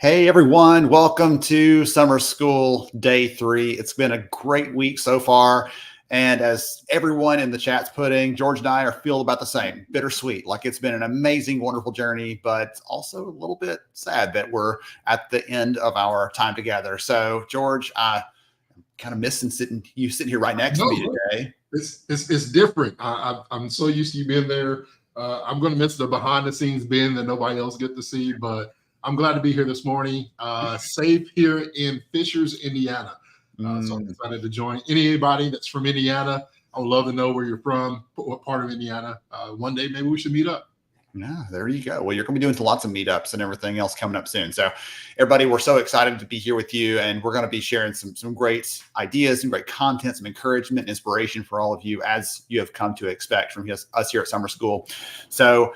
Hey everyone, welcome to summer school day 3. It's been a great week so far. And as everyone in the chat's putting, George and I are feel about the same, bittersweet. Like it's been an amazing, wonderful journey, but also a little bit sad that we're at the end of our time together. So George, I kind of missing sitting here right next to No, me look, today. it's different. I'm so used to you being there. I'm going to miss the behind the scenes Ben that nobody else get to see, but I'm glad to be here this morning. Safe here in Fishers, Indiana. So I'm Mm. excited to join anybody that's from Indiana. I would love to know where you're from, what part of Indiana. One day maybe we should meet up. No, there you go. Well, you're going to be doing lots of meetups and everything else coming up soon. So, everybody, we're so excited to be here with you, and we're going to be sharing some great ideas, some great content, some encouragement, inspiration for all of you, as you have come to expect from us here at Summer School. So,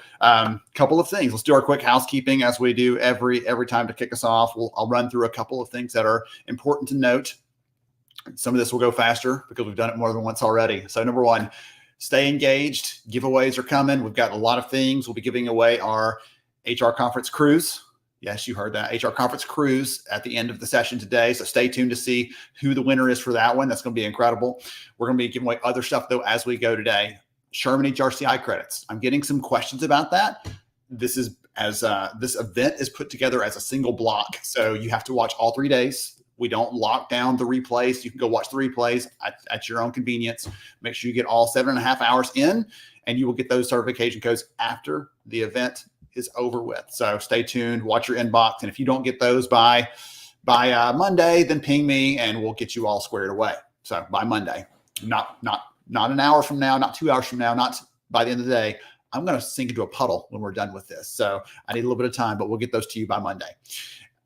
couple of things. Let's do our quick housekeeping as we do every time to kick us off. I'll run through a couple of things that are important to note. Some of this will go faster because we've done it more than once already. So, number one, stay engaged. Giveaways are coming. We've got a lot of things. We'll be giving away our HR conference cruise. Yes, you heard that. HR conference cruise at the end of the session today. So stay tuned to see who the winner is for that one. That's going to be incredible. We're going to be giving away other stuff, though, as we go today. Sherman HRCI credits. I'm getting some questions about that. This event is put together as a single block. So you have to watch all 3 days. We don't lock down the replays. You can go watch the replays at your own convenience. Make sure you get all 7.5 hours in, and you will get those certification codes after the event is over with. So stay tuned, watch your inbox. And if you don't get those by Monday, then ping me and we'll get you all squared away. So by Monday, not an hour from now, not 2 hours from now, not by the end of the day. I'm going to sink into a puddle when we're done with this. So I need a little bit of time, but we'll get those to you by Monday.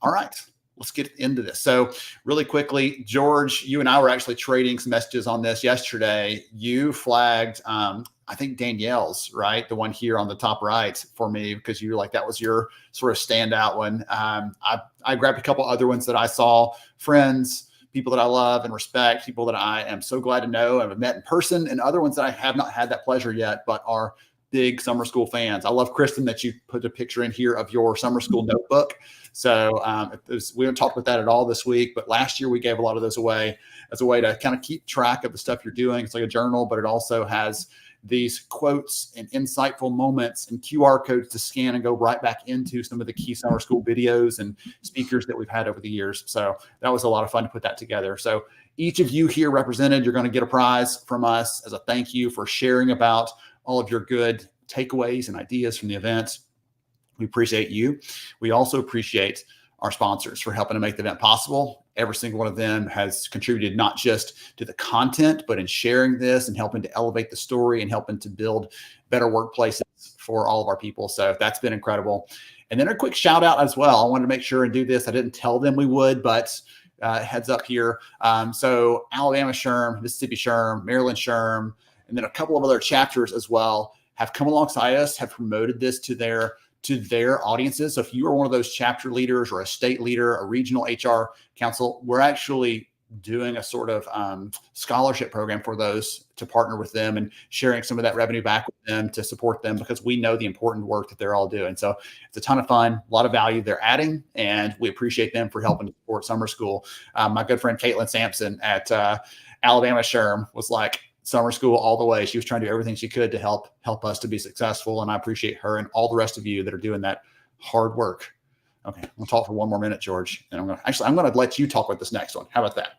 All right. Let's get into this. So really quickly, George, you and I were actually trading some messages on this yesterday. You flagged, I think Danielle's, right? The one here on the top right for me, because you were like, that was your sort of standout one. I grabbed a couple other ones that I saw, friends, people that I love and respect, people that I am so glad to know and have met in person, and other ones that I have not had that pleasure yet, but are big summer school fans. I love, Kristen, that you put a picture in here of your summer school notebook. So we haven't talked about that at all this week, but last year we gave a lot of those away as a way to kind of keep track of the stuff you're doing. It's like a journal, but it also has these quotes and insightful moments and QR codes to scan and go right back into some of the key summer school videos and speakers that we've had over the years. So that was a lot of fun to put that together. So each of you here represented, you're going to get a prize from us as a thank you for sharing about all of your good takeaways and ideas from the event. We appreciate you. We also appreciate our sponsors for helping to make the event possible. Every single one of them has contributed not just to the content, but in sharing this and helping to elevate the story and helping to build better workplaces for all of our people. So that's been incredible. And then a quick shout out as well. I wanted to make sure and do this. I didn't tell them we would, but heads up here. So Alabama SHRM, Mississippi SHRM, Maryland SHRM, and then a couple of other chapters as well have come alongside us, have promoted this to their audiences. So if you are one of those chapter leaders or a state leader, a regional HR council, we're actually doing a sort of scholarship program for those to partner with them and sharing some of that revenue back with them to support them, because we know the important work that they're all doing. So it's a ton of fun, a lot of value they're adding, and we appreciate them for helping to support summer school. My good friend Caitlin Sampson at Alabama SHRM was like, summer school all the way. She was trying to do everything she could to help us to be successful. And I appreciate her and all the rest of you that are doing that hard work. Okay. We'll talk for one more minute, George. And I'm going to let you talk about this next one. How about that?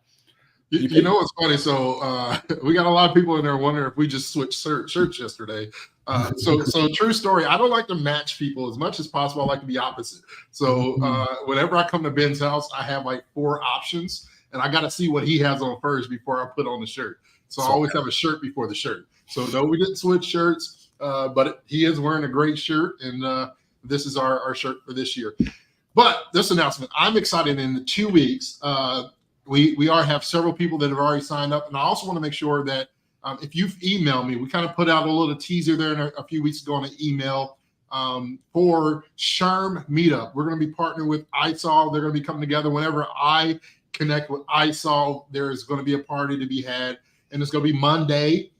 You know what's funny? So we got a lot of people in there wondering if we just switched shirts yesterday. So true story. I don't like to match people as much as possible. I like to be opposite. So whenever I come to Ben's house, I have like 4 options, and I got to see what he has on first before I put on the shirt. So I always have a shirt before the shirt. So no, we didn't switch shirts, but he is wearing a great shirt, and this is our shirt for this year. But this announcement, I'm excited. In the 2 weeks, we have several people that have already signed up, and I also want to make sure that if you've emailed me, we kind of put out a little teaser there a few weeks ago on an email for SHRM Meetup. We're going to be partnering with iSolve. They're going to be coming together. Whenever I connect with iSolve, there is going to be a party to be had. And it's going to be Monday,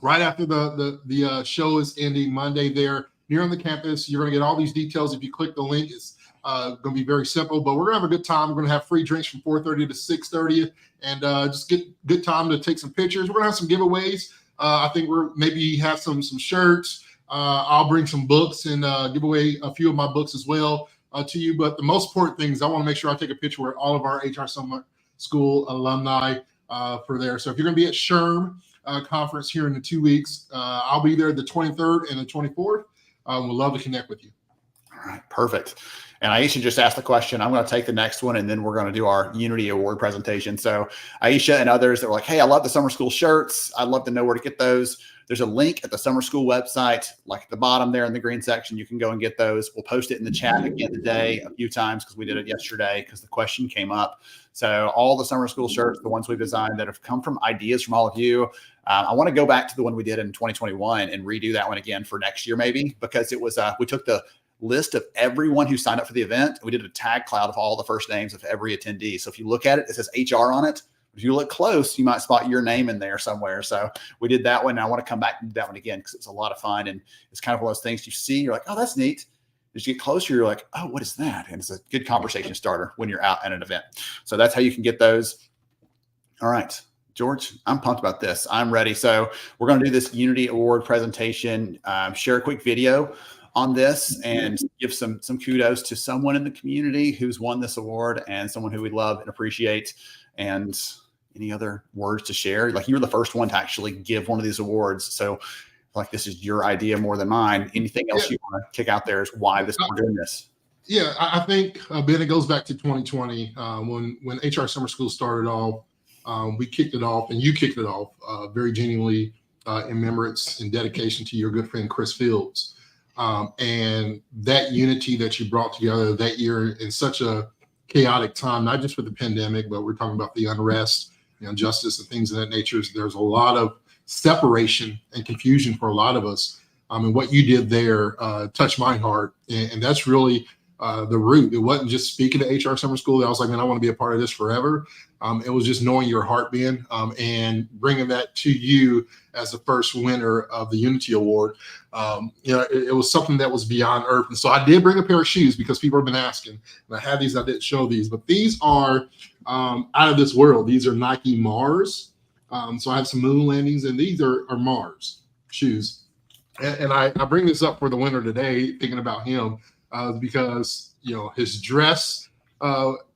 right after the show is ending. Monday there, near on the campus. You're going to get all these details if you click the link. It's Going to be very simple, but we're going to have a good time. We're going to have free drinks from 4:30 to 6:30, and just get good time to take some pictures. We're going to have some giveaways. I think we're maybe have some shirts. I'll bring some books and give away a few of my books as well to you. But the most important thing is I want to make sure I take a picture with all of our HR Summer School alumni for there. So if you're going to be at SHRM conference here in the 2 weeks, I'll be there the 23rd and the 24th. We'd love to connect with you. All right, perfect. And Aisha just asked the question. I'm going to take the next one, and then we're going to do our Unity Award presentation. So Aisha and others that were like, hey, I love the summer school shirts. I'd love to know where to get those. There's a link at the summer school website, like at the bottom there in the green section. You can go and get those. We'll post it in the chat again today a few times because we did it yesterday because the question came up. So all the summer school shirts, the ones we designed that have come from ideas from all of you. I want to go back to the one we did in 2021 and redo that one again for next year maybe, because it was we took the list of everyone who signed up for the event. We did a tag cloud of all the first names of every attendee. So if you look at it, it says HR on it. If you look close, you might spot your name in there somewhere. So we did that one. And I want to come back and do that one again because it's a lot of fun. And it's kind of one of those things you see, you're like, oh, that's neat. As you get closer, you're like, oh, what is that? And it's a good conversation starter when you're out at an event. So that's how you can get those. All right, George, I'm pumped about this. I'm ready. So we're going to do this Unity Award presentation, share a quick video on this and give some kudos to someone in the community who's won this award and someone who we love and appreciate. And any other words to share? Like, you're the first one to actually give one of these awards. So like, this is your idea more than mine. Anything else you want to kick out there is why we're doing this? Yeah, I think, Ben, it goes back to 2020 when HR Summer School started off. We kicked it off, and you kicked it off very genuinely in remembrance and dedication to your good friend, Chris Fields. And that unity that you brought together that year in such a chaotic time, not just with the pandemic, but we're talking about the unrest, injustice, and things of that nature. There's a lot of separation and confusion for a lot of us. And what you did there touched my heart. And that's really the root. It wasn't just speaking to HR Summer School. I was like, man, I want to be a part of this forever. It was just knowing your heart, Ben, and bringing that to you as the first winner of the Unity Award. It was something that was beyond earth. And so I did bring a pair of shoes because people have been asking. And I had these, I didn't show these, but these are out of this world. These are Nike Mars. So I have some moon landings, and these are Mars shoes. And I bring this up for the winner today, thinking about him, because his dress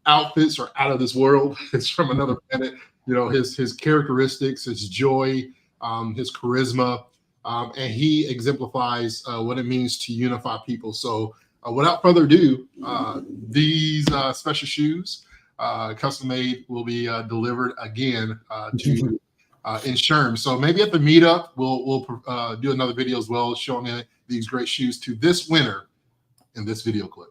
outfits are out of this world. It's from another planet. His characteristics, his joy, his charisma, and he exemplifies what it means to unify people. So without further ado, these special shoes, custom made, will be delivered again to in SHRM. So maybe at the meetup, we'll do another video as well, showing these great shoes to this winner in this video clip.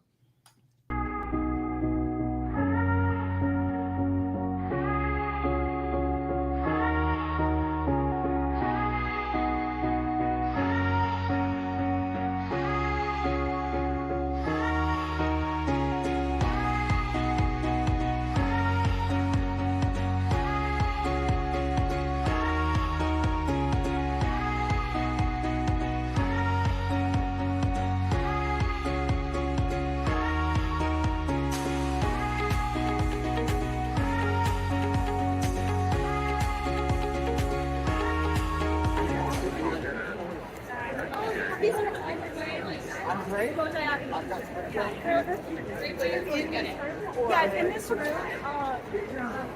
Guys, in this room,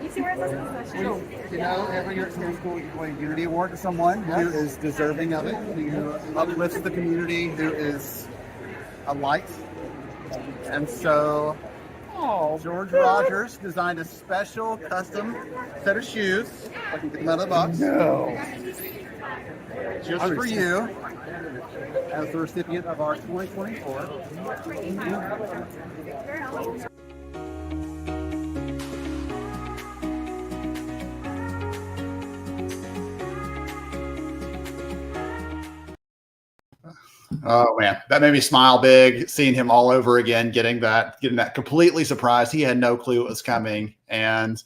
you see where it says every year at Summer School, you give away a Unity Award to someone who is deserving of it, who uplifts the community, who is a light. And so, George Rogers designed a special custom set of shoes. If I can get them out of the box. No. Just for you, as the recipient of our 2024. Oh man, that made me smile big, seeing him all over again, getting that completely surprised. He had no clue it was coming, and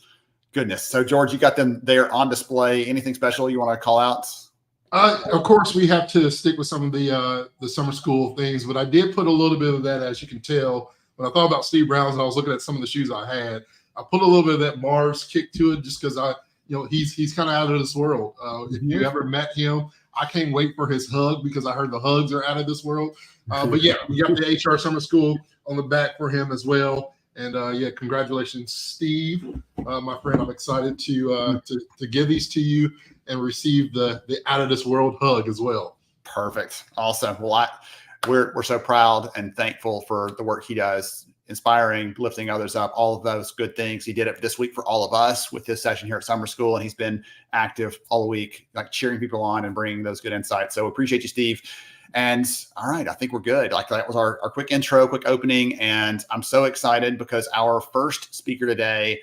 goodness. So George, you got them there on display. Anything special you want to call out? Of course, we have to stick with some of the summer school things, but I did put a little bit of that, as you can tell, when I thought about Steve Brown's and I was looking at some of the shoes I had, I put a little bit of that Mars kick to it just because he's kind of out of this world. If you ever met him, I can't wait for his hug because I heard the hugs are out of this world. But yeah, we got the HR Summer School on the back for him as well. And yeah, congratulations, Steve, my friend. I'm excited to give these to you and receive the out of this world hug as well. Perfect. Awesome. Well, we're so proud and thankful for the work he does, inspiring, lifting others up, all of those good things. He did it this week for all of us with his session here at Summer School, and he's been active all week, like cheering people on and bringing those good insights. So appreciate you, Steve. And all right, I think we're good. Like that was our quick intro, quick opening. And I'm so excited because our first speaker today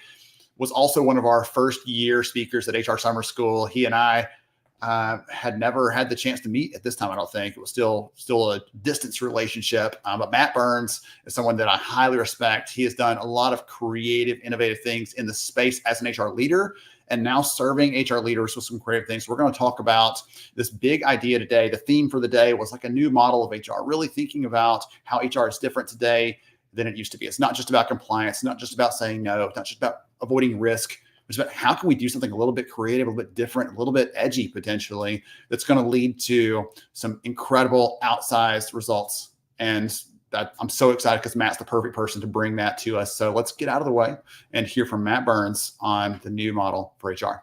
was also one of our first year speakers at HR Summer School. He and I had never had the chance to meet at this time. I don't think it was still a distance relationship. But Matt Burns is someone that I highly respect. He has done a lot of creative, innovative things in the space as an HR leader, and now serving HR leaders with some creative things. So we're going to talk about this big idea today. The theme for the day was like a new model of HR, really thinking about how HR is different today than it used to be. It's not just about compliance, not just about saying no, it's not just about avoiding risk. It's about how can we do something a little bit creative, a little bit different, a little bit edgy potentially, that's going to lead to some incredible outsized results. And I'm so excited because Matt's the perfect person to bring that to us. So let's get out of the way and hear from Matt Burns on the new model for HR.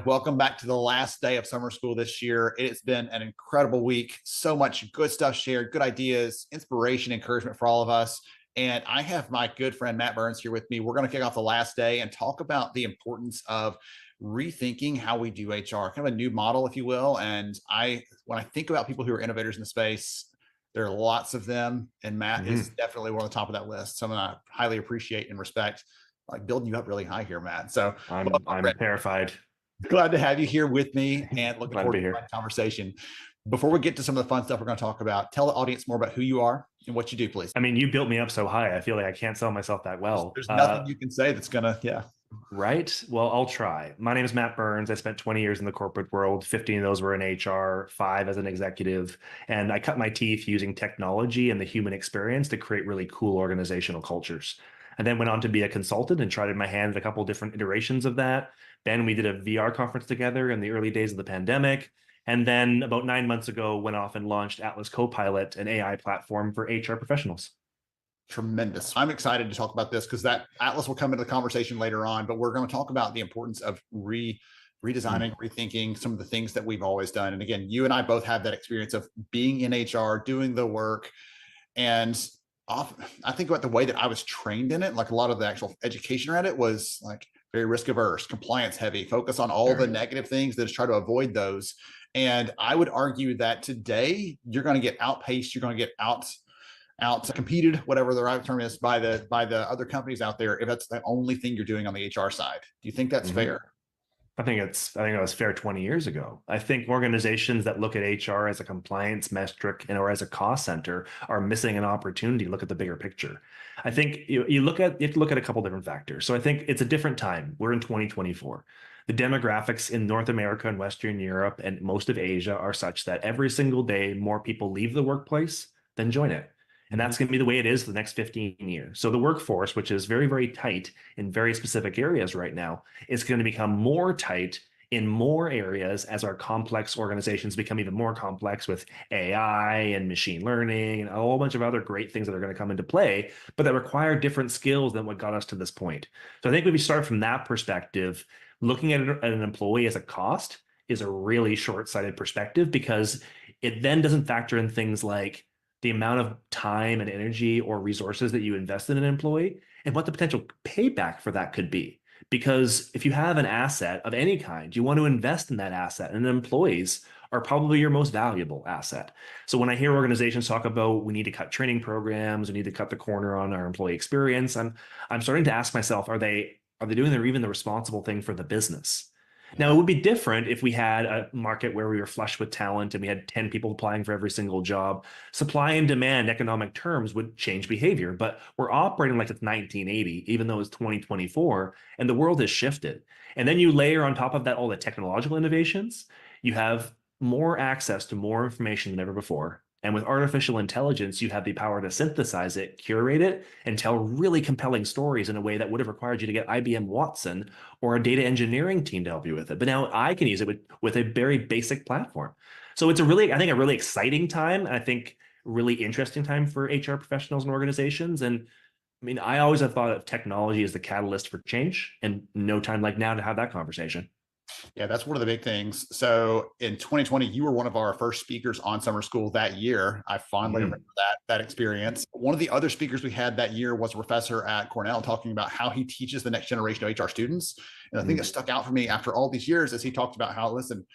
Welcome back to the last day of summer school this year. It has been an incredible week. So much good stuff shared, good ideas, inspiration, encouragement for all of us. And I have my good friend Matt Burns here with me. We're going to kick off the last day and talk about the importance of rethinking how we do HR, kind of a new model, if you will. And when I think about people who are innovators in the space, there are lots of them, and Matt is definitely one on the top of that list. Someone I highly appreciate and respect, like building you up really high here, Matt. So I'm terrified. Glad to have you here with me and looking forward to the conversation. Before we get to some of the fun stuff we're going to talk about, tell the audience more about who you are and what you do, please. I mean, you built me up so high. I feel like I can't sell myself that well. There's nothing you can say that's going to, yeah. Right? Well, I'll try. My name is Matt Burns. I spent 20 years in the corporate world. 15 of those were in HR, 5 as an executive. And I cut my teeth using technology and the human experience to create really cool organizational cultures. I then went on to be a consultant and tried my hand at a couple of different iterations of that. Then we did a VR conference together in the early days of the pandemic. And then about 9 months ago, went off and launched Atlas Copilot, an AI platform for HR professionals. Tremendous. I'm excited to talk about this because that Atlas will come into the conversation later on, but we're going to talk about the importance of redesigning, rethinking some of the things that we've always done. And again, you and I both have that experience of being in HR, doing the work. And I think about the way that I was trained in it, like a lot of the actual education around it was like very risk averse, compliance heavy, focus on all the negative things, that is try to avoid those. And I would argue that today you're going to get outpaced, you're going to get out competed, whatever the right term is, by the other companies out there, if that's the only thing you're doing on the HR side. Do you think that's fair? I think it was fair 20 years ago. I think organizations that look at HR as a compliance metric or as a cost center are missing an opportunity to look at the bigger picture. I think you have to look at a couple different factors. So I think it's a different time. We're in 2024. The demographics in North America and Western Europe and most of Asia are such that every single day, more people leave the workplace than join it. And that's going to be the way it is for the next 15 years. So the workforce, which is very, very tight in very specific areas right now, is going to become more tight in more areas as our complex organizations become even more complex with AI and machine learning and a whole bunch of other great things that are going to come into play, but that require different skills than what got us to this point. So I think when we start from that perspective, looking at an employee as a cost is a really short-sighted perspective, because it then doesn't factor in things like the amount of time and energy or resources that you invest in an employee and what the potential payback for that could be. Because if you have an asset of any kind, you want to invest in that asset, and employees are probably your most valuable asset. So when I hear organizations talk about we need to cut training programs, we need to cut the corner on our employee experience, I'm starting to ask myself, are they doing even the responsible thing for the business? Now, it would be different if we had a market where we were flush with talent and we had 10 people applying for every single job. Supply and demand economic terms would change behavior, but we're operating like it's 1980, even though it's 2024, and the world has shifted. And then you layer on top of that all the technological innovations. You have more access to more information than ever before. And with artificial intelligence, you have the power to synthesize it, curate it, and tell really compelling stories in a way that would have required you to get IBM Watson or a data engineering team to help you with it. But now I can use it with a very basic platform. So it's I think a really exciting time. I think really interesting time for HR professionals and organizations. And I mean, I always have thought of technology as the catalyst for change, and no time like now to have that conversation. Yeah, that's one of the big things. So in 2020, you were one of our first speakers on Summer School that year. I fondly remember that experience. One of the other speakers we had that year was a professor at Cornell talking about how he teaches the next generation of HR students. And the thing that stuck out for me after all these years is he talked about how, listen,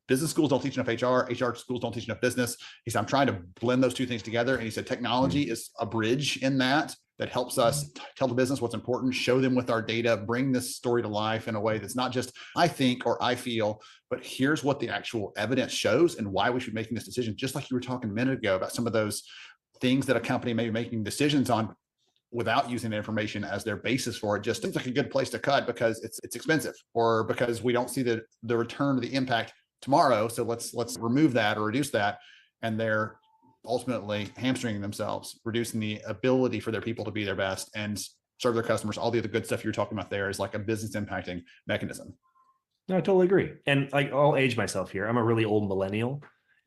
business schools don't teach enough HR schools don't teach enough business. He said, I'm trying to blend those two things together. And he said, technology is a bridge in that helps us tell the business what's important, show them with our data, bring this story to life in a way that's not just I think or I feel, but here's what the actual evidence shows and why we should be making this decision. Just like you were talking a minute ago about some of those things that a company may be making decisions on without using the information as their basis for it, just seems like a good place to cut because it's expensive, or because we don't see the return or the impact tomorrow. So let's remove that or reduce that. And they're ultimately hamstringing themselves, reducing the ability for their people to be their best and serve their customers. All the other good stuff you're talking about there is like a business impacting mechanism. No, I totally agree. And like, I'll age myself here. I'm a really old millennial,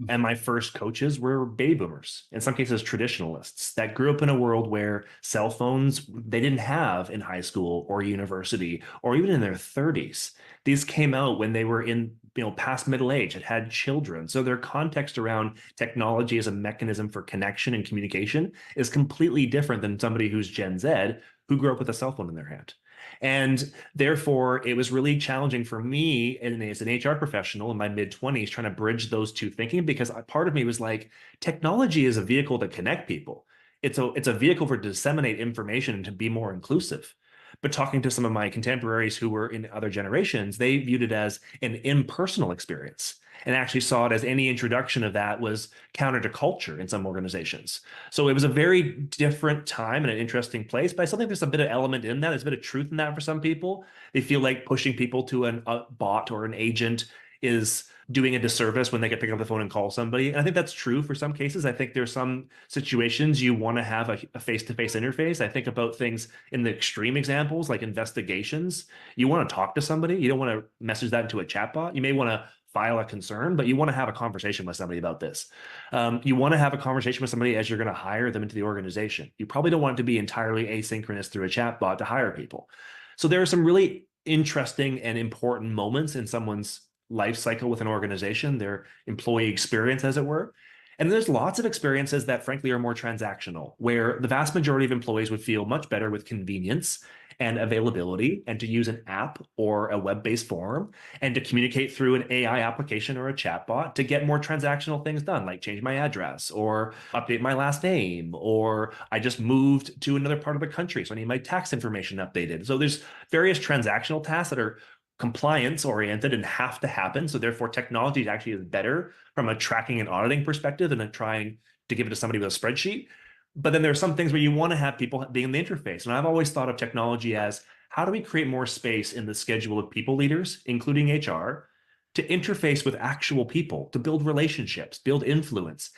and my first coaches were baby boomers, in some cases traditionalists that grew up in a world where cell phones they didn't have in high school or university or even in their 30s. These came out when they were in past middle age, had children. So their context around technology as a mechanism for connection and communication is completely different than somebody who's Gen Z, who grew up with a cell phone in their hand. And therefore, it was really challenging for me as an HR professional in my mid-20s trying to bridge those two thinking, because part of me was like, technology is a vehicle to connect people. It's a vehicle for to disseminate information and to be more inclusive. But talking to some of my contemporaries who were in other generations, they viewed it as an impersonal experience and actually saw it as any introduction of that was counter to culture in some organizations. So it was a very different time and an interesting place, but I still think there's a bit of element in that. There's a bit of truth in that for some people. They feel like pushing people to a bot or an agent is doing a disservice when they get pick up the phone and call somebody. And I think that's true for some cases. I think there's some situations you want to have a face-to-face interface. I think about things in the extreme examples, like investigations. You want to talk to somebody. You don't want to message that into a chatbot. You may want to file a concern, but you want to have a conversation with somebody about this. You want to have a conversation with somebody as you're going to hire them into the organization. You probably don't want it to be entirely asynchronous through a chatbot to hire people. So there are some really interesting and important moments in someone's life cycle with an organization, their employee experience, as it were. And there's lots of experiences that frankly are more transactional, where the vast majority of employees would feel much better with convenience and availability and to use an app or a web-based form and to communicate through an AI application or a chatbot to get more transactional things done, like change my address or update my last name, or I just moved to another part of the country, so I need my tax information updated. So there's various transactional tasks that are compliance oriented and have to happen. So therefore technology actually is better from a tracking and auditing perspective than trying to give it to somebody with a spreadsheet. But then there are some things where you want to have people being in the interface. And I've always thought of technology as, how do we create more space in the schedule of people leaders, including HR, to interface with actual people, to build relationships, build influence.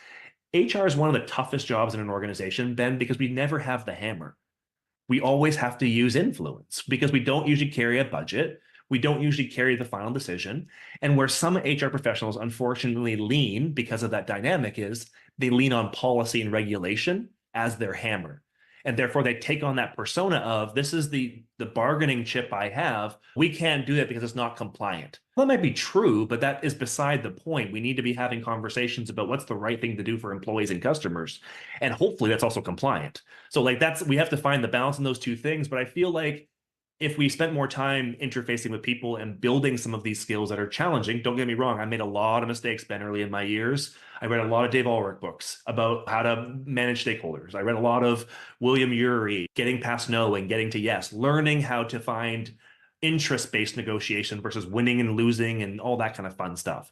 HR is one of the toughest jobs in an organization, Ben, because we never have the hammer. We always have to use influence because we don't usually carry a budget. We don't usually carry the final decision. And where some HR professionals unfortunately lean because of that dynamic is they lean on policy and regulation as their hammer. And therefore they take on that persona of, this is the bargaining chip I have. We can't do that because it's not compliant. Well, that might be true, but that is beside the point. We need to be having conversations about what's the right thing to do for employees and customers. And hopefully that's also compliant. So like we have to find the balance in those two things. But I feel like if we spent more time interfacing with people and building some of these skills that are challenging, don't get me wrong, I made a lot of mistakes, Ben, early in my years. I read a lot of Dave Ulrich books about how to manage stakeholders. I read a lot of William Ury, Getting Past No and Getting to Yes, learning how to find interest-based negotiation versus winning and losing and all that kind of fun stuff.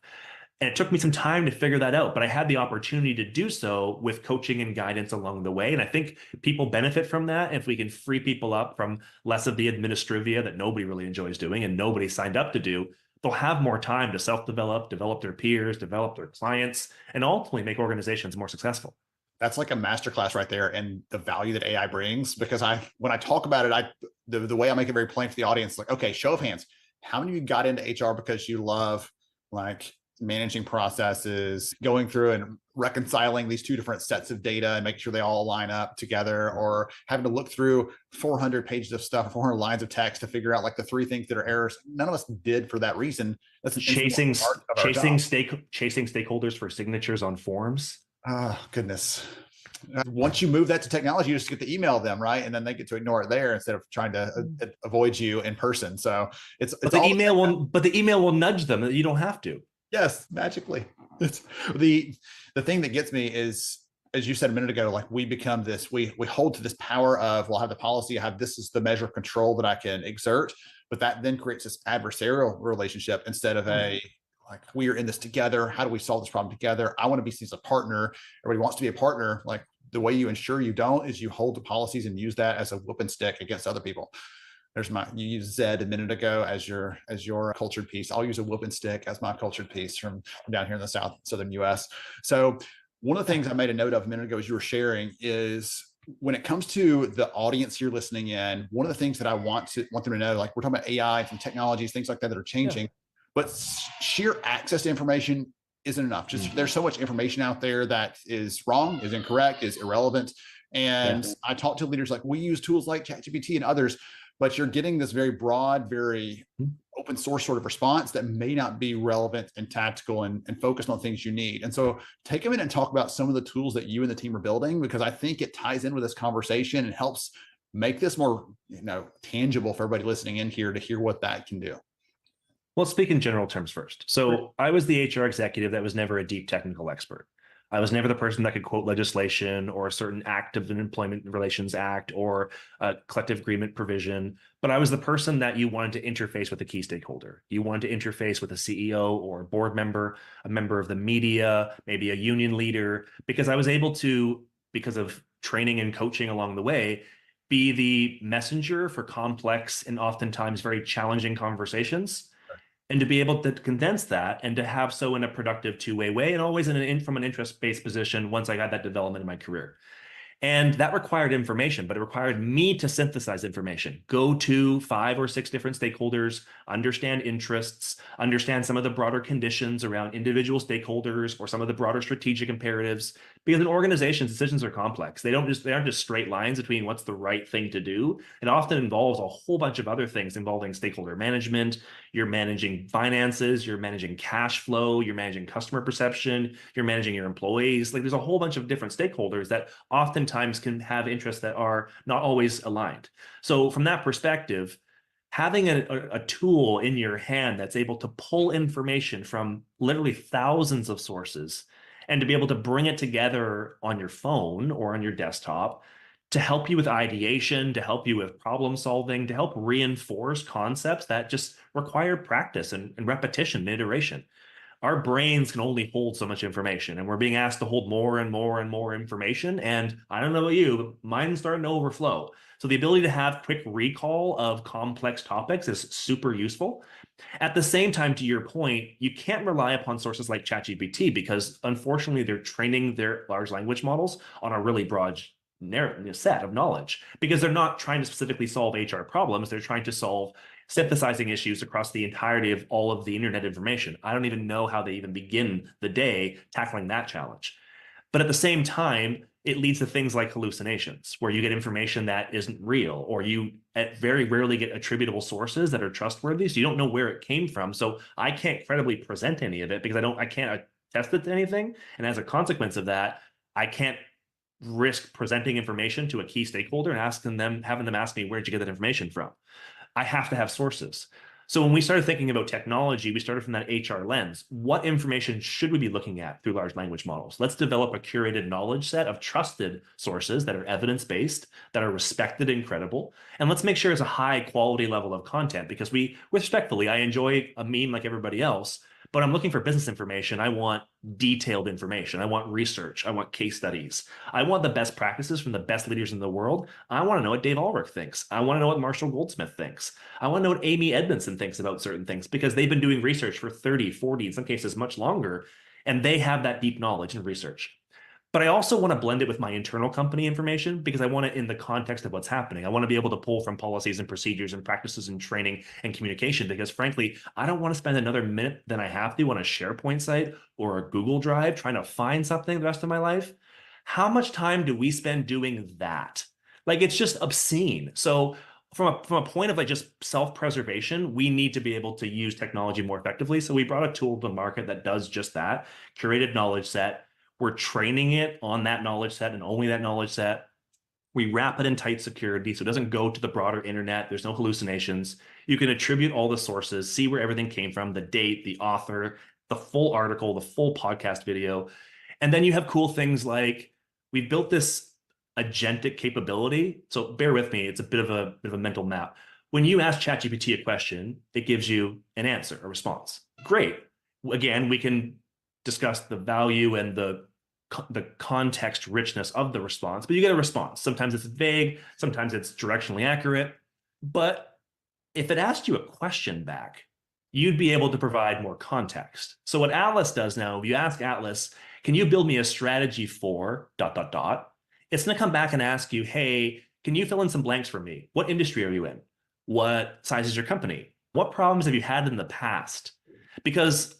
And it took me some time to figure that out, but I had the opportunity to do so with coaching and guidance along the way. And I think people benefit from that if we can free people up from less of the administrivia that nobody really enjoys doing and nobody signed up to do, they'll have more time to self-develop, develop their peers, develop their clients, and ultimately make organizations more successful. That's like a masterclass right there, and the value that AI brings. Because when I talk about it, the way I make it very plain for the audience, like, okay, show of hands, how many of you got into HR because you love like managing processes, going through and reconciling these two different sets of data and making sure they all line up together, or having to look through 400 pages of stuff, 400 lines of text to figure out like the 3 things that are errors. None of us did for that reason. That's an chasing stakeholders for signatures on forms. Oh, goodness. Once you move that to technology, you just get to email them, right? And then they get to ignore it there instead of trying to avoid you in person. So but the email will nudge them that you don't have to. Yes, magically. It's the thing that gets me is, as you said a minute ago, like we become this, we hold to this power of, well, I have the policy, I have this is the measure of control that I can exert, but that then creates this adversarial relationship instead of a like, we are in this together. How do we solve this problem together? I want to be seen as a partner. Everybody wants to be a partner. Like the way you ensure you don't is you hold the policies and use that as a whooping stick against other people. You used Zed a minute ago as your cultured piece. I'll use a whooping stick as my cultured piece from down here in the southern US. So one of the things I made a note of a minute ago as you were sharing is when it comes to the audience you're listening in, one of the things that I want them to know, like we're talking about AI and technologies, things like that are changing, but sheer access to information isn't enough. Just there's so much information out there that is wrong, is incorrect, is irrelevant. And I talk to leaders like, we use tools like ChatGPT and others, but you're getting this very broad, very open source sort of response that may not be relevant and tactical and focused on things you need. And so take a minute and talk about some of the tools that you and the team are building, because I think it ties in with this conversation and helps make this more, tangible for everybody listening in here to hear what that can do. Well, let's speak in general terms first. So I was the HR executive that was never a deep technical expert. I was never the person that could quote legislation or a certain act of an Employment Relations Act or a collective agreement provision, but I was the person that you wanted to interface with a key stakeholder. You wanted to interface with a CEO or a board member, a member of the media, maybe a union leader, because I was able to, because of training and coaching along the way, be the messenger for complex and oftentimes very challenging conversations. And to be able to condense that and to have so in a productive two-way way, and always from an interest-based position once I got that development in my career. And that required information, but it required me to synthesize information, go to 5 or 6 different stakeholders, understand interests, understand some of the broader conditions around individual stakeholders or some of the broader strategic imperatives. Because in organizations, decisions are complex. They aren't just straight lines between what's the right thing to do. It often involves a whole bunch of other things involving stakeholder management. You're managing finances, you're managing cash flow, you're managing customer perception, you're managing your employees. Like there's a whole bunch of different stakeholders that oftentimes can have interests that are not always aligned. So from that perspective, having a tool in your hand that's able to pull information from literally thousands of sources and to be able to bring it together on your phone or on your desktop to help you with ideation, to help you with problem solving, to help reinforce concepts that just require practice and repetition and iteration. Our brains can only hold so much information, and we're being asked to hold more and more and more information. And I don't know about you, but mine's starting to overflow. So the ability to have quick recall of complex topics is super useful. At the same time, to your point, you can't rely upon sources like ChatGPT because unfortunately they're training their large language models on a really broad set of knowledge, because they're not trying to specifically solve HR problems. They're trying to solve synthesizing issues across the entirety of all of the internet information. I don't even know how they even begin the day tackling that challenge. But at the same time, it leads to things like hallucinations, where you get information that isn't real, or you very rarely get attributable sources that are trustworthy. So you don't know where it came from. So I can't credibly present any of it because I can't attest it to anything. And as a consequence of that, I can't risk presenting information to a key stakeholder and having them ask me, where'd you get that information from? I have to have sources. So when we started thinking about technology, we started from that HR lens. What information should we be looking at through large language models? Let's develop a curated knowledge set of trusted sources that are evidence-based, that are respected and credible. And let's make sure it's a high quality level of content, because respectfully, I enjoy a meme like everybody else, But I'm looking for business information. I want detailed information. I want research. I want case studies. I want the best practices from the best leaders in the world. I want to know what Dave Ulrich thinks. I want to know what Marshall Goldsmith thinks. I want to know what Amy Edmondson thinks about certain things, because they've been doing research for 30, 40, in some cases much longer, and they have that deep knowledge and research. But I also want to blend it with my internal company information, because I want it in the context of what's happening. I want to be able to pull from policies and procedures and practices and training and communication, because frankly, I don't want to spend another minute than I have to on a SharePoint site or a Google Drive trying to find something the rest of my life. How much time do we spend doing that? Like, it's just obscene. So from a point of like just self-preservation, we need to be able to use technology more effectively. So we brought a tool to the market that does just that, curated knowledge set. We're training it on that knowledge set and only that knowledge set. We wrap it in tight security so it doesn't go to the broader internet. There's no hallucinations. You can attribute all the sources, see where everything came from, the date, the author, the full article, the full podcast video. And then you have cool things like, we've built this agentic capability. So bear with me, it's a bit of a mental map. When you ask ChatGPT a question, it gives you an answer, a response. Great. Again, we can discuss the value and the context richness of the response, but you get a response. Sometimes it's vague, sometimes it's directionally accurate. But if it asked you a question back, you'd be able to provide more context. So what Atlas does now, if you ask Atlas, can you build me a strategy for ... It's going to come back and ask you, hey, can you fill in some blanks for me? What industry are you in? What size is your company? What problems have you had in the past? Because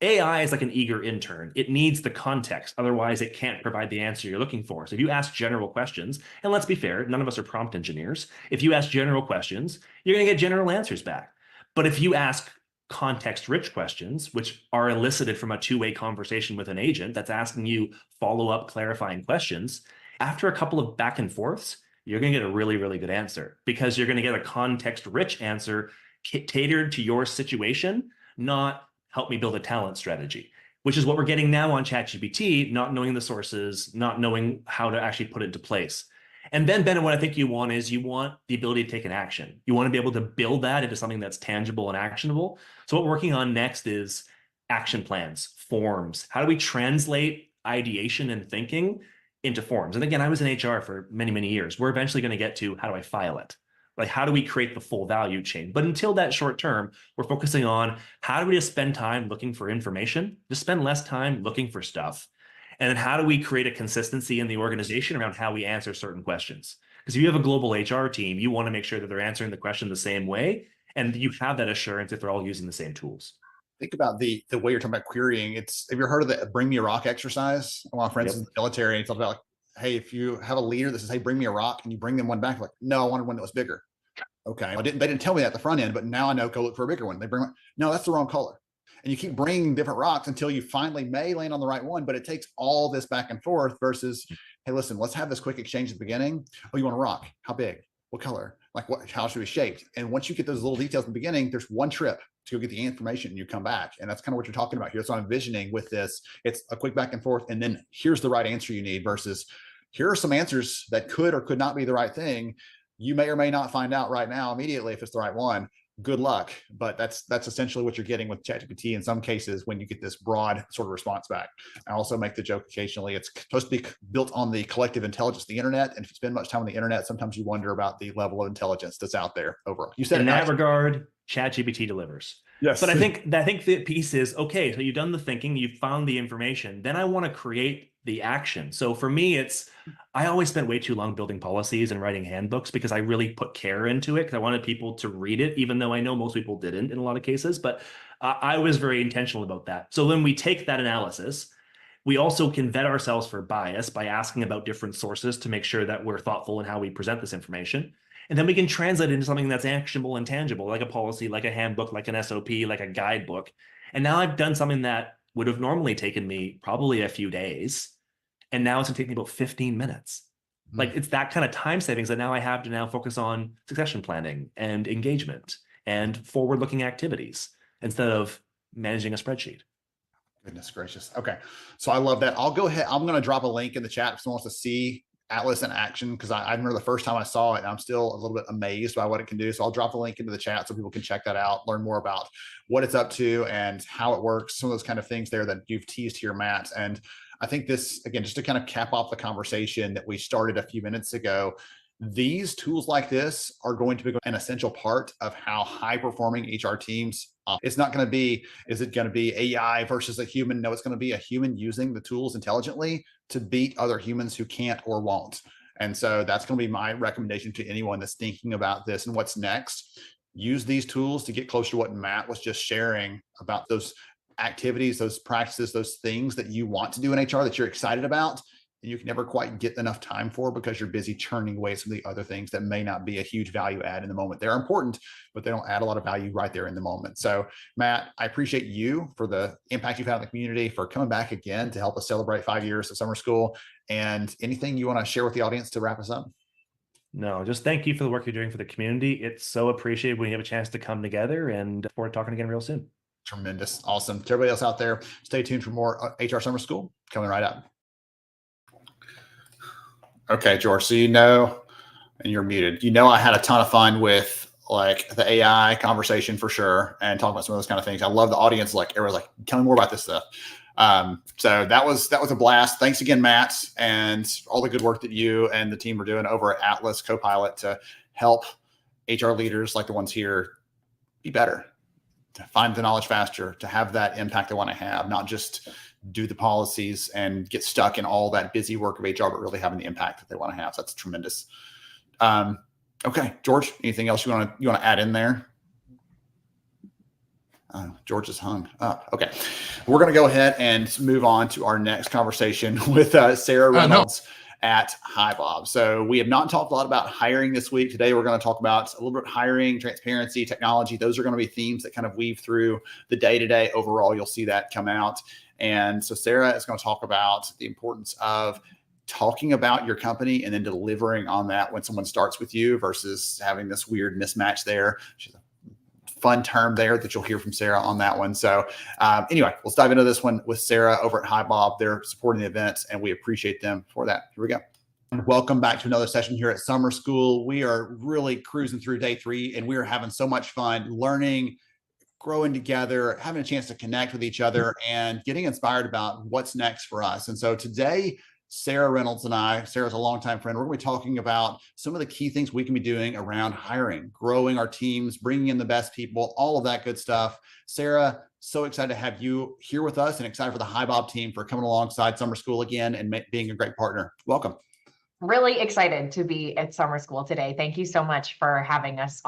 AI is like an eager intern. It needs the context. Otherwise, it can't provide the answer you're looking for. So if you ask general questions, and let's be fair, none of us are prompt engineers. If you ask general questions, you're going to get general answers back. But if you ask context-rich questions, which are elicited from a two-way conversation with an agent that's asking you follow-up clarifying questions, after a couple of back and forths, you're going to get a really, really good answer, because you're going to get a context-rich answer catered to your situation, not help me build a talent strategy, which is what we're getting now on ChatGPT, not knowing the sources, not knowing how to actually put it into place. And then, Ben, what I think you want is you want the ability to take an action. You want to be able to build that into something that's tangible and actionable. So what we're working on next is action plans, forms. How do we translate ideation and thinking into forms? And again, I was in HR for many, many years. We're eventually going to get to, how do I file it? Like, how do we create the full value chain? But until that short term, we're focusing on how do we just spend time looking for information, just spend less time looking for stuff. And then how do we create a consistency in the organization around how we answer certain questions? Because if you have a global HR team, you want to make sure that they're answering the question the same way, and you have that assurance if they're all using the same tools. Think about the way you're talking about querying. Have you ever heard of the bring me a rock exercise? One of my friends in the military, and he talked about, like, hey, if you have a leader that says, hey, bring me a rock, and you bring them one back, like, no, I wanted one that was bigger. Okay, they didn't tell me that at the front end, but now I know, go look for a bigger one. They bring one, no, that's the wrong color. And you keep bringing different rocks until you finally may land on the right one, but it takes all this back and forth versus, hey, listen, let's have this quick exchange at the beginning. Oh, you want a rock? How big? What color? Like, how should it be shaped? And once you get those little details in the beginning, there's one trip to go get the information and you come back. And that's kind of what you're talking about here. That's what I'm envisioning with this. It's a quick back and forth, and then here's the right answer you need versus here are some answers that could or could not be the right thing. You may or may not find out right now immediately if it's the right one. Good luck. But that's essentially what you're getting with ChatGPT in some cases when you get this broad sort of response back. I also make the joke occasionally, it's supposed to be built on the collective intelligence of the internet. And if you spend much time on the internet, sometimes you wonder about the level of intelligence that's out there overall. You said in that regard, ChatGPT delivers. Yes. But I think the piece is, okay, so you've done the thinking, you've found the information, then I want to create the action. So for me, I always spent way too long building policies and writing handbooks because I really put care into it because I wanted people to read it, even though I know most people didn't in a lot of cases, but I was very intentional about that. So when we take that analysis, we also can vet ourselves for bias by asking about different sources to make sure that we're thoughtful in how we present this information. And then we can translate it into something that's actionable and tangible, like a policy, like a handbook, like an SOP, like a guidebook. And now I've done something that would have normally taken me probably a few days. And now it's gonna take me about 15 minutes. Like, it's that kind of time savings that now I have to now focus on succession planning and engagement and forward-looking activities instead of managing a spreadsheet. Goodness gracious. Okay. So I love that. I'll go ahead. I'm going to drop a link in the chat if someone wants to see Atlas in action, because I remember the first time I saw it, and I'm still a little bit amazed by what it can do. So I'll drop a link into the chat so people can check that out, learn more about what it's up to and how it works, some of those kind of things there that you've teased here, Matt. And I think this, again, just to kind of cap off the conversation that we started a few minutes ago, these tools like this are going to be an essential part of how high performing HR teams. It's not going to be, is it going to be AI versus a human? No, it's going to be a human using the tools intelligently to beat other humans who can't or won't. And so that's going to be my recommendation to anyone that's thinking about this and what's next. Use these tools to get closer to what Matt was just sharing about those activities, those practices, those things that you want to do in HR that you're excited about, and you can never quite get enough time for because you're busy churning away some of the other things that may not be a huge value add in the moment. They're important, but they don't add a lot of value right there in the moment. So Matt, I appreciate you for the impact you've had on the community, for coming back again to help us celebrate 5 years of summer school. And anything you want to share with the audience to wrap us up? No, just thank you for the work you're doing for the community. It's so appreciated when you have a chance to come together, and look forward to talking again real soon. Tremendous. Awesome. To everybody else out there, stay tuned for more HR Summer School coming right up. Okay, George. So and you're muted. I had a ton of fun with like the AI conversation for sure, and talking about some of those kind of things. I love the audience. Like everyone's like, tell me more about this stuff. So that was a blast. Thanks again, Matt, and all the good work that you and the team are doing over at Atlas Copilot to help HR leaders like the ones here be better, to find the knowledge faster, to have that impact they want to have, not just do the policies and get stuck in all that busy work of HR, but really having the impact that they want to have. So that's tremendous. Okay, George, anything else you want to add in there? George is hung up. Okay, we're going to go ahead and move on to our next conversation with Sarah Reynolds at HiBob. So we have not talked a lot about hiring this week. Today, we're going to talk about a little bit of hiring, transparency, technology. Those are going to be themes that kind of weave through the day-to-day. Overall, you'll see that come out. And so Sarah is going to talk about the importance of talking about your company and then delivering on that when someone starts with you versus having this weird mismatch there. She's a fun term there that you'll hear from Sarah on that one. So anyway, let's dive into this one with Sarah over at HiBob. They're supporting the event, and we appreciate them for that. Here we go. Welcome back to another session here at Summer School. We are really cruising through day 3, and we are having so much fun learning, growing together, having a chance to connect with each other, and getting inspired about what's next for us. And so today, Sarah Reynolds and I, Sarah's a longtime friend, we're going to be talking about some of the key things we can be doing around hiring, growing our teams, bringing in the best people, all of that good stuff. Sarah, so excited to have you here with us, and excited for the HiBob team for coming alongside Summer School again and being a great partner. Welcome. Really excited to be at Summer School today. Thank you so much for having us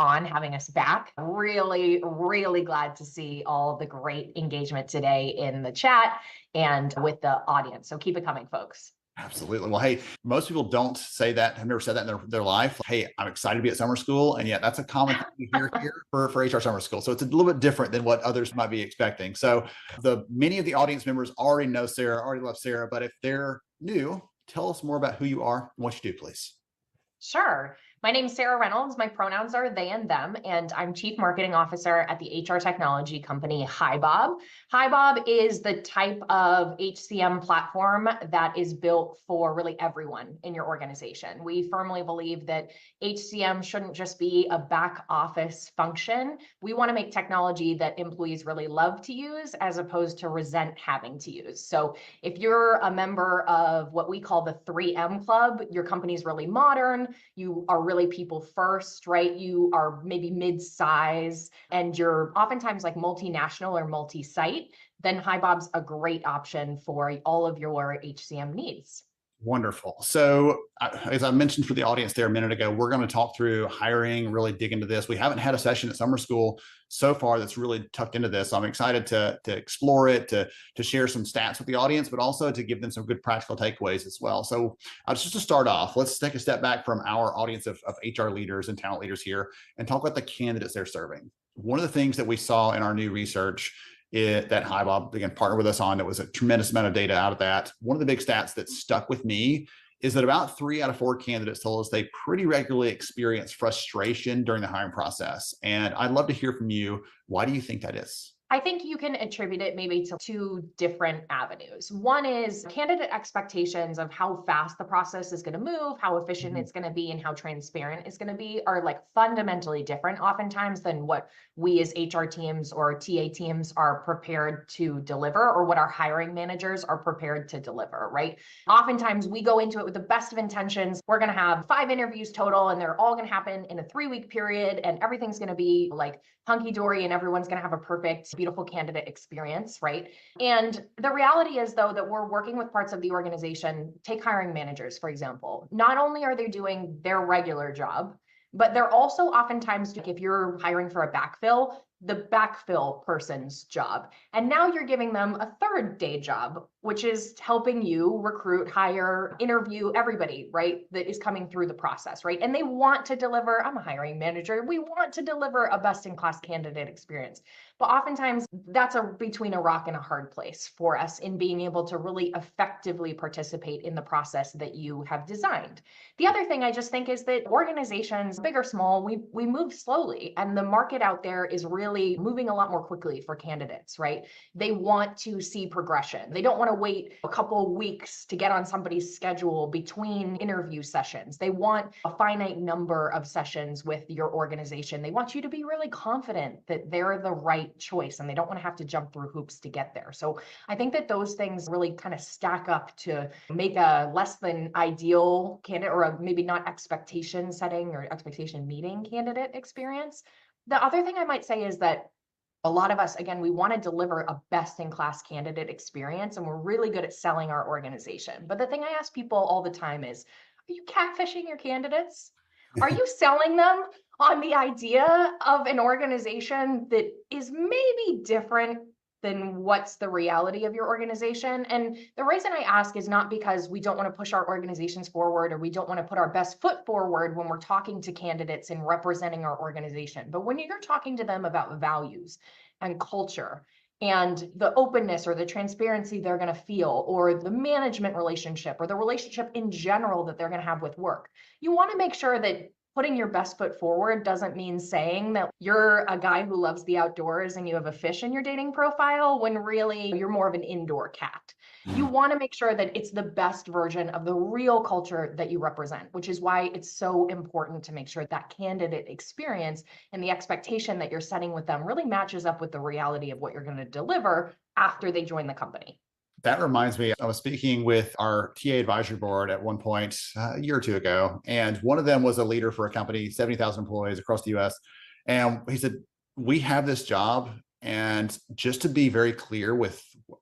back. Really, really glad to see all the great engagement today in the chat and with the audience. So keep it coming, folks. Absolutely. Well, hey, most people don't say that, have never said that in their life. Hey, I'm excited to be at Summer School. And yet that's a common thing you hear here for HR Summer School. So it's a little bit different than what others might be expecting. So many of the audience members already know Sarah, already love Sarah, but if they're new, tell us more about who you are and what you do, please. Sure. My name is Sarah Reynolds. My pronouns are they and them, and I'm Chief Marketing Officer at the HR technology company HiBob. HiBob is the type of HCM platform that is built for really everyone in your organization. We firmly believe that HCM shouldn't just be a back office function. We want to make technology that employees really love to use as opposed to resent having to use. So if you're a member of what we call the 3M Club, your company's really modern, you are really people first, right? You are maybe mid-size and you're oftentimes like multinational or multi-site, then HiBob's a great option for all of your HCM needs. Wonderful. So as I mentioned for the audience there a minute ago, we're going to talk through hiring, really dig into this. We haven't had a session at Summer School so far that's really tucked into this. So I'm excited to explore it, to share some stats with the audience, but also to give them some good practical takeaways as well. So just to start off, let's take a step back from our audience of HR leaders and talent leaders here and talk about the candidates they're serving. One of the things that we saw in our new research that HiBob, again, partnered with us on, it was a tremendous amount of data out of that. One of the big stats that stuck with me is that about 3 out of 4 candidates told us they pretty regularly experience frustration during the hiring process. And I'd love to hear from you. Why do you think that is? I think you can attribute it maybe to two different avenues. One is candidate expectations of how fast the process is going to move, how efficient it's going to be, and how transparent it's going to be are like fundamentally different oftentimes than what we as HR teams or TA teams are prepared to deliver, or what our hiring managers are prepared to deliver, right? Oftentimes we go into it with the best of intentions. We're going to have 5 interviews total, and they're all going to happen in a 3-week period, and everything's going to be like hunky-dory, and everyone's going to have a perfect, beautiful candidate experience, right? And the reality is, though, that we're working with parts of the organization. Take hiring managers, for example. Not only are they doing their regular job, but they're also oftentimes, if you're hiring for a backfill, the backfill person's job. And now you're giving them a third day job, which is helping you recruit, hire, interview everybody, right, that is coming through the process, right? And they want to deliver, I'm a hiring manager, we want to deliver a best-in-class candidate experience. But oftentimes that's between a rock and a hard place for us in being able to really effectively participate in the process that you have designed. The other thing I just think is that organizations, big or small, we move slowly, and the market out there is really moving a lot more quickly for candidates, right? They want to see progression. They don't want to wait a couple of weeks to get on somebody's schedule between interview sessions. They want a finite number of sessions with your organization. They want you to be really confident that they're the right choice, and they don't want to have to jump through hoops to get there. So I think that those things really kind of stack up to make a less than ideal candidate, or a maybe not expectation setting or expectation meeting candidate experience. The other thing I might say is that a lot of us, again, we want to deliver a best-in-class candidate experience, and we're really good at selling our organization. But the thing I ask people all the time is, are you catfishing your candidates? Are you selling them on the idea of an organization that is maybe different than what's the reality of your organization? And the reason I ask is not because we don't want to push our organizations forward, or we don't want to put our best foot forward when we're talking to candidates and representing our organization. But when you're talking to them about values and culture and the openness or the transparency they're going to feel, or the management relationship, or the relationship in general that they're going to have with work, you want to make sure that putting your best foot forward doesn't mean saying that you're a guy who loves the outdoors and you have a fish in your dating profile, when really you're more of an indoor cat. You want to make sure that it's the best version of the real culture that you represent, which is why it's so important to make sure that candidate experience and the expectation that you're setting with them really matches up with the reality of what you're going to deliver after they join the company. That reminds me, I was speaking with our TA advisory board at one point a year or two ago, and one of them was a leader for a company, 70,000 employees across the US. And he said, we have this job, and just to be very clear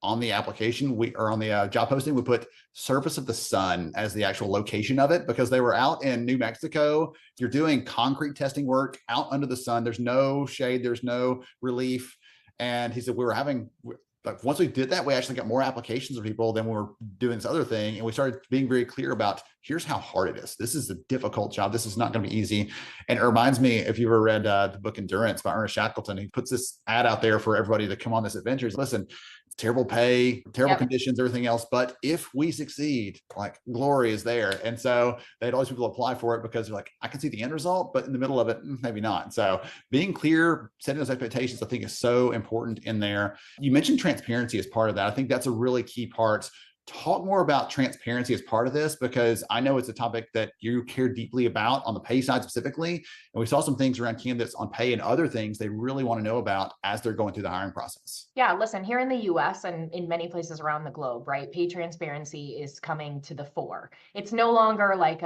on the application, on the job posting, we put surface of the sun as the actual location of it, because they were out in New Mexico. You're doing concrete testing work out under the sun. There's no shade, there's no relief. And he said, but once we did that, we actually got more applications of people than we were doing this other thing. And we started being very clear about, here's how hard it is. This is a difficult job. This is not going to be easy. And it reminds me, if you ever read the book Endurance by Ernest Shackleton, he puts this ad out there for everybody to come on this adventure. Listen, it's terrible pay, terrible conditions, everything else. But if we succeed, like, glory is there. And so they had all these people apply for it because they're like, I can see the end result, but in the middle of it, maybe not. So being clear, setting those expectations, I think is so important in there. You mentioned transparency as part of that. I think that's a really key part. Talk more about transparency as part of this, because I know it's a topic that you care deeply about on the pay side specifically. And we saw some things around candidates on pay and other things they really want to know about as they're going through the hiring process. Yeah, listen, here in the US and in many places around the globe, right, pay transparency is coming to the fore. It's no longer like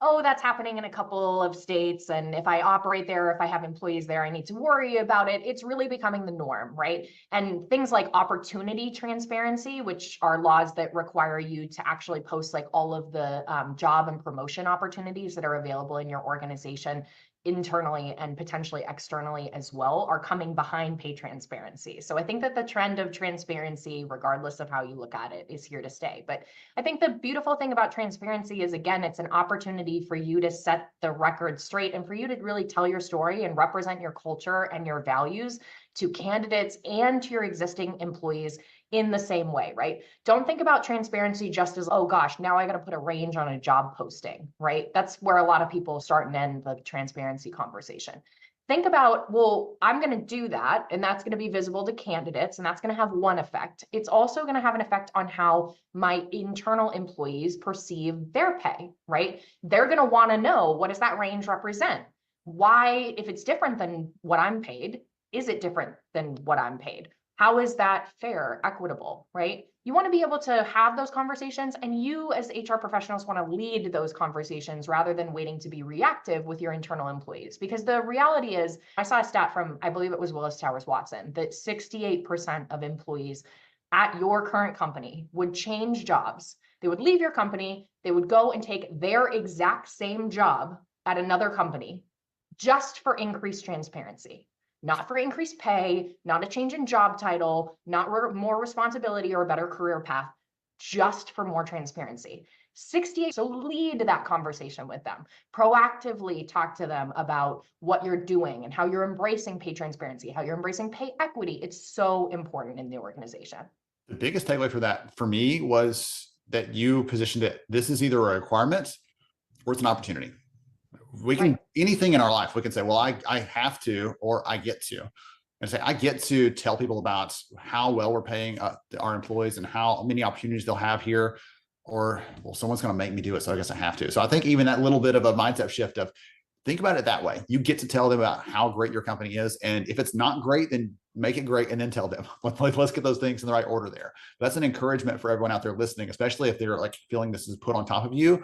oh, that's happening in a couple of states, and if I operate there, if I have employees there, I need to worry about it. It's really becoming the norm, right? And things like opportunity transparency, which are laws that require you to actually post like all of the job and promotion opportunities that are available in your organization internally and potentially externally as well, are coming behind pay transparency. So I think that the trend of transparency, regardless of how you look at it, is here to stay. But I think the beautiful thing about transparency is, again, it's an opportunity for you to set the record straight and for you to really tell your story and represent your culture and your values to candidates and to your existing employees in the same way, right? Don't think about transparency just as, oh gosh, now I got to put a range on a job posting, right? That's where a lot of people start and end the transparency conversation. Think about, well, I'm going to do that, and that's going to be visible to candidates, and that's going to have one effect. It's also going to have an effect on how my internal employees perceive their pay, right? They're going to want to know, what does that range represent? Why, if it's different than what I'm paid, is it different than what I'm paid? How is that fair, equitable, right? You want to be able to have those conversations, and you as HR professionals want to lead those conversations rather than waiting to be reactive with your internal employees. Because the reality is, I saw a stat from, I believe it was Willis Towers Watson, that 68% of employees at your current company would change jobs. They would leave your company, they would go and take their exact same job at another company just for increased transparency. Not for increased pay, not a change in job title, not more responsibility or a better career path, just for more transparency. 68, so lead that conversation with them. Proactively talk to them about what you're doing and how you're embracing pay transparency, how you're embracing pay equity. It's so important in the organization. The biggest takeaway for that for me was that you positioned it, this is either a requirement or it's an opportunity. We can, anything in our life, we can say, well, I have to, or I get to. And say, I get to tell people about how well we're paying our employees and how many opportunities they'll have here, or, well, someone's going to make me do it, so I guess I have to. So I think even that little bit of a mindset shift of, think about it that way. You get to tell them about how great your company is. And if it's not great, then make it great and then tell them. Let's get those things in the right order there. That's an encouragement for everyone out there listening, especially if they're like feeling this is put on top of you.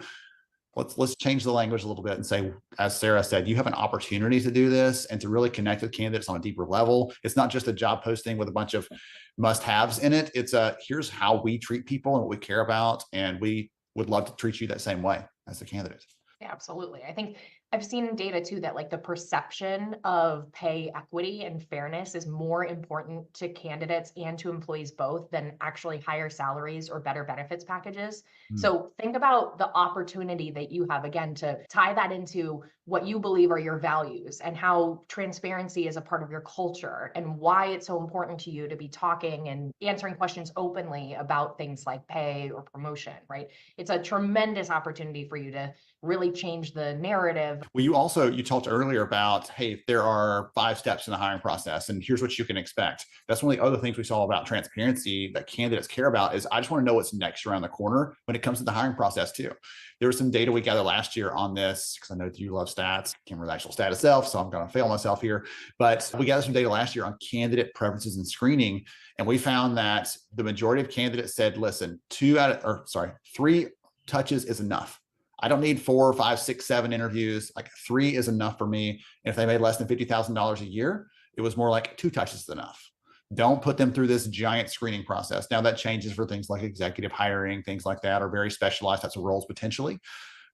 Let's change the language a little bit and say, as Sarah said, you have an opportunity to do this and to really connect with candidates on a deeper level. It's not just a job posting with a bunch of must-haves in it. It's here's how we treat people and what we care about. And we would love to treat you that same way as a candidate. Yeah, absolutely. I think I've seen data too that like the perception of pay equity and fairness is more important to candidates and to employees both than actually higher salaries or better benefits packages. So think about the opportunity that you have, again, to tie that into what you believe are your values and how transparency is a part of your culture and why it's so important to you to be talking and answering questions openly about things like pay or promotion, right? It's a tremendous opportunity for you to really change the narrative. Well, you talked earlier about, hey, there are 5 steps in the hiring process and here's what you can expect. That's one of the other things we saw about transparency that candidates care about is I just want to know what's next around the corner when it comes to the hiring process too. There was some data we gathered last year on this because I know that you love stats. Can't remember the actual stat itself, so I'm going to fail myself here. But we gathered some data last year on candidate preferences and screening. And we found that the majority of candidates said, listen, 3 touches is enough. I don't need 4, 5, 6, 7 interviews. Like 3 is enough for me. And if they made less than $50,000 a year, it was more like 2 touches is enough. Don't put them through this giant screening process. Now that changes for things like executive hiring, things like that, or very specialized types of roles potentially.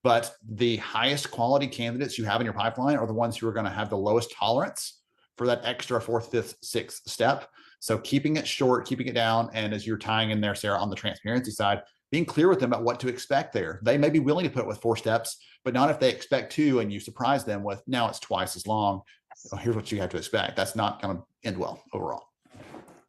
But the highest quality candidates you have in your pipeline are the ones who are going to have the lowest tolerance for that extra 4th, 5th, 6th step. So keeping it short, keeping it down. And as you're tying in there, Sarah, on the transparency side, being clear with them about what to expect there. They may be willing to put it with 4 steps, but not if they expect 2 and you surprise them with, now it's twice as long. So here's what you have to expect. That's not going to end well overall.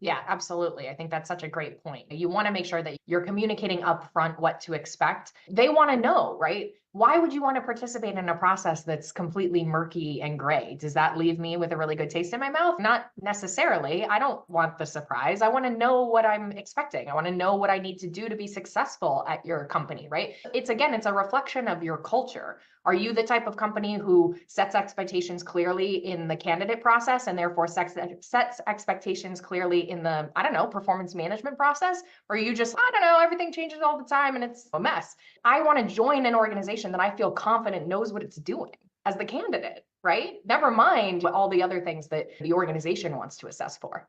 Yeah, absolutely. I think that's such a great point. You want to make sure that you're communicating upfront what to expect. They want to know, right? Why would you want to participate in a process that's completely murky and gray? Does that leave me with a really good taste in my mouth? Not necessarily. I don't want the surprise. I want to know what I'm expecting. I want to know what I need to do to be successful at your company, right? It's a reflection of your culture. Are you the type of company who sets expectations clearly in the candidate process and therefore sets expectations clearly in the, performance management process? Or are you just, everything changes all the time and it's a mess? I want to join an organization that I feel confident knows what it's doing as the candidate, right? Never mind all the other things that the organization wants to assess for.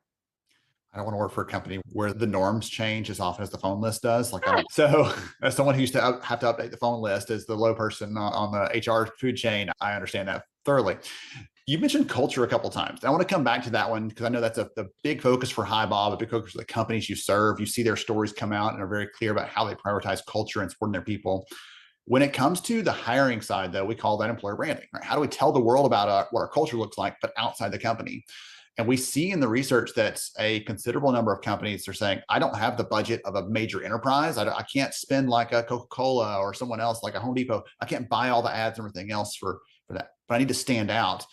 I don't want to work for a company where the norms change as often as the phone list does. So as someone who used to have to update the phone list as the low person on the HR food chain, I understand that thoroughly. You mentioned culture a couple of times. I want to come back to that one because I know that's a big focus for HiBob, a big focus for the companies you serve. You see their stories come out and are very clear about how they prioritize culture and supporting their people. When it comes to the hiring side, though, we call that employer branding, right? How do we tell the world about what our culture looks like, but outside the company? And we see in the research that a considerable number of companies are saying, I don't have the budget of a major enterprise. I can't spend like a Coca-Cola or someone else like a Home Depot. I can't buy all the ads and everything else for that, but I need to stand out.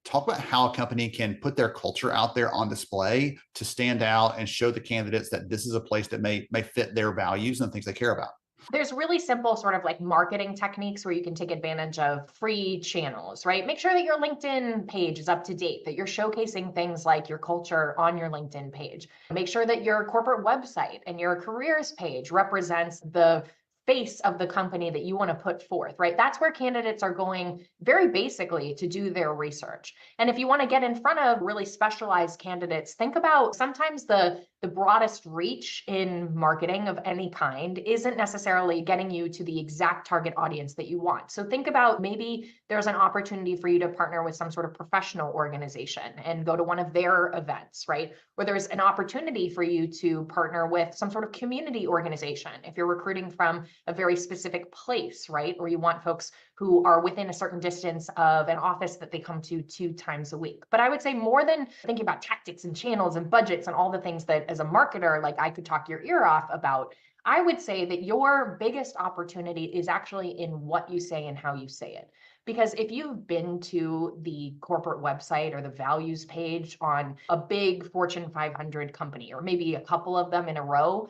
talk about how a company can put their culture out there on display to stand out and show the candidates that this is a place that may fit their values and things they care about. There's really simple sort of like marketing techniques where you can take advantage of free channels, right? Make sure that your LinkedIn page is up to date, that you're showcasing things like your culture on your LinkedIn page. Make sure that your corporate website and your careers page represents the face of the company that you want to put forth, right? That's where candidates are going very basically to do their research. And if you want to get in front of really specialized candidates, think about sometimes the broadest reach in marketing of any kind isn't necessarily getting you to the exact target audience that you want. So think about maybe there's an opportunity for you to partner with some sort of professional organization and go to one of their events, right? Or there's an opportunity for you to partner with some sort of community organization if you're recruiting from a very specific place, right? Or you want folks who are within a certain distance of an office that they come to 2 times a week. But I would say more than thinking about tactics and channels and budgets and all the things that as a marketer, like I could talk your ear off about, I would say that your biggest opportunity is actually in what you say and how you say it. Because if you've been to the corporate website or the values page on a big Fortune 500 company, or maybe a couple of them in a row,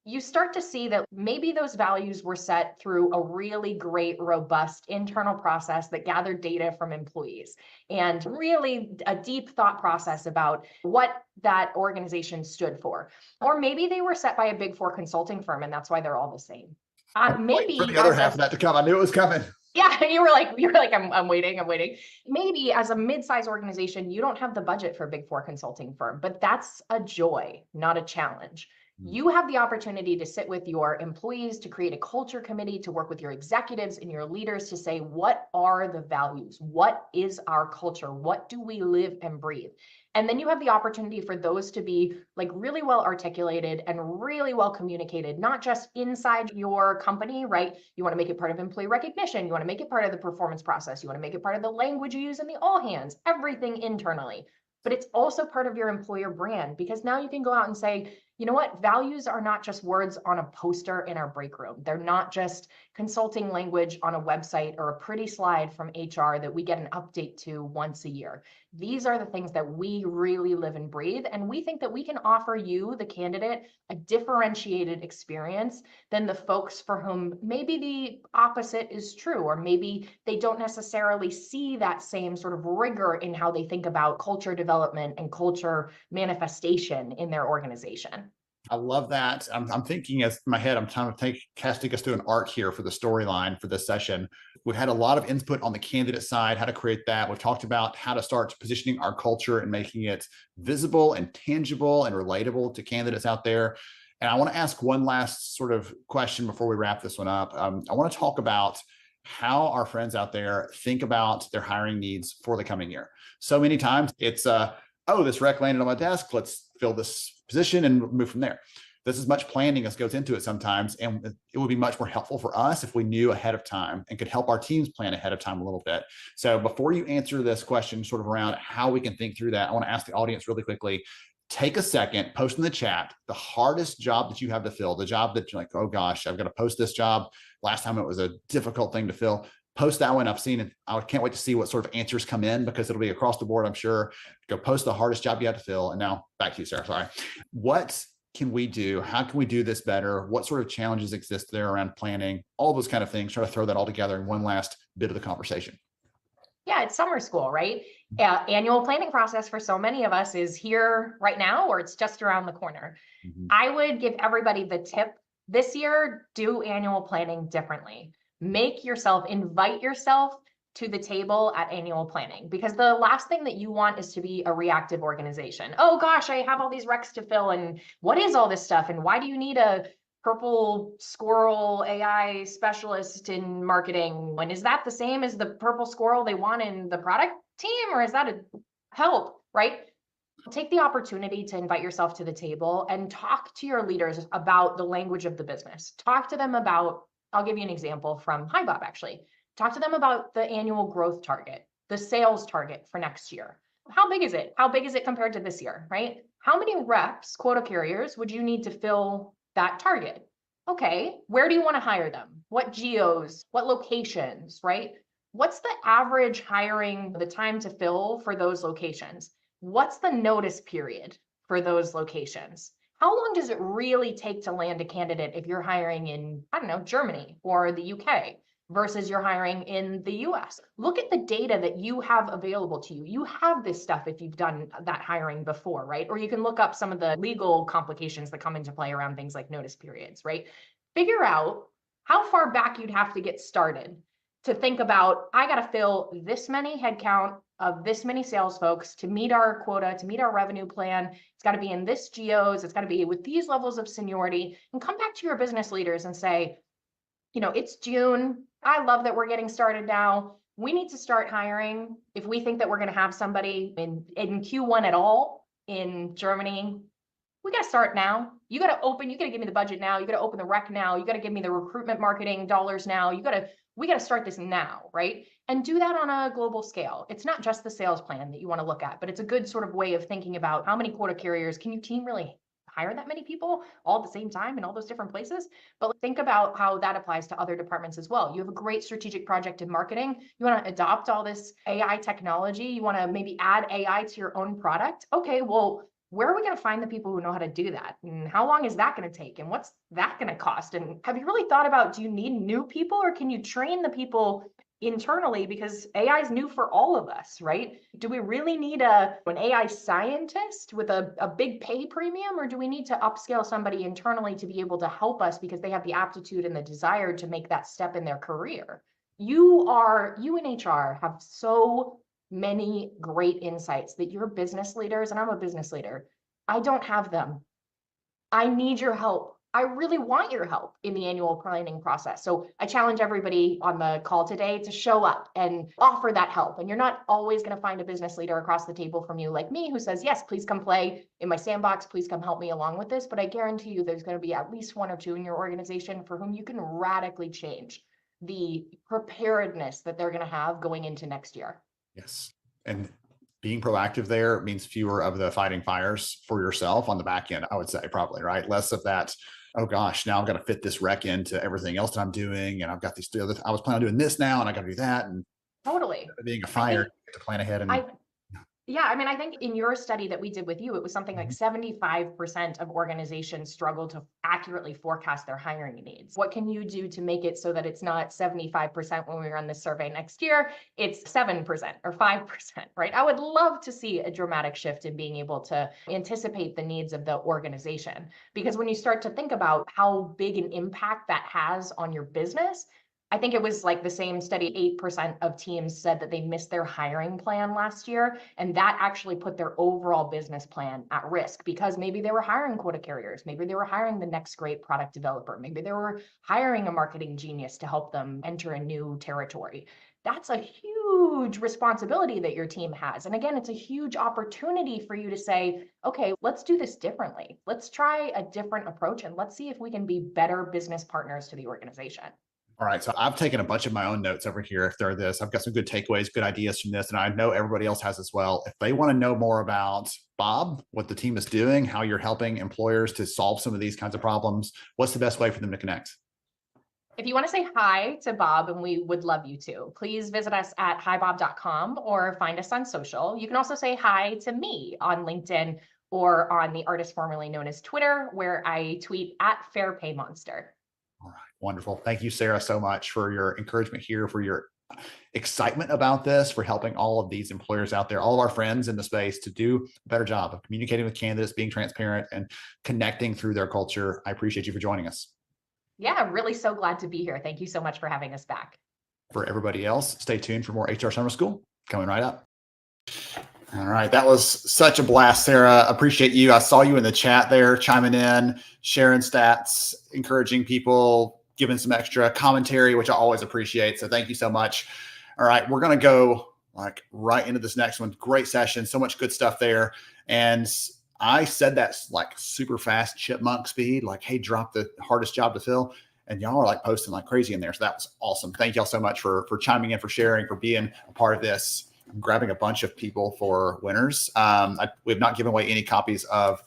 you start to see that maybe those values were set through a really great, robust internal process that gathered data from employees and really a deep thought process about what that organization stood for. Or maybe they were set by a big 4 consulting firm and that's why they're all the same. Maybe for the other half of that to come. I knew it was coming. Yeah, you were like, I'm waiting. Maybe as a mid-size organization, you don't have the budget for a big 4 consulting firm, but that's a joy, not a challenge. You have the opportunity to sit with your employees, to create a culture committee, to work with your executives and your leaders to say, what are the values? What is our culture? What do we live and breathe? And then you have the opportunity for those to be like really well articulated and really well communicated, not just inside your company, right? You want to make it part of employee recognition. You want to make it part of the performance process. You want to make it part of the language you use in the all hands, everything internally. But it's also part of your employer brand because now you can go out and say, you know what? Values are not just words on a poster in our break room. They're not just consulting language on a website or a pretty slide from HR that we get an update to once a year. These are the things that we really live and breathe. And we think that we can offer you, the candidate, a differentiated experience than the folks for whom maybe the opposite is true, or maybe they don't necessarily see that same sort of rigor in how they think about culture development and culture manifestation in their organization. I love that. I'm thinking as in my head, I'm trying to take us through an arc here for the storyline for this session. We've had a lot of input on the candidate side, how to create that. We've talked about how to start positioning our culture and making it visible and tangible and relatable to candidates out there. And I want to ask one last sort of question before we wrap this one up. I want to talk about how our friends out there think about their hiring needs for the coming year. So many times it's, oh, this rec landed on my desk. Let's fill this position and move from there. There's as much planning as goes into it sometimes. And it would be much more helpful for us if we knew ahead of time and could help our teams plan ahead of time a little bit. So before you answer this question sort of around how we can think through that, I want to ask the audience really quickly, take a second, post in the chat, the hardest job that you have to fill, the job that you're like, oh gosh, I've got to post this job. Last time it was a difficult thing to fill. Post that one. I've seen it. I can't wait to see what sort of answers come in because it'll be across the board, I'm sure. Go post the hardest job you have to fill. And now back to you, Sarah. Sorry. What can we do? How can we do this better? What sort of challenges exist there around planning? All those kind of things. Try to throw that all together in one last bit of the conversation. Yeah, it's summer school, right? Annual planning process for so many of us is here right now, or it's just around the corner. I would give everybody the tip this year, do annual planning differently. Invite yourself to the table at annual planning, because the last thing that you want is to be a reactive organization. Oh gosh, I have all these recs to fill, and what is all this stuff? And why do you need a purple squirrel AI specialist in marketing? When is that the same as the purple squirrel they want in the product team, or is that a help, right? Take the opportunity to invite yourself to the table and talk to your leaders about the language of the business. Talk to them about, I'll give you an example from HiBob actually. Talk to them about the annual growth target, the sales target for next year. How big is it? How big is it compared to this year, right? How many reps, quota carriers, would you need to fill that target? Okay, where do you want to hire them? What geos, what locations, right? What's the average hiring, the time to fill for those locations? What's the notice period for those locations? How long does it really take to land a candidate if you're hiring in, I don't know, Germany or the UK versus you're hiring in the US? Look at the data that you have available to you. You have this stuff if you've done that hiring before, right? Or you can look up some of the legal complications that come into play around things like notice periods, right? Figure out how far back you'd have to get started to think about, I got to fill this many headcount of this many sales folks to meet our quota, to meet our revenue plan. It's got to be in this geos. It's got to be with these levels of seniority, and come back to your business leaders and say, it's June. I love that we're getting started now. We need to start hiring. If we think that we're going to have somebody in Q1 at all in Germany, we got to start now. You got to give me the budget now. You got to open the rec now. You got to give me the recruitment marketing dollars now. We got to start this now, right? And do that on a global scale. It's not just the sales plan that you want to look at, but it's a good sort of way of thinking about how many quota carriers can your team really hire that many people all at the same time in all those different places. But think about how that applies to other departments as well. You have a great strategic project in marketing. You want to adopt all this AI technology. You want to maybe add AI to your own product. Okay, well, where are we going to find the people who know how to do that? And how long is that going to take? And what's that going to cost? And have you really thought about, do you need new people, or can you train the people internally? Because AI is new for all of us, right? Do we really need an AI scientist with a big pay premium, or do we need to upscale somebody internally to be able to help us because they have the aptitude and the desire to make that step in their career? You in HR have so many great insights that your business leaders, and I'm a business leader, I don't have them. I need your help. I really want your help in the annual planning process. So I challenge everybody on the call today to show up and offer that help. And you're not always going to find a business leader across the table from you like me who says, yes, please come play in my sandbox. Please come help me along with this. But I guarantee you there's going to be at least one or two in your organization for whom you can radically change the preparedness that they're going to have going into next year. Yes. And being proactive there means fewer of the fighting fires for yourself on the back end, I would say, probably, right? Less of that, oh gosh, now I'm going to fit this rec into everything else that I'm doing. And I've got these other, I was planning on doing this now and I got to do that. And totally being a fire to plan ahead. And I think in your study that we did with you, it was something like 75% of organizations struggle to accurately forecast their hiring needs. What can you do to make it so that it's not 75% when we run this survey next year, it's 7% or 5%, right? I would love to see a dramatic shift in being able to anticipate the needs of the organization. Because when you start to think about how big an impact that has on your business, I think it was like the same study, 8% of teams said that they missed their hiring plan last year. And that actually put their overall business plan at risk because maybe they were hiring quota carriers. Maybe they were hiring the next great product developer. Maybe they were hiring a marketing genius to help them enter a new territory. That's a huge responsibility that your team has. And again, it's a huge opportunity for you to say, okay, let's do this differently. Let's try a different approach and let's see if we can be better business partners to the organization. all right, so I've taken a bunch of my own notes over here. If they're this, I've got some good takeaways, good ideas from this, and I know everybody else has as well. If they want to know more about Bob, what the team is doing, how you're helping employers to solve some of these kinds of problems, what's the best way for them to connect? If you want to say hi to Bob, and we would love you to, please visit us at hibob.com or find us on social. You can also say hi to me on LinkedIn or on the artist formerly known as Twitter, where I tweet at FairPayMonster. All right, wonderful. Thank you, Sarah, so much for your encouragement here, for your excitement about this, for helping all of these employers out there, all of our friends in the space to do a better job of communicating with candidates, being transparent and connecting through their culture. I appreciate you for joining us. Yeah, I'm really so glad to be here. Thank you so much for having us back. For everybody else, stay tuned for more HR Summer School coming right up. All right. That was such a blast, Sarah. Appreciate you. I saw you in the chat there, chiming in, sharing stats, encouraging people, giving some extra commentary, which I always appreciate. So thank you so much. All right. We're going to go like right into this next one. Great session. So much good stuff there. And I said that's like super fast chipmunk speed, like, hey, drop the hardest job to fill. And y'all are like posting like crazy in there. So that was awesome. Thank y'all so much for chiming in, for sharing, for being a part of this. I'm grabbing a bunch of people for winners. We have not given away any copies of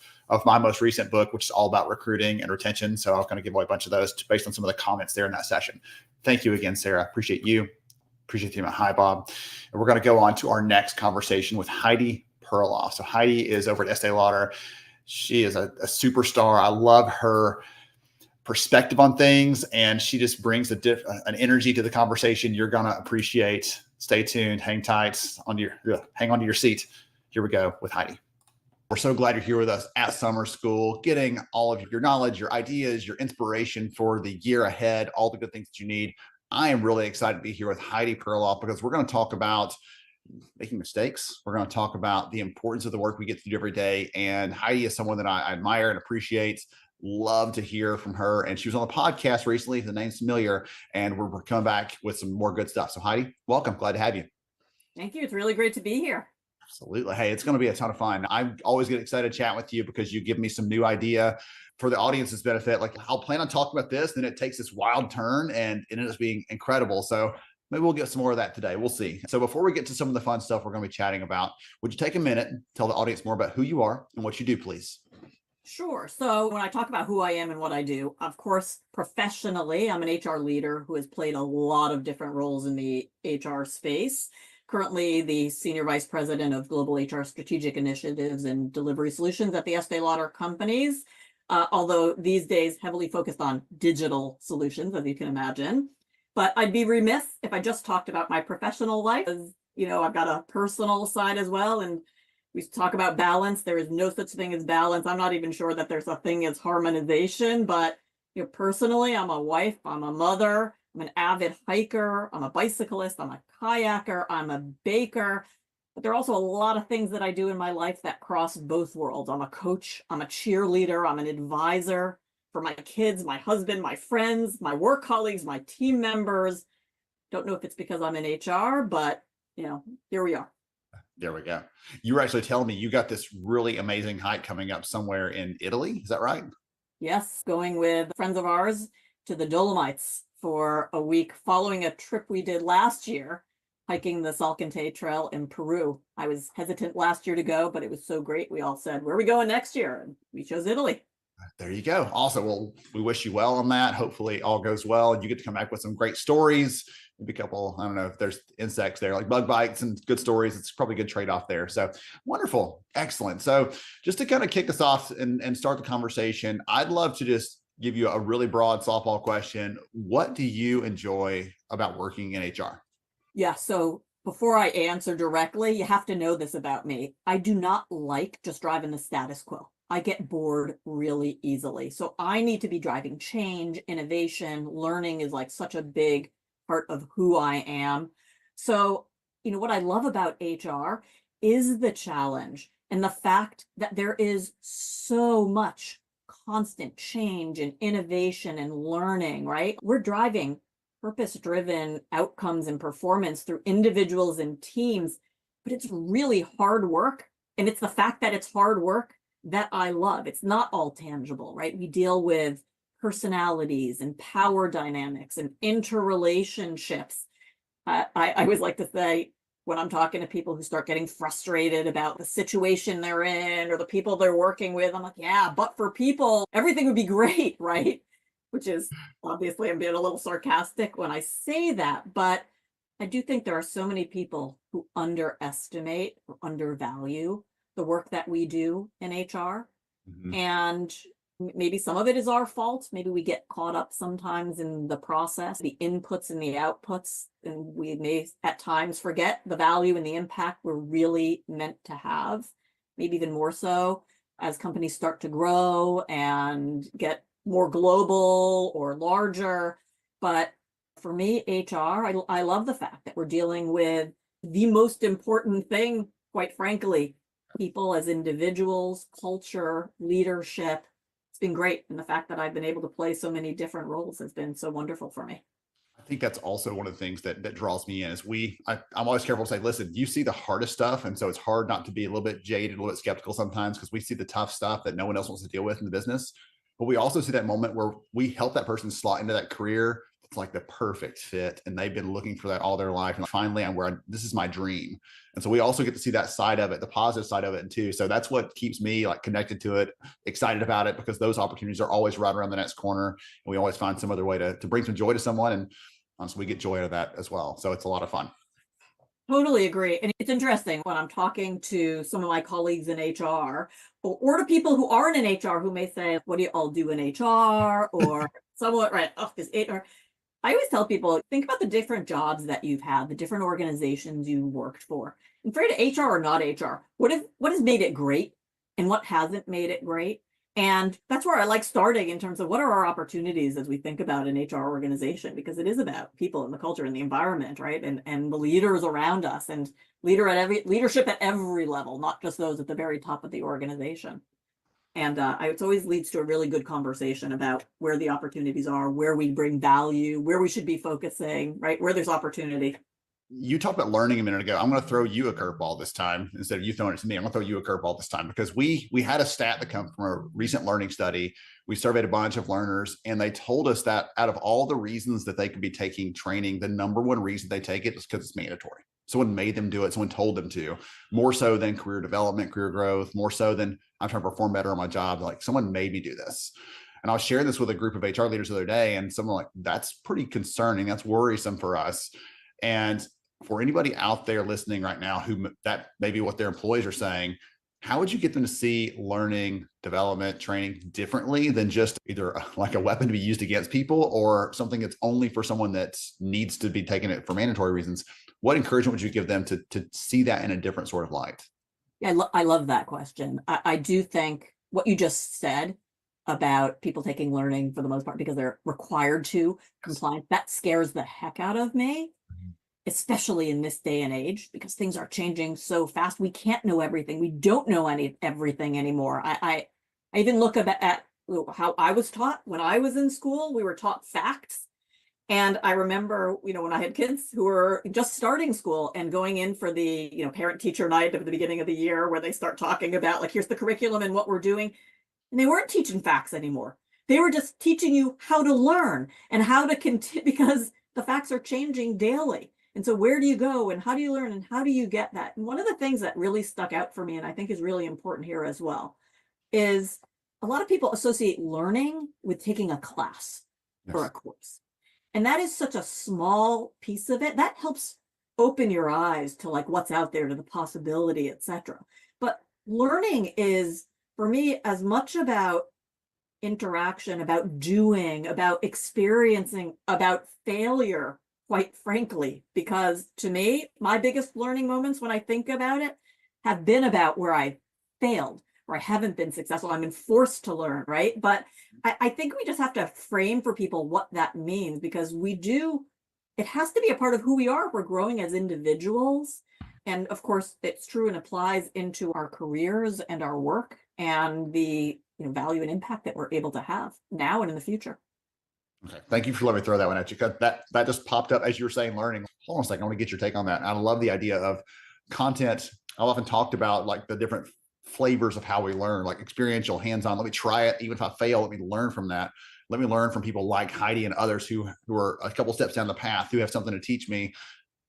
my most recent book, which is all about recruiting and retention. So I was going to give away a bunch of those based on some of the comments there in that session. Thank you again, Sarah. Appreciate you. Appreciate you, HiBob. And we're going to go on to our next conversation with Heidi Perloff. So Heidi is over at Estee Lauder. She is a superstar. I love her perspective on things, and she just brings an energy to the conversation you're going to appreciate. Stay tuned, hang tight, hang onto your seat. Here we go with Heidi. We're so glad you're here with us at Summer School, getting all of your knowledge, your ideas, your inspiration for the year ahead, all the good things that you need. I am really excited to be here with Heidi Perloff because we're going to talk about making mistakes. We're going to talk about the importance of the work we get to do every day. And Heidi is someone that I admire and appreciate. Love to hear from her. And she was on the podcast recently. The name's familiar. And we're coming back with some more good stuff. So Heidi, welcome. Glad to have you. Thank you. It's really great to be here. Absolutely. Hey, it's going to be a ton of fun. I always get excited to chat with you because you give me some new idea for the audience's benefit. Like, I'll plan on talking about this, then it takes this wild turn and it ends up being incredible. So maybe we'll get some more of that today. We'll see. So before we get to some of the fun stuff we're going to be chatting about, would you take a minute and tell the audience more about who you are and what you do, please? Sure. So when I talk about who I am and what I do, of course, professionally, I'm an HR leader who has played a lot of different roles in the HR space. Currently, the Senior Vice President of Global HR Strategic Initiatives and Delivery Solutions at the Estee Lauder companies, although these days heavily focused on digital solutions, as you can imagine. But I'd be remiss if I just talked about my professional life. As, I've got a personal side as well. And we talk about balance. There is no such thing as balance. I'm not even sure that there's a thing as harmonization. But personally, I'm a wife, I'm a mother, I'm an avid hiker, I'm a bicyclist, I'm a kayaker, I'm a baker. But there are also a lot of things that I do in my life that cross both worlds. I'm a coach, I'm a cheerleader, I'm an advisor for my kids, my husband, my friends, my work colleagues, my team members. Don't know if it's because I'm in HR, but here we are. There we go. You were actually telling me you got this really amazing hike coming up somewhere in Italy. Is that right? Yes, going with friends of ours to the Dolomites for a week following a trip we did last year, hiking the Salcantay Trail in Peru. I was hesitant last year to go, but it was so great. We all said, where are we going next year? And we chose Italy. There you go. Also, well, we wish you well on that. Hopefully all goes well and you get to come back with some great stories. Maybe a couple, I don't know if there's insects there, like bug bites and good stories. It's probably a good trade-off there. So wonderful. Excellent. So just to kind of kick us off and start the conversation, I'd love to just give you a really broad softball question. What do you enjoy about working in HR? Yeah. So before I answer directly, you have to know this about me. I do not like just driving the status quo. I get bored really easily. So I need to be driving change, innovation, learning is like such a big part of who I am. So, what I love about HR is the challenge and the fact that there is so much constant change and innovation and learning, right? We're driving purpose-driven outcomes and performance through individuals and teams, but it's really hard work. And it's the fact that it's hard work that I love. It's not all tangible, right? We deal with personalities and power dynamics and interrelationships. I always like to say, when I'm talking to people who start getting frustrated about the situation they're in or the people they're working with, I'm like, yeah, but for people, everything would be great, right? Which is obviously, I'm being a little sarcastic when I say that, but I do think there are so many people who underestimate or undervalue the work that we do in HR. Mm-hmm. And maybe some of it is our fault. Maybe we get caught up sometimes in the process, the inputs and the outputs, and we may at times forget the value and the impact we're really meant to have. Maybe even more so as companies start to grow and get more global or larger. But for me, HR, I love the fact that we're dealing with the most important thing, quite frankly, people as individuals, culture, leadership. It's been great. And the fact that I've been able to play so many different roles has been so wonderful for me. I think that's also one of the things that draws me in is I'm always careful to say, listen, you see the hardest stuff. And so it's hard not to be a little bit jaded, a little bit skeptical sometimes because we see the tough stuff that no one else wants to deal with in the business. But we also see that moment where we help that person slot into that career. It's like the perfect fit. And they've been looking for that all their life. And finally, this is my dream. And so we also get to see that side of it, the positive side of it too. So that's what keeps me like connected to it, excited about it, because those opportunities are always right around the next corner. And we always find some other way to bring some joy to someone. And So we get joy out of that as well. So it's a lot of fun. Totally agree. And it's interesting when I'm talking to some of my colleagues in HR or to people who aren't in HR who may say, what do you all do in HR? Or somewhat, right? Oh, this HR. I always tell people, think about the different jobs that you've had, the different organizations you worked for. And for HR or not HR, what has made it great and what hasn't made it great? And that's where I like starting in terms of what are our opportunities as we think about an HR organization, because it is about people and the culture and the environment, right? And the leaders around us and leadership at every level, not just those at the very top of the organization. And it always leads to a really good conversation about where the opportunities are, where we bring value, where we should be focusing, right? Where there's opportunity. You talked about learning a minute ago. I'm going to throw you a curveball this time instead of you throwing it to me. I'm going to throw you a curveball this time because we had a stat that come from a recent learning study. We surveyed a bunch of learners and they told us that out of all the reasons that they could be taking training, the number one reason they take it is because it's mandatory. Someone made them do it. Someone told them to, more so than career development, career growth, more so than I'm trying to perform better on my job. Like someone made me do this. And I was sharing this with a group of HR leaders the other day and someone like, that's pretty concerning. That's worrisome for us. And for anybody out there listening right now who that may be what their employees are saying, how would you get them to see learning, development, training differently than just either like a weapon to be used against people or something that's only for someone that needs to be taking it for mandatory reasons? What encouragement would you give them to see that in a different sort of light? Yeah, I love that question. I do think what you just said about people taking learning for the most part because they're required to compliant, that scares the heck out of me. Especially in this day and age, because things are changing so fast. We can't know everything. We don't know everything anymore. I even look at how I was taught when I was in school. We were taught facts. And I remember, when I had kids who were just starting school and going in for the, parent teacher night at the beginning of the year where they start talking about like, here's the curriculum and what we're doing. And they weren't teaching facts anymore. They were just teaching you how to learn and how to continue because the facts are changing daily. And so where do you go and how do you learn and how do you get that? And one of the things that really stuck out for me, and I think is really important here as well, is a lot of people associate learning with taking a class or a course. And that is such a small piece of it. That helps open your eyes to like what's out there, to the possibility, etc. But learning is, for me, as much about interaction, about doing, about experiencing, about failure, quite frankly, because to me, my biggest learning moments when I think about it have been about where I failed, where I haven't been successful. I've been forced to learn, right? But I think we just have to frame for people what that means because it has to be a part of who we are if we're growing as individuals. And of course, it's true and applies into our careers and our work and the value and impact that we're able to have now and in the future. Okay. Thank you for letting me throw that one at you. Because that just popped up as you were saying learning. Hold on a second. I want to get your take on that. I love the idea of content. I've often talked about like the different flavors of how we learn, like experiential, hands-on. Let me try it. Even if I fail, let me learn from that. Let me learn from people like Heidi and others who are a couple steps down the path, who have something to teach me.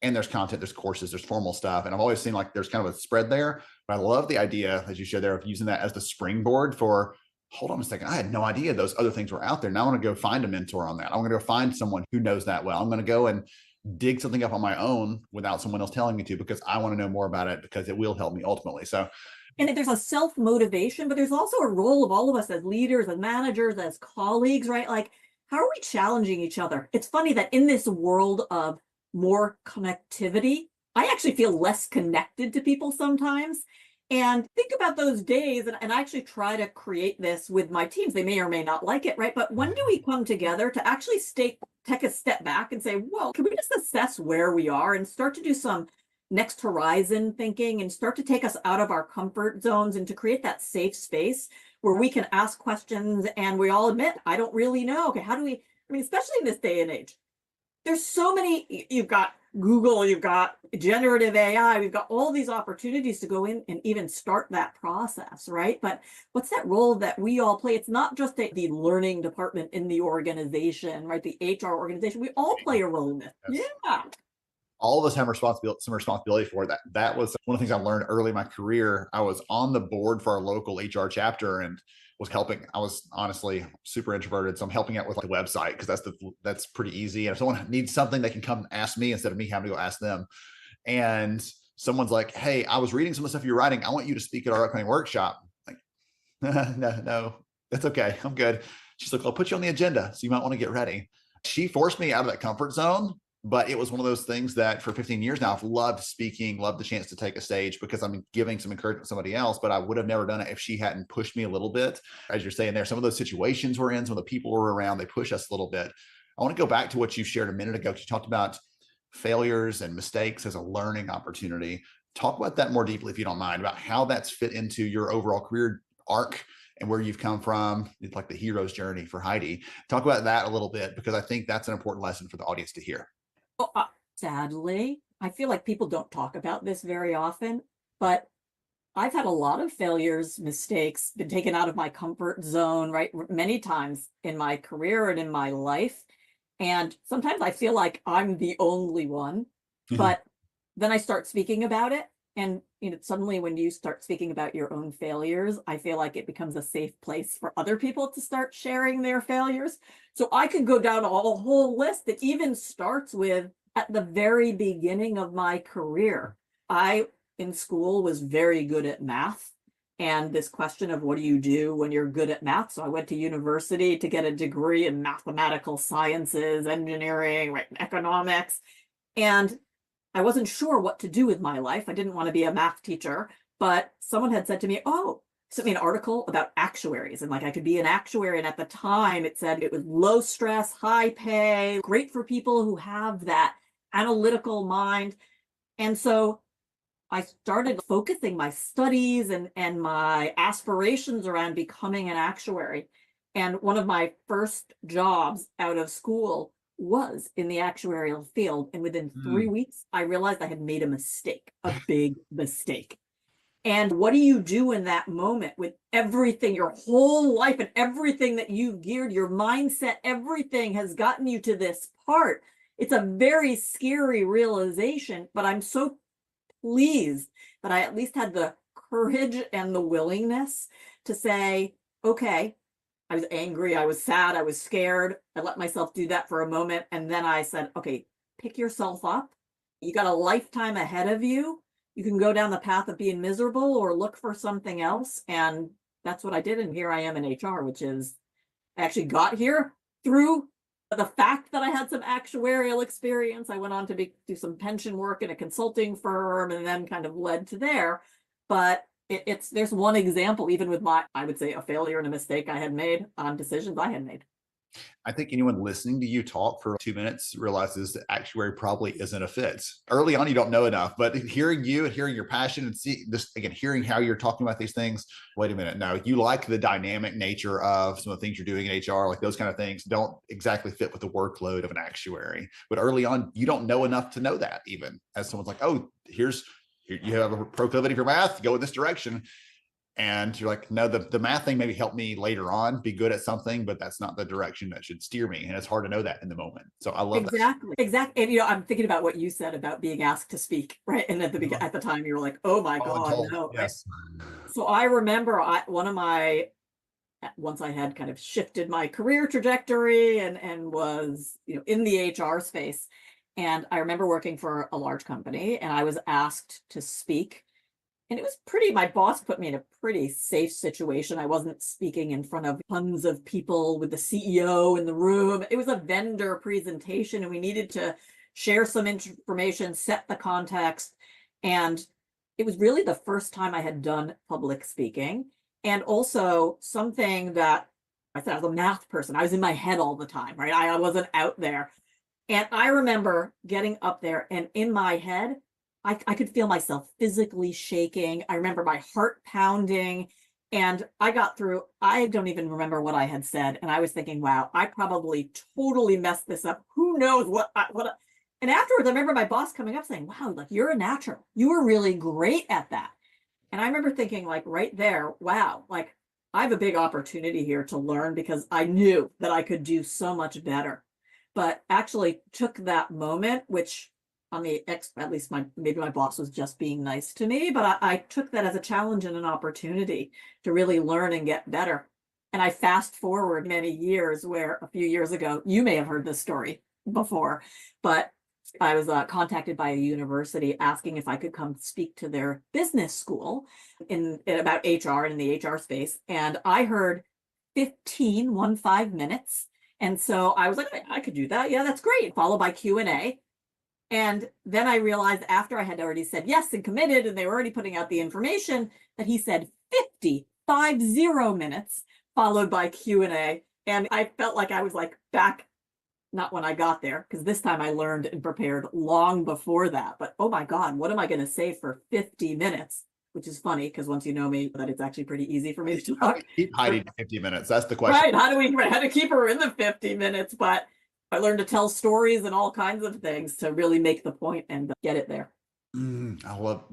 And there's content, there's courses, there's formal stuff. And I've always seen like there's kind of a spread there. But I love the idea, as you shared there, of using that as the springboard for, hold on a second, I had no idea those other things were out there. Now I want to go find a mentor on that. I'm going to go find someone who knows that well. I'm going to go and dig something up on my own without someone else telling me to, because I want to know more about it because it will help me ultimately. So, and there's a self-motivation, but there's also a role of all of us as leaders, as managers, as colleagues, right? Like, how are we challenging each other? It's funny that in this world of more connectivity, I actually feel less connected to people sometimes. And think about those days, and I actually try to create this with my teams. They may or may not like it, right? But when do we come together to actually take a step back and say, well, can we just assess where we are and start to do some next horizon thinking and start to take us out of our comfort zones and to create that safe space where we can ask questions and we all admit, I don't really know. Okay, how do we, especially in this day and age, there's so many, you've got Google, you've got generative AI, we've got all these opportunities to go in and even start that process, right? But what's that role that we all play? It's not just the learning department in the organization, right? The HR organization, we all play a role in this. Yes. Yeah. all of us have some responsibility for that. That was one of the things I learned early in my career. I was on the board for our local HR chapter and was helping. I was honestly super introverted, so I'm helping out with like the website because that's pretty easy. And if someone needs something, they can come ask me instead of me having to go ask them. And someone's like, "Hey, I was reading some of the stuff you're writing. I want you to speak at our upcoming workshop." Like, no, that's okay. I'm good. She's like, "I'll put you on the agenda, so you might want to get ready." She forced me out of that comfort zone, but it was one of those things that for 15 years now, I've loved speaking, loved the chance to take a stage because I'm giving some encouragement to somebody else, but I would have never done it if she hadn't pushed me a little bit. As you're saying there, some of those situations we're in, some of the people we're around, they push us a little bit. I want to go back to what you shared a minute ago. You talked about failures and mistakes as a learning opportunity. Talk about that more deeply, if you don't mind, about how that's fit into your overall career arc and where you've come from. It's like the hero's journey for Heidi. Talk about that a little bit, because I think that's an important lesson for the audience to hear. Well, sadly, I feel like people don't talk about this very often, but I've had a lot of failures, mistakes, been taken out of my comfort zone, right? Many times in my career and in my life. And sometimes I feel like I'm the only one, but then I start speaking about it. And suddenly when you start speaking about your own failures, I feel like it becomes a safe place for other people to start sharing their failures. So I could go down a whole list that even starts with at the very beginning of my career. I, in school, was very good at math. And this question of what do you do when you're good at math? So I went to university to get a degree in mathematical sciences, engineering, right, economics. And I wasn't sure what to do with my life. I didn't want to be a math teacher, but someone had said to me, "Oh," sent me an article about actuaries, and like I could be an actuary. And at the time it said it was low stress, high pay, great for people who have that analytical mind. And so I started focusing my studies and my aspirations around becoming an actuary. And one of my first jobs out of school was in the actuarial field. And within 3 weeks, I realized I had made a mistake, a big mistake. And what do you do in that moment with everything, your whole life and everything that you've geared, your mindset, everything has gotten you to this part? It's a very scary realization, but I'm so pleased that I at least had the courage and the willingness to say, okay, I was angry, I was sad, I was scared. I let myself do that for a moment. And then I said, okay, pick yourself up. You got a lifetime ahead of you. You can go down the path of being miserable or look for something else. And that's what I did. And here I am in HR, which is, I actually got here through the fact that I had some actuarial experience. I went on to do some pension work in a consulting firm and then kind of led to there. But there's one example, even with I would say a failure and a mistake I had made on decisions I had made. I think anyone listening to you talk for 2 minutes realizes that actuary probably isn't a fit. Early on, you don't know enough, but hearing you and hearing your passion and see this again, hearing how you're talking about these things, wait a minute. No, you like the dynamic nature of some of the things you're doing in HR, like those kind of things don't exactly fit with the workload of an actuary. But early on, you don't know enough to know that, even as someone's like, oh, here you have a proclivity for math, go in this direction. And you're like, no, the math thing maybe helped me later on be good at something, but that's not the direction that should steer me. And it's hard to know that in the moment. So I love that. Exactly. And I'm thinking about what you said about being asked to speak, right? And at the time you were like, oh my God, no. Yes. So I remember once I had kind of shifted my career trajectory and was, in the HR space. And I remember working for a large company and I was asked to speak. And it was my boss put me in a pretty safe situation. I wasn't speaking in front of tons of people with the CEO in the room. It was a vendor presentation and we needed to share some information, set the context. And it was really the first time I had done public speaking. And also something that I said, I was a math person. I was in my head all the time, right? I wasn't out there. And I remember getting up there and in my head, I could feel myself physically shaking. I remember my heart pounding and I got through. I don't even remember what I had said. And I was thinking, wow, I probably totally messed this up. Who knows and afterwards, I remember my boss coming up saying, wow, like you're a natural. You were really great at that. And I remember thinking like right there, wow, like I have a big opportunity here to learn because I knew that I could do so much better. But actually took that moment, which on the at least maybe my boss was just being nice to me, but I took that as a challenge and an opportunity to really learn and get better. And I fast forward many years where a few years ago, you may have heard this story before, but I was contacted by a university asking if I could come speak to their business school in about HR and in the HR space. And I heard 15 minutes. And so I was like, I could do that. Yeah, that's great. Followed by Q&A. And then I realized after I had already said yes and committed, and they were already putting out the information, that he said 50 minutes, followed by Q&A. And I felt like I was like back, not when I got there, because this time I learned and prepared long before that. But oh my God, what am I going to say for 50 minutes? Which is funny, because once you know me, that it's actually pretty easy for me to talk. Keep Heidi to 50 minutes. That's the question. Right. How to keep her in the 50 minutes? But I learned to tell stories and all kinds of things to really make the point and get it there. I love.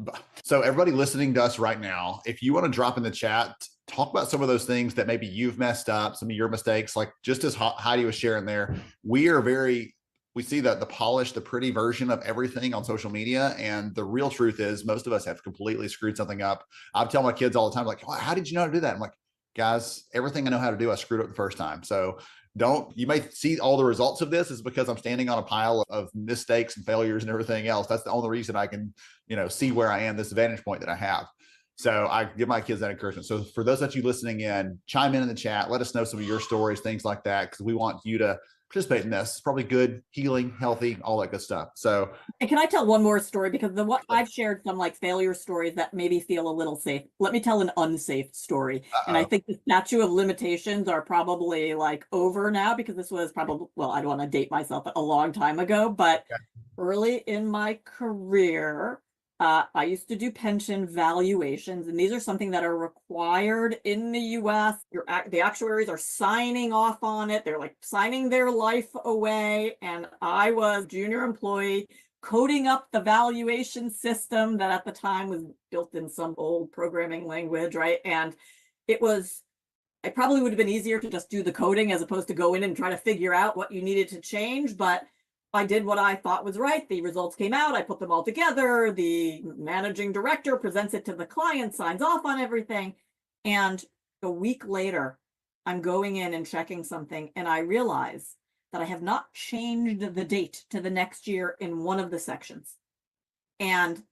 So everybody listening to us right now, if you want to drop in the chat, talk about some of those things that maybe you've messed up, some of your mistakes, like just as Heidi was sharing there, we see the polished, the pretty version of everything on social media. And the real truth is most of us have completely screwed something up. I tell my kids all the time, like, well, how did you know how to do that? I'm like, guys, everything I know how to do, I screwed up the first time. So you may see all the results of this is because I'm standing on a pile of mistakes and failures and everything else. That's the only reason I can, see where I am, this vantage point that I have. So I give my kids that encouragement. So for those of you listening in, chime in the chat, let us know some of your stories, things like that, because we want you to participate in this. It's probably good, healing, healthy, all that good stuff. So, and can I tell one more story? Because I've shared some like failure stories that maybe feel a little safe. Let me tell an unsafe story. And I think the statute of limitations are probably like over now, because this was probably, well, I don't want to date myself, but a long time ago, but early in my career, I used to do pension valuations, and these are something that are required in the US. The actuaries are signing off on it. They're like signing their life away. And I was junior employee coding up the valuation system that at the time was built in some old programming language, right? And it probably would have been easier to just do the coding as opposed to go in and try to figure out what you needed to change. But I did what I thought was right. The results came out. I put them all together. The managing director presents it to the client, signs off on everything. And a week later, I'm going in and checking something, and I realize that I have not changed the date to the next year in one of the sections. And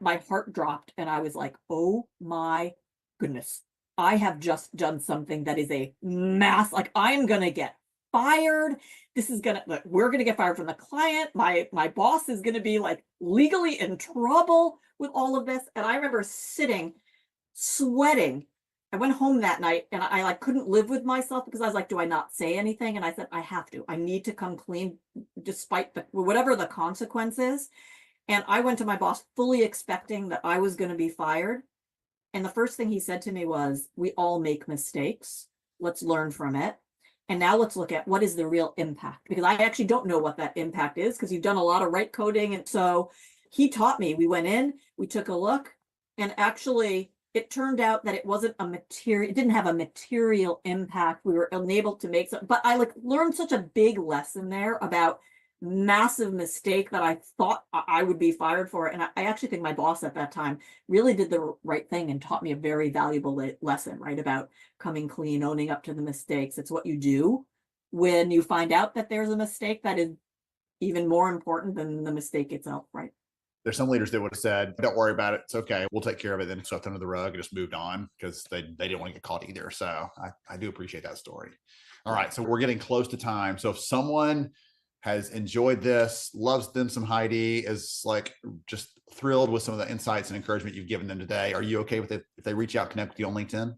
my heart dropped, and I was like, oh my goodness, I have just done something that is a mass, like I am going to get fired. We're going to get fired from the client. My boss is going to be like legally in trouble with all of this. And I remember sitting, sweating. I went home that night and I like couldn't live with myself because I was like, do I not say anything? And I said, I have to. I need to come clean despite whatever the consequences. And I went to my boss fully expecting that I was going to be fired. And the first thing he said to me was, we all make mistakes. Let's learn from it. And now let's look at what is the real impact, because I actually don't know what that impact is because you've done a lot of right coding. And so he taught me. We went in, we took a look, and actually it turned out that it didn't have a material impact. We were unable to make some, but I learned such a big lesson there about massive mistake that I thought I would be fired for. And I actually think my boss at that time really did the right thing and taught me a very valuable lesson, right? About coming clean, owning up to the mistakes. It's what you do when you find out that there's a mistake that is even more important than the mistake itself, right? There's some leaders that would have said, don't worry about it. It's okay. We'll take care of it. Then swept under the rug and just moved on because they didn't want to get caught either. So I do appreciate that story. All right. So we're getting close to time. So if someone has enjoyed this, loves them some Heidi, is like just thrilled with some of the insights and encouragement you've given them today, are you okay with it if they reach out, connect with you on LinkedIn?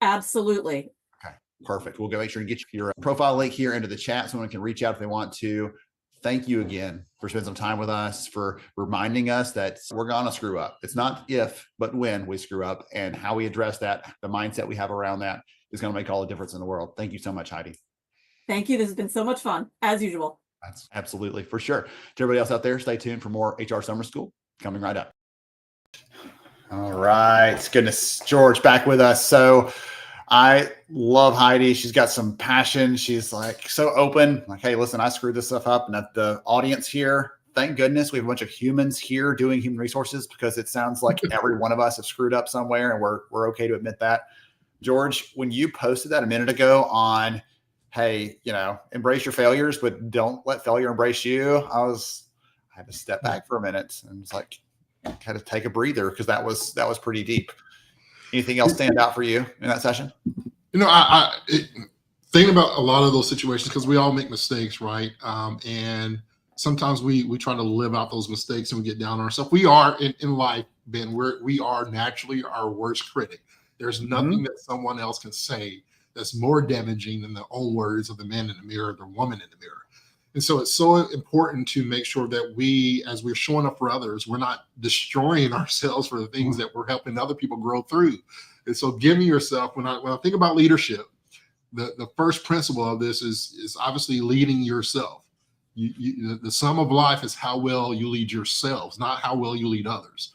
Absolutely. Okay, perfect. We'll go make sure and get your profile link here into the chat so someone can reach out if they want to. Thank you again for spending some time with us, for reminding us that we're going to screw up. It's not if, but when we screw up, and how we address that, the mindset we have around that is going to make all the difference in the world. Thank you so much, Heidi. Thank you. This has been so much fun, as usual. That's absolutely, for sure. To everybody else out there, stay tuned for more HR Summer School coming right up. All right. Goodness, George back with us. So I love Heidi. She's got some passion. She's like so open, like, hey, listen, I screwed this stuff up. And that the audience here thank goodness we have a bunch of humans here doing human resources, because it sounds like every one of us have screwed up somewhere, and we're okay to admit that. George, when you posted that a minute ago on, hey, embrace your failures, but don't let failure embrace you, I had to step back for a minute and was like, had to take a breather, because that was pretty deep. Anything else stand out for you in that session? Thinking about a lot of those situations, because we all make mistakes, right? And sometimes we try to live out those mistakes and we get down on ourselves. We are in life, Ben, we are naturally our worst critic. There's nothing that someone else can say that's more damaging than the own words of the man in the mirror, the woman in the mirror. And so it's so important to make sure that we, as we're showing up for others, we're not destroying ourselves for the things that we're helping other people grow through. And so giving yourself, when I think about leadership, the first principle of this is obviously leading yourself. The sum of life is how well you lead yourselves, not how well you lead others.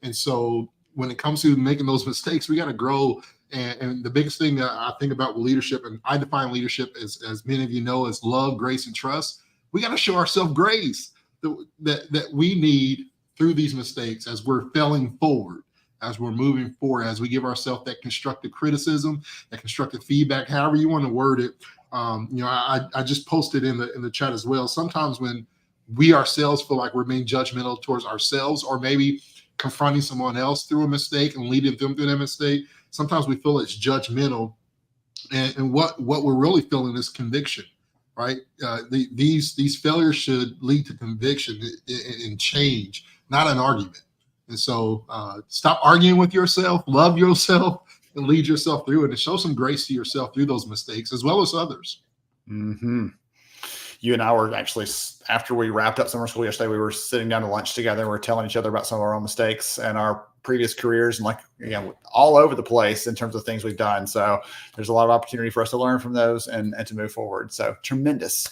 And so when it comes to making those mistakes, we got to grow. And the biggest thing that I think about with leadership, and I define leadership as many of you know, as love, grace, and trust. We got to show ourselves grace that we need through these mistakes as we're failing forward, as we're moving forward, as we give ourselves that constructive criticism, that constructive feedback, however you want to word it. I just posted in the chat as well. Sometimes when we ourselves feel like we're being judgmental towards ourselves, or maybe confronting someone else through a mistake and leading them through that mistake, sometimes we feel it's judgmental. And what we're really feeling is conviction, right? These failures should lead to conviction and change, not an argument. And so stop arguing with yourself, love yourself, and lead yourself through it, and show some grace to yourself through those mistakes as well as others. Mm-hmm. You and I were actually, after we wrapped up summer school yesterday, we were sitting down to lunch together. And we were telling each other about some of our own mistakes and our previous careers, and all over the place in terms of things we've done. So there's a lot of opportunity for us to learn from those and to move forward. So tremendous.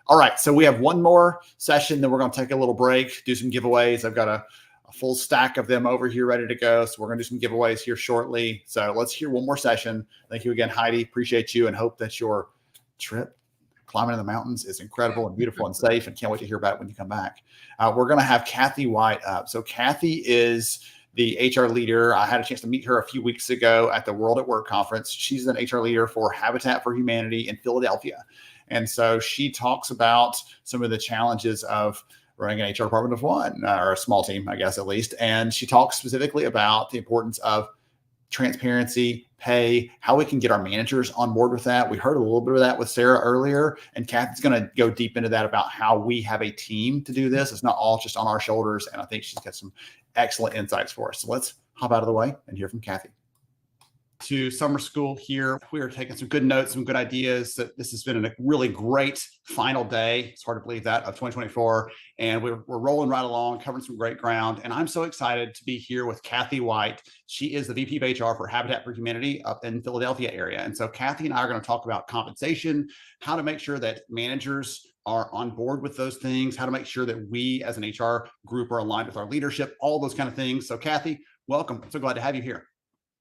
All right. So we have one more session, then we're going to take a little break, do some giveaways. I've got a full stack of them over here ready to go. So we're going to do some giveaways here shortly. So let's hear one more session. Thank you again, Heidi. Appreciate you, and hope that your trip climbing in the mountains is incredible and beautiful and safe, and can't wait to hear about it when you come back. We're going to have Kathy White up. So Kathy is the HR leader. I had a chance to meet her a few weeks ago at the World at Work conference. She's an HR leader for Habitat for Humanity in Philadelphia. And so she talks about some of the challenges of running an HR department of one, or a small team, I guess, at least. And she talks specifically about the importance of transparency, pay, how we can get our managers on board with that. We heard a little bit of that with Sarah earlier, and Kathy's going to go deep into that about how we have a team to do this. It's not all just on our shoulders. And I think she's got some excellent insights for us. So let's hop out of the way and hear from Kathy. To summer school here, we are taking some good notes, some good ideas. This has been a really great final day. It's hard to believe that, of 2024. And we're rolling right along, covering some great ground. And I'm so excited to be here with Kathy White. She is the VP of HR for Habitat for Humanity up in Philadelphia area. And so Kathy and I are going to talk about compensation, how to make sure that managers are on board with those things, how to make sure that we as an HR group are aligned with our leadership, all those kind of things. So Kathy, welcome. I'm so glad to have you here.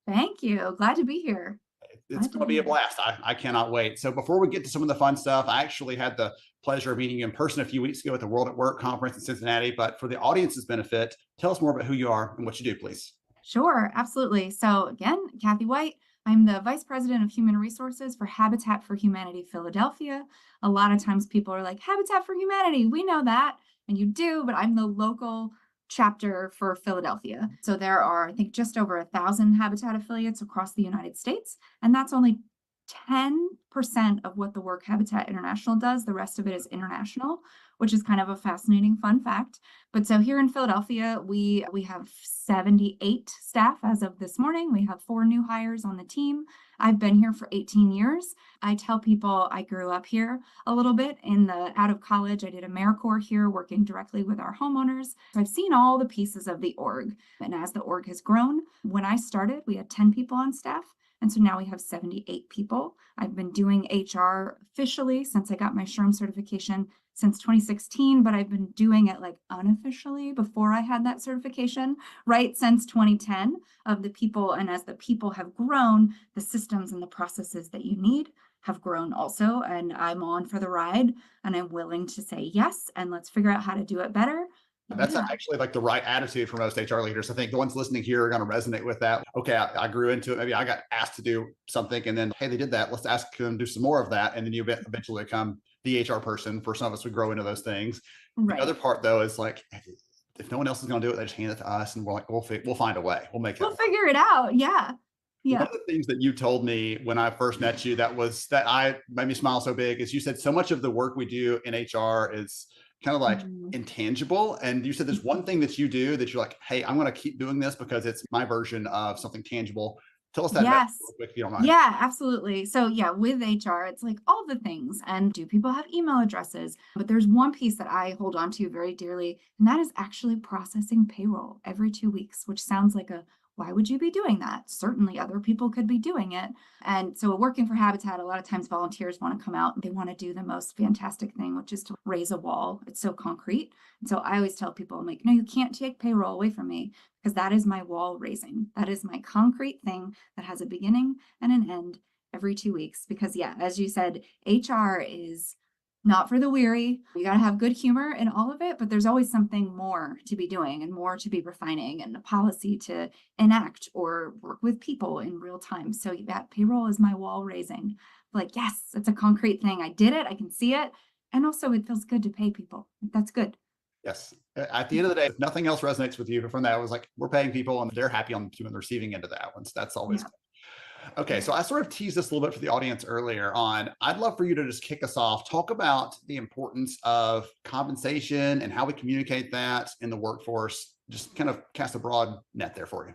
Thank you. Glad to be here. It's going to be a blast. I cannot wait. So before we get to some of the fun stuff, I actually had the pleasure of meeting you in person a few weeks ago at the World at Work conference in Cincinnati. But for the audience's benefit, tell us more about who you are and what you do, please. Sure, absolutely. So again, Kathy White. I'm the Vice President of Human Resources for Habitat for Humanity Philadelphia. A lot of times people are like, Habitat for Humanity, we know that. And you do, but I'm the local chapter for Philadelphia. So there are, I think, just over 1,000 Habitat affiliates across the United States. And that's only 10% of what the work Habitat International does. The rest of it is international, which is kind of a fascinating fun fact. But so here in Philadelphia, we have 78 staff as of this morning. We have 4 new hires on the team. I've been here for 18 years. I tell people I grew up here a little bit out of college. I did AmeriCorps here, working directly with our homeowners. So I've seen all the pieces of the org. And as the org has grown, when I started, we had 10 people on staff. And so now we have 78 people. I've been doing HR officially since I got my SHRM certification since 2016, but I've been doing it like unofficially before I had that certification, right? Since 2010 of the people. And as the people have grown, the systems and the processes that you need have grown also, and I'm on for the ride, and I'm willing to say yes, and let's figure out how to do it better. That's Yeah. actually like the right attitude for most HR leaders. I think the ones listening here are going to resonate with that. Okay, I grew into it. Maybe I got asked to do something and then, hey, they did that. Let's ask them to do some more of that. And then you eventually become the HR person. For some of us, we grow into those things. Right. The other part, though, is like, if no one else is going to do it, they just hand it to us and we're like, we'll find a way. We'll make it. We'll figure it out. Yeah. Yeah. One of the things that you told me when I first met you that made me smile so big is you said so much of the work we do in HR is kind of like intangible. And you said there's one thing that you do that you're like, hey, I'm going to keep doing this because it's my version of something tangible. Tell us that real quick, if you don't mind. Yeah, absolutely. So yeah, with HR, it's like all the things. And do people have email addresses? But there's one piece that I hold on to very dearly, and that is actually processing payroll every 2 weeks, which sounds like why would you be doing that? Certainly other people could be doing it. And so working for Habitat, a lot of times volunteers want to come out and they want to do the most fantastic thing, which is to raise a wall. It's so concrete. And so I always tell people, I'm like, no, you can't take payroll away from me, because that is my wall raising. That is my concrete thing that has a beginning and an end every 2 weeks. Because yeah, as you said, HR is not for the weary. You got to have good humor in all of it, but there's always something more to be doing and more to be refining and a policy to enact or work with people in real time. So that payroll is my wall raising. Like, yes, it's a concrete thing. I did it. I can see it. And also it feels good to pay people. That's good. Yes. At the end of the day, if nothing else resonates with you, but from that, it was like, we're paying people and they're happy on the receiving end of that one. So that's always good. Okay, so I sort of teased this a little bit for the audience earlier on. I'd love for you to just kick us off, talk about the importance of compensation and how we communicate that in the workforce. Just kind of cast a broad net there for you.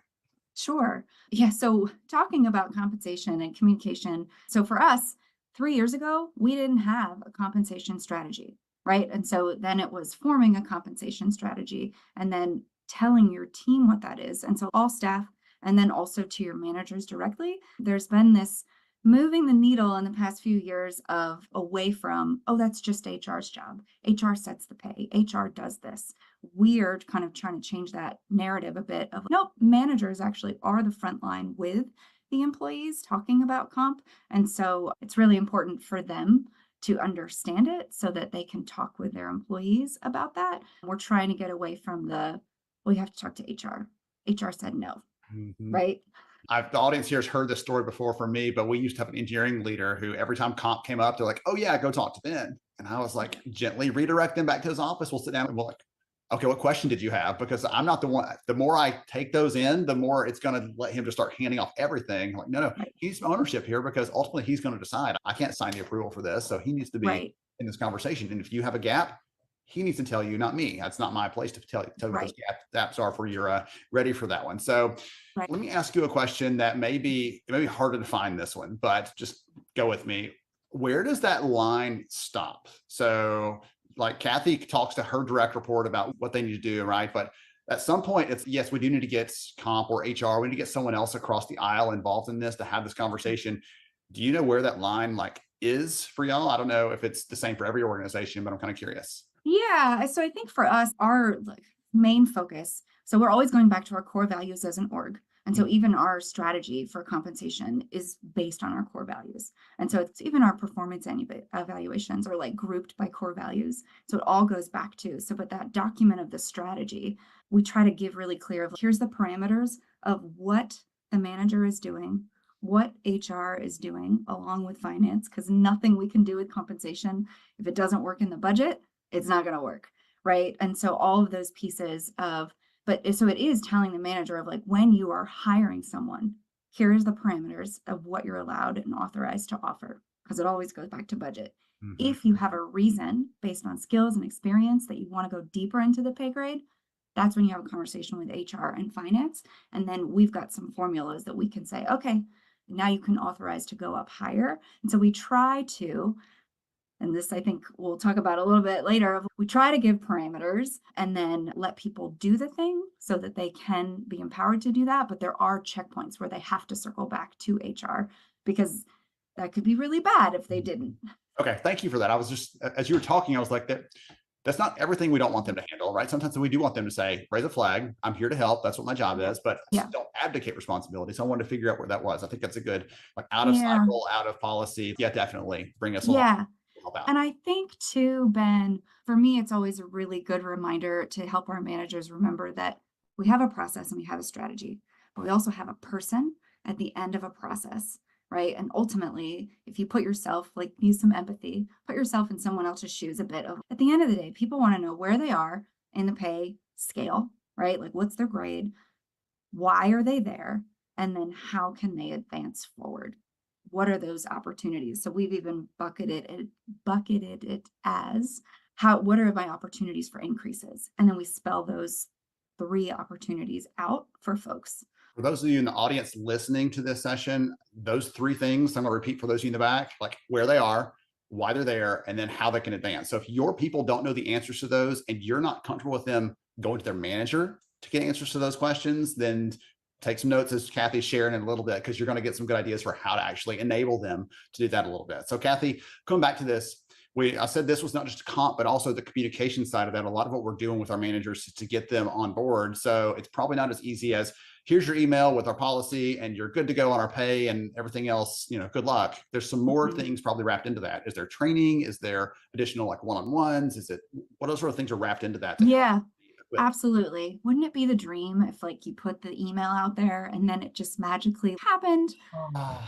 Sure. Yeah. So talking about compensation and communication. So for us, 3 years ago, we didn't have a compensation strategy, right? And so then it was forming a compensation strategy and then telling your team what that is. And so all staff, and then also to your managers directly, there's been this moving the needle in the past few years of away from, oh, that's just HR's job. HR sets the pay. HR does this. We're kind of trying to change that narrative a bit of, nope, managers actually are the front line with the employees talking about comp. And so it's really important for them to understand it so that they can talk with their employees about that. We're trying to get away from well, you have to talk to HR. HR said no. Right. The audience here has heard this story before from me, but we used to have an engineering leader who every time comp came up, they're like, oh yeah, go talk to Ben. And I was like, gently redirect them back to his office. We'll sit down and we're like, okay, what question did you have? Because I'm not the one. The more I take those in, the more it's going to let him just start handing off everything. I'm like, no, he's ownership here because ultimately he's going to decide. I can't sign the approval for this. So he needs to be in this conversation. And if you have a gap, he needs to tell you, not me. That's not my place to tell you what those gaps are for you're ready for that one. So let me ask you a question that it may be harder to find this one, but just go with me. Where does that line stop? So like Kathy talks to her direct report about what they need to do, right? But at some point, it's yes, we do need to get comp or HR. We need to get someone else across the aisle involved in this to have this conversation. Do you know where that line is for y'all? I don't know if it's the same for every organization, but I'm kind of curious. Yeah. So I think for us, our main focus, so we're always going back to our core values as an org. And so even our strategy for compensation is based on our core values. And so it's even our performance evaluations are grouped by core values. So it all goes back to, but that document of the strategy, we try to give really clear of here's the parameters of what the manager is doing, what HR is doing along with finance, because nothing we can do with compensation, if it doesn't work in the budget, it's not going to work, right? And so all of those pieces of, so it is telling the manager of when you are hiring someone, here's the parameters of what you're allowed and authorized to offer, because it always goes back to budget. If you have a reason based on skills and experience that you want to go deeper into the pay grade, that's when you have a conversation with HR and finance. And then we've got some formulas that we can say, okay, now you can authorize to go up higher. And so we try to, and this I think we'll talk about a little bit later, we try to give parameters and then let people do the thing so that they can be empowered to do that. But there are checkpoints where they have to circle back to HR because that could be really bad if they didn't. Okay, thank you for that. I was just, as you were talking, I was like, That's not everything we don't want them to handle, right? Sometimes we do want them to say, raise a flag. I'm here to help. That's what my job is, but Yeah. don't abdicate responsibility. So I wanted to figure out where that was. I think that's a good, like out of Yeah. cycle, out of policy. Yeah, definitely bring us along. Yeah. Help out. And I think too, Ben, for me, it's always a really good reminder to help our managers remember that we have a process and we have a strategy, but we also have a person at the end of a process, right? And ultimately, if you put yourself, like, use some empathy, put yourself in someone else's shoes a bit of, at the end of the day, people want to know where they are in the pay scale, right? Like, what's their grade? Why are they there? And then how can they advance forward? What are those opportunities? So we've even bucketed it as what are my opportunities for increases? And then we spell those 3 opportunities out for folks. For those of you in the audience listening to this session, those 3 things, I'm going to repeat for those of you in the back, like where they are, why they're there, and then how they can advance. So if your people don't know the answers to those and you're not comfortable with them going to their manager to get answers to those questions, then take some notes as Kathy's sharing in a little bit, because you're going to get some good ideas for how to actually enable them to do that a little bit. So Kathy, coming back to this, I said this was not just a comp, but also the communication side of that. A lot of what we're doing with our managers is to get them on board. So it's probably not as easy as, here's your email with our policy and you're good to go on our pay and everything else, good luck. There's some more things probably wrapped into that. Is there training? Is there additional like one-on-ones? What other sort of things are wrapped into that? Yeah. Absolutely. Wouldn't it be the dream if, like, you put the email out there and then it just magically happened?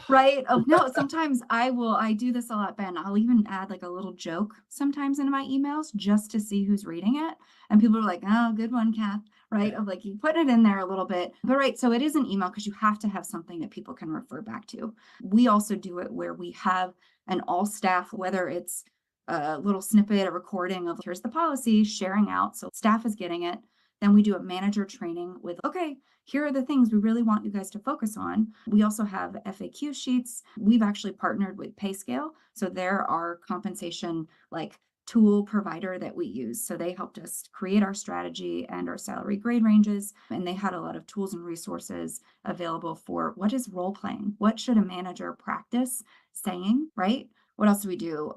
Right? Oh, no, sometimes I do this a lot, Ben. I'll even add like a little joke sometimes into my emails just to see who's reading it. And people are like, oh, good one, Kath. Right? Of like, you put it in there a little bit. But right, so it is an email because you have to have something that people can refer back to. We also do it where we have an all staff, whether it's a little snippet, a recording of here's the policy, sharing out. So staff is getting it. Then we do a manager training with, okay, here are the things we really want you guys to focus on. We also have FAQ sheets. We've actually partnered with PayScale. So they're our compensation like tool provider that we use. So they helped us create our strategy and our salary grade ranges. And they had a lot of tools and resources available for what is role playing? What should a manager practice saying, right? What else do we do?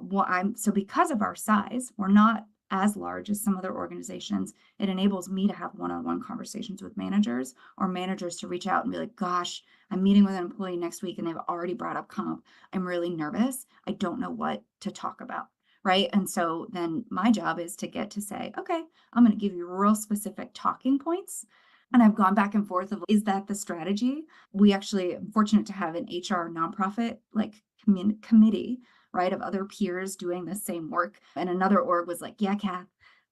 So because of our size, we're not as large as some other organizations. It enables me to have one-on-one conversations with managers, or managers to reach out and be like, gosh, I'm meeting with an employee next week and they've already brought up comp. I'm really nervous. I don't know what to talk about. Right. And so then my job is to get to say, okay, I'm going to give you real specific talking points. And I've gone back and forth of, is that the strategy? We actually am fortunate to have an HR nonprofit like committee, right, of other peers doing the same work. And another org was like, yeah, Kath,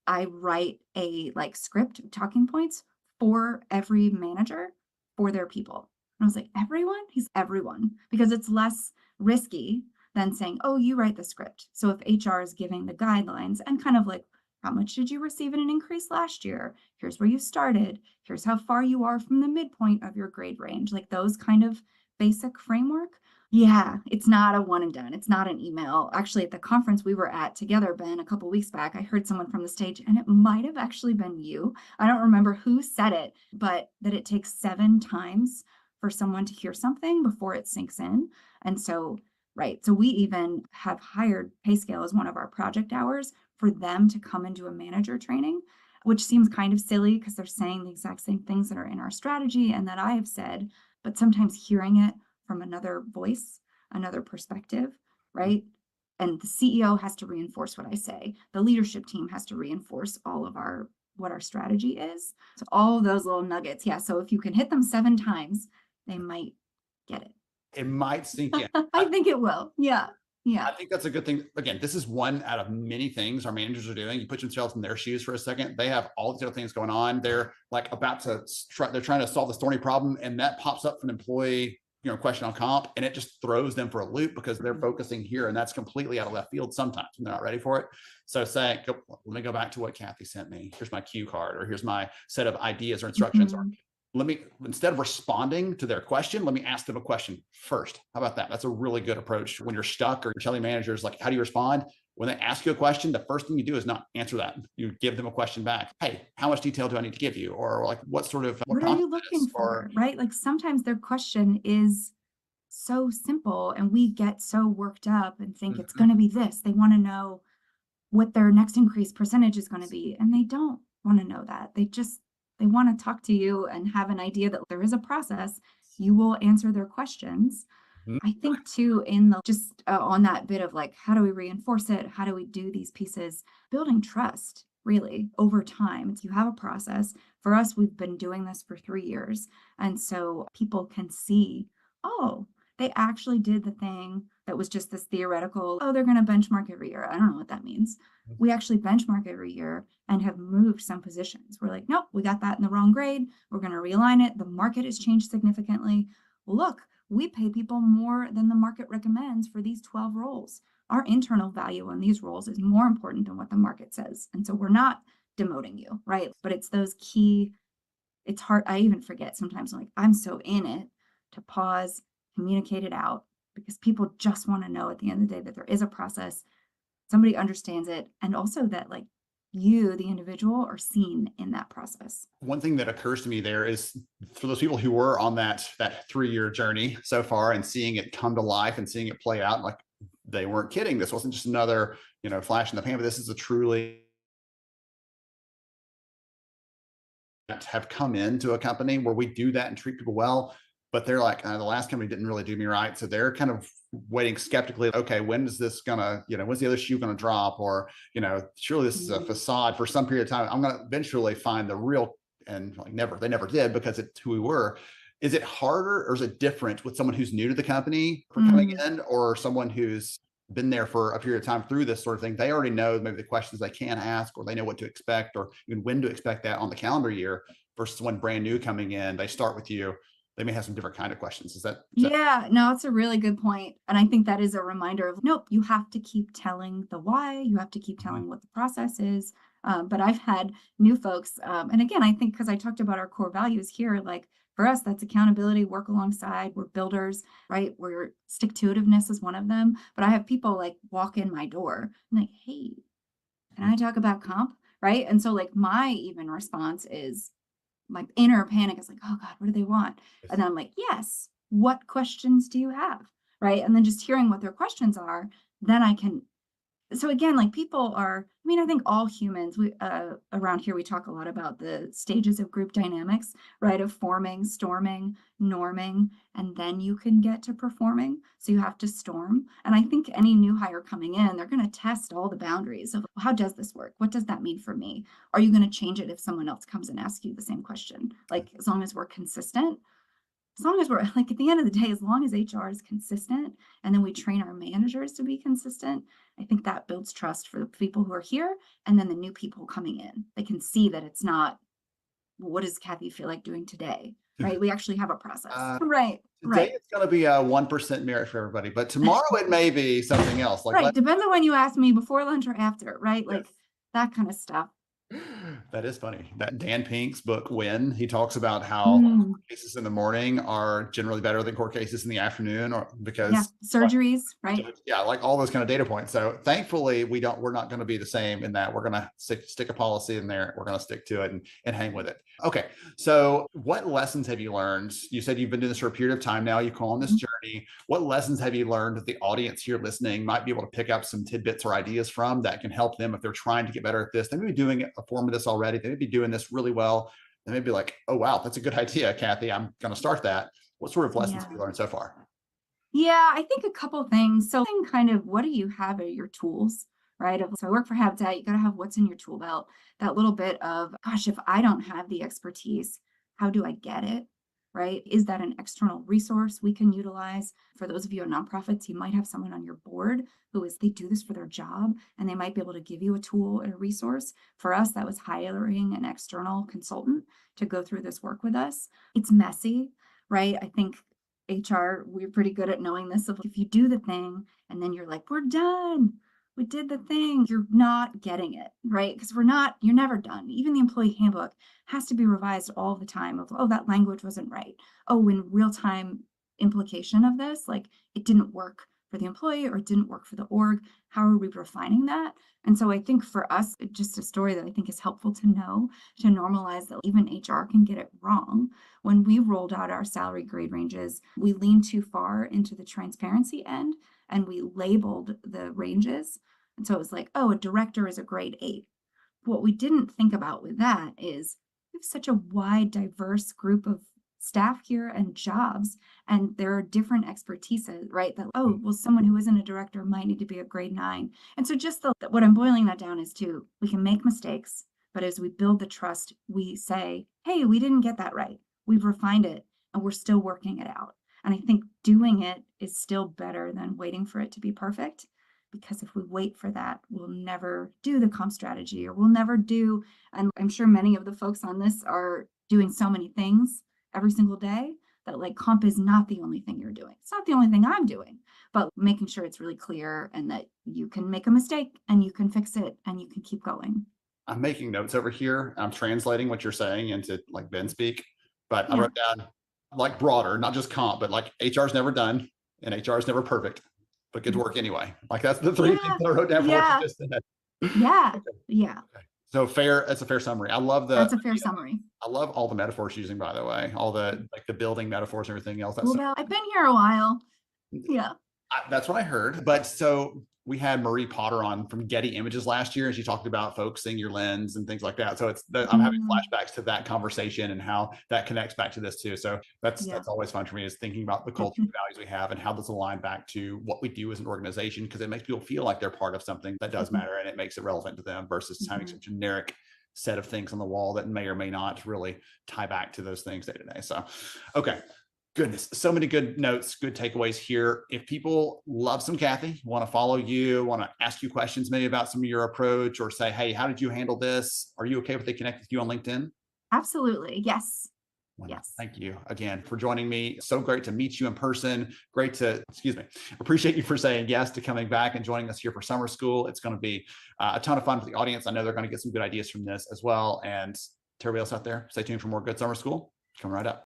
I write a like script talking points for every manager for their people. And I was like, everyone? He's everyone, because it's less risky than saying, oh, you write the script. So if HR is giving the guidelines and kind of like, how much did you receive in an increase last year? Here's where you started. Here's how far you are from the midpoint of your grade range, like those kind of basic framework. Yeah, it's not a one and done. It's not an email. Actually, at the conference we were at together, Ben, a couple weeks back, I heard someone from the stage, and it might have actually been you. I don't remember who said it, but that it takes 7 times for someone to hear something before it sinks in. And so, right. So we even have hired PayScale as one of our project hours for them to come and do a manager training, which seems kind of silly because they're saying the exact same things that are in our strategy and that I have said, but sometimes hearing it from another voice, another perspective, right? And the CEO has to reinforce what I say. The leadership team has to reinforce all of what our strategy is. So all of those little nuggets. Yeah. So if you can hit them 7 times, they might get it. It might sink in. I think it will. Yeah. Yeah. I think that's a good thing. Again, this is one out of many things our managers are doing. You put themselves in their shoes for a second. They have all these other things going on. They're like they're trying to solve this thorny problem. And that pops up from an employee, question on comp, and it just throws them for a loop because they're focusing here, and that's completely out of left field sometimes when they're not ready for it. So saying, let me go back to what Kathy sent me. Here's my cue card, or here's my set of ideas or instructions. Or instead of responding to their question, let me ask them a question first. How about that? That's a really good approach when you're stuck or you're telling managers, like, how do you respond? When they ask you a question, the first thing you do is not answer that. You give them a question back. Hey, how much detail do I need to give you? Or like, what are you looking for? Right? Like sometimes their question is so simple and we get so worked up and think it's going to be this. They want to know, what their next increase percentage is going to be. And they don't want to know that. They want to talk to you and have an idea that there is a process. You will answer their questions. I think too, in the just on that bit of like, how do we reinforce it? How do we do these pieces? Building trust really over time. You have a process. For us, we've been doing this for 3 years. And so people can see, oh, they actually did the thing that was just this theoretical, oh, they're going to benchmark every year. I don't know what that means. We actually benchmark every year and have moved some positions. We're like, nope, we got that in the wrong grade. We're going to realign it. The market has changed significantly. Look, we pay people more than the market recommends for these 12 roles. Our internal value on these roles is more important than what the market says. And so we're not demoting you, right? But it's those key, it's hard. I even forget sometimes, I'm like, I'm so in it to pause, communicate it out, because people just want to know at the end of the day that there is a process, somebody understands it, and also that like you, the individual, are seen in that process. One thing that occurs to me there is for those people who were on that 3-year journey so far and seeing it come to life and seeing it play out, like they weren't kidding. This wasn't just another, flash in the pan, but this is a truly have come into a company where we do that and treat people well, but they're like, the last company didn't really do me right. So they're kind of waiting skeptically. Okay, when is this gonna, when's the other shoe gonna drop? Or, surely this is a facade for some period of time. I'm gonna eventually find the real, and like they never did because it's who we were. Is it harder or is it different with someone who's new to the company for coming in, or someone who's been there for a period of time through this sort of thing? They already know maybe the questions they can ask, or they know what to expect, or even when to expect that on the calendar year, versus when brand new coming in, they start with you. They may have some different kind of questions. Is that? Yeah, no, it's a really good point. And I think that is a reminder of, nope, you have to keep telling the why, you have to keep telling what the process is. But I've had new folks, and again, I think because I talked about our core values here, like for us, that's accountability, work alongside, we're builders, right? We're stick-to-itiveness is one of them. But I have people like walk in my door and like, hey, can I talk about comp? Right. And so like my even response is, my inner panic is like, oh God, what do they want? And then I'm like, yes, what questions do you have? Right. And then just hearing what their questions are, then I can. So again, like people are, I think all humans, we around here, we talk a lot about the stages of group dynamics, right? Of forming, storming, norming, and then you can get to performing. So you have to storm. And I think any new hire coming in, they're going to test all the boundaries of how does this work? What does that mean for me? Are you going to change it if someone else comes and asks you the same question? Like as long as we're consistent, as long as we're like at the end of the day, as long as HR is consistent and then we train our managers to be consistent, I think that builds trust for the people who are here. And then the new people coming in, they can see that it's not, well, what does Kathy feel like doing today? Right. We actually have a process. Right. Today it's going to be a 1% merit for everybody, but tomorrow it may be something else. Like right. Depends on when you ask me, before lunch or after, right? Like that kind of stuff. That is funny. That Dan Pink's book, When, he talks about how cases in the morning are generally better than court cases in the afternoon, or because surgeries, right? Yeah, like all those kind of data points. So thankfully, we're not going to be the same in that. We're going to stick a policy in there. We're going to stick to it and hang with it. Okay. So what lessons have you learned? You said you've been doing this for a period of time now. You call on this journey. What lessons have you learned that the audience here listening might be able to pick up some tidbits or ideas from that can help them if they're trying to get better at this? They may be doing a form of this already. They may be doing this really well. They may be like, oh, wow, that's a good idea, Kathy. I'm going to start that. What sort of lessons have you learned so far? Yeah, I think a couple things. So kind of, what do you have at your tools, right? So I work for Habitat. You got to have what's in your tool belt. That little bit of, gosh, if I don't have the expertise, how do I get it? Right? Is that an external resource we can utilize? For those of you in nonprofits, you might have someone on your board they do this for their job, and they might be able to give you a tool and a resource. For us, that was hiring an external consultant to go through this work with us. It's messy, right? I think HR, we're pretty good at knowing this. If you do the thing and then you're like, we're done, we did the thing, you're not getting it, right? Because you're never done. Even the employee handbook has to be revised all the time of, oh, that language wasn't right. Oh, in real time implication of this, like it didn't work for the employee or it didn't work for the org. How are we refining that? And so I think for us, just a story that I think is helpful to know, to normalize that even HR can get it wrong. When we rolled out our salary grade ranges, we leaned too far into the transparency end and we labeled the ranges And so it was like, oh, a director is a grade 8. But what we didn't think about with that is we have such a wide, diverse group of staff here and jobs, and there are different expertises, right? That, oh, well, someone who isn't a director might need to be a grade 9. And so just what I'm boiling that down is to, we can make mistakes, but as we build the trust, we say, hey, we didn't get that right. We've refined it and we're still working it out. And I think doing it is still better than waiting for it to be perfect. Because if we wait for that, we'll never do the comp strategy, or we'll never do, and I'm sure many of the folks on this are doing so many things every single day that like comp is not the only thing you're doing. It's not the only thing I'm doing, but making sure it's really clear and that you can make a mistake and you can fix it and you can keep going. I'm making notes over here. I'm translating what you're saying into like Ben speak, but I Yeah. wrote down like broader, not just comp, but like HR is never done and HR is never perfect, but good work anyway. Like that's the three things I wrote down for what you just said. Yeah. Okay. Yeah. Okay. So fair. That's a fair summary. I love That's a fair summary. I love all the metaphors you're using, by the way, all the like the building metaphors and everything else. That's Well, I've been here a while. Yeah. that's what I heard. But so we had Marie Potter on from Getty Images last year, and she talked about focusing your lens and things like that. So I'm having flashbacks to that conversation and how that connects back to this too. So that's always fun for me, is thinking about the culture and values we have and how this align back to what we do as an organization, because it makes people feel like they're part of something that does matter and it makes it relevant to them versus having some generic set of things on the wall that may or may not really tie back to those things day to day. So, okay. Goodness, so many good notes, good takeaways here. If people love some Kathy, want to follow you, want to ask you questions maybe about some of your approach, or say, hey, how did you handle this? Are you okay if they connect with you on LinkedIn? Absolutely. Yes. Wonderful. Yes. Thank you again for joining me. So great to meet you in person. Great to, appreciate you for saying yes to coming back and joining us here for summer school. It's going to be a ton of fun for the audience. I know they're going to get some good ideas from this as well. And to everybody else out there, stay tuned for more good summer school coming right up.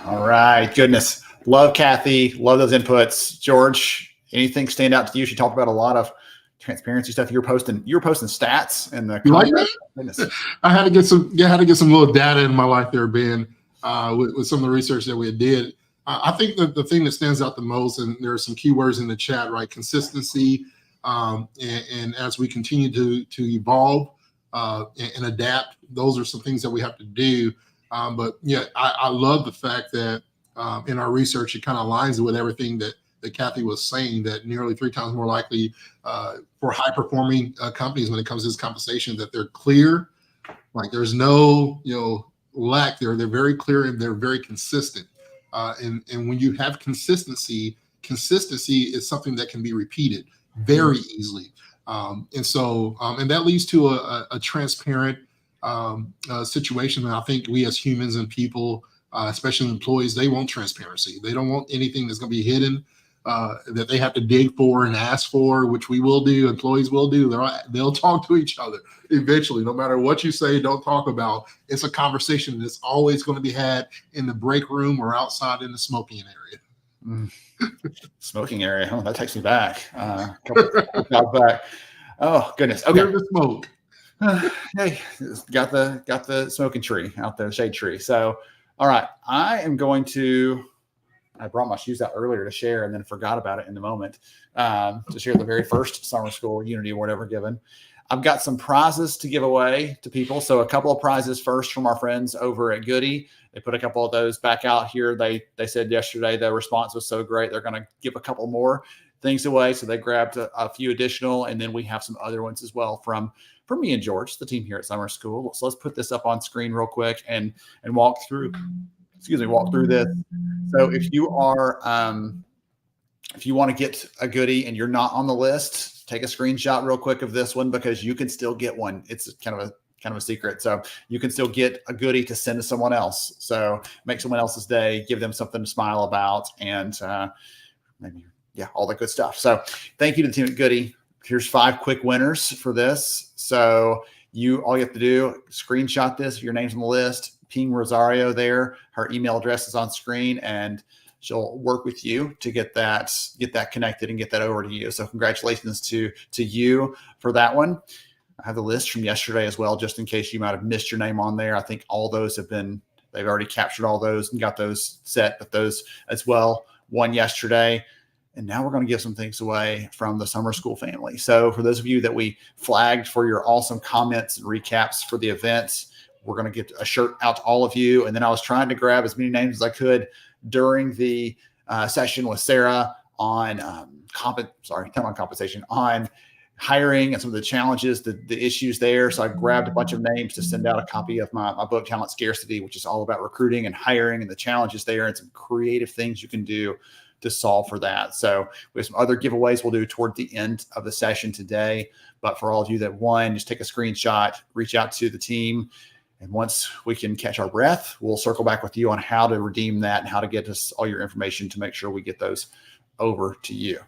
All right. Goodness. Love Kathy. Love those inputs. George, anything stand out to you? She talked about a lot of transparency stuff. You were posting stats in the comments. I had to get some little data in my life there, Ben, with some of the research that we did. I think that the thing that stands out the most, and there are some keywords in the chat, right? Consistency. And as we continue to evolve and adapt, those are some things that we have to do. But yeah, I love the fact that in our research, it kind of aligns with everything that Kathy was saying, that nearly 3 times more likely for high performing companies when it comes to this compensation, that they're clear, like there's no lack there. They're very clear and they're very consistent. And when you have consistency is something that can be repeated very easily. And that leads to a transparent situation. And I think we as humans and people, especially employees, they want transparency. They don't want anything that's going to be hidden, that they have to dig for and ask for, which we will do. Employees will do. They'll talk to each other eventually. No matter what you say, don't talk about. It's a conversation that's always going to be had in the break room or outside in the smoking area. Smoking area. Oh, that takes me back. Back. Oh goodness. Okay. Clear the smoke. Hey, got the smoking tree out there, shade tree. So, all right, I brought my shoes out earlier to share and then forgot about it in the moment to share the very first summer school Unity Award ever given. I've got some prizes to give away to people. So a couple of prizes first from our friends over at Goody. They put a couple of those back out here. They said yesterday the response was so great, they're going to give a couple more things away. So they grabbed a few additional, and then we have some other ones as well from me and George, the team here at Summer School. So let's put this up on screen real quick and walk through this. So if you want to get a goodie and you're not on the list, take a screenshot real quick of this one, because you can still get one. It's kind of a secret. So you can still get a goodie to send to someone else. So make someone else's day, give them something to smile about, and all that good stuff. So thank you to the team at Goody. Here's 5 quick winners for this. So all you have to do, screenshot this, your name's on the list, ping Rosario there. Her email address is on screen, and she'll work with you to get that connected and get that over to you. So congratulations to you for that one. I have the list from yesterday as well, just in case you might have missed your name on there. I think all those they've already captured all those and got those set, but those as well won yesterday. And now we're going to give some things away from the summer school family. So for those of you that we flagged for your awesome comments and recaps for the event, we're going to get a shirt out to all of you. And then I was trying to grab as many names as I could during the session with Sarah on compensation, on hiring and some of the challenges, the issues there. So I grabbed a bunch of names to send out a copy of my book, Talent Scarcity, which is all about recruiting and hiring and the challenges there and some creative things you can do to solve for that. So we have some other giveaways we'll do toward the end of the session today. But for all of you that won, just take a screenshot, reach out to the team. And once we can catch our breath, we'll circle back with you on how to redeem that and how to get us all your information to make sure we get those over to you.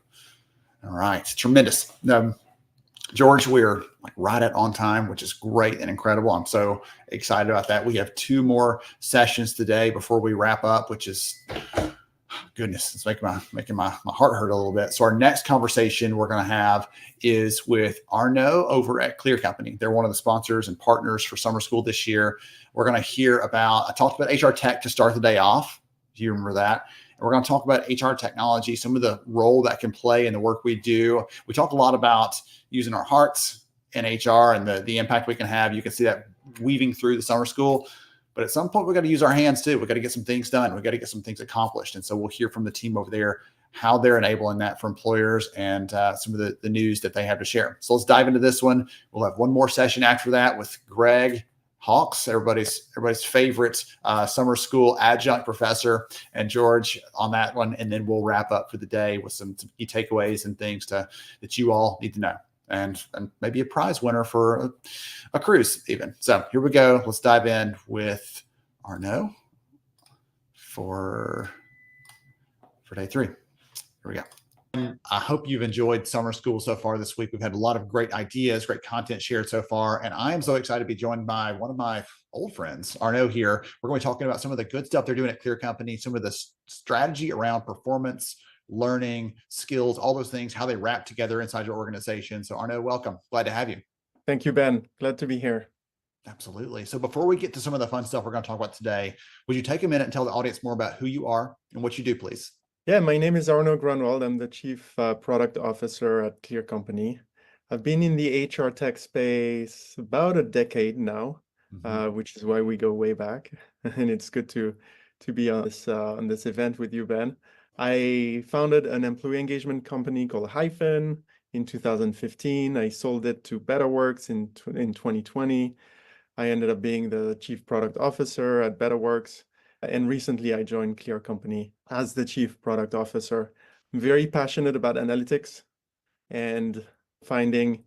All right. Tremendous. George, we're like right at on time, which is great and incredible. I'm so excited about that. We have 2 more sessions today before we wrap up, which is goodness, it's making my heart hurt a little bit. So our next conversation we're going to have is with Arno over at Clear Company. They're one of the sponsors and partners for summer school this year. We're going to hear about, I talked about HR tech to start the day off. Do you remember that? And we're going to talk about HR technology, some of the role that can play in the work we do. We talk a lot about using our hearts in HR and the impact we can have. You can see that weaving through the summer school. But at some point, we got to use our hands too. We got to get some things done. We got to get some things accomplished. And so we'll hear from the team over there how they're enabling that for employers and some of the news that they have to share. So let's dive into this one. We'll have one more session after that with Greg Hawks, everybody's favorite summer school adjunct professor, and George on that one. And then we'll wrap up for the day with some key takeaways and things that you all need to know. And maybe a prize winner for a cruise even. So here we go. Let's dive in with Arno for day 3. Here we go. I hope you've enjoyed summer school so far this week. We've had a lot of great ideas, great content shared so far. And I am so excited to be joined by one of my old friends, Arno here. We're going to be talking about some of the good stuff they're doing at Clear Company, some of the strategy around performance, learning, skills, all those things, how they wrap together inside your organization. So Arno, welcome. Glad to have you. Thank you, Ben. Glad to be here. Absolutely. So before we get to some of the fun stuff we're going to talk about today, would you take a minute and tell the audience more about who you are and what you do, please? Yeah, my name is Arno Grunwald. I'm the Chief Product Officer at Clear Company. I've been in the HR tech space about a decade now, which is why we go way back. And it's good to be on this event with you, Ben. I founded an employee engagement company called Hyphen in 2015. I sold it to BetterWorks in 2020. I ended up being the Chief Product Officer at BetterWorks. And recently I joined Clear Company as the Chief Product Officer. I'm very passionate about analytics and finding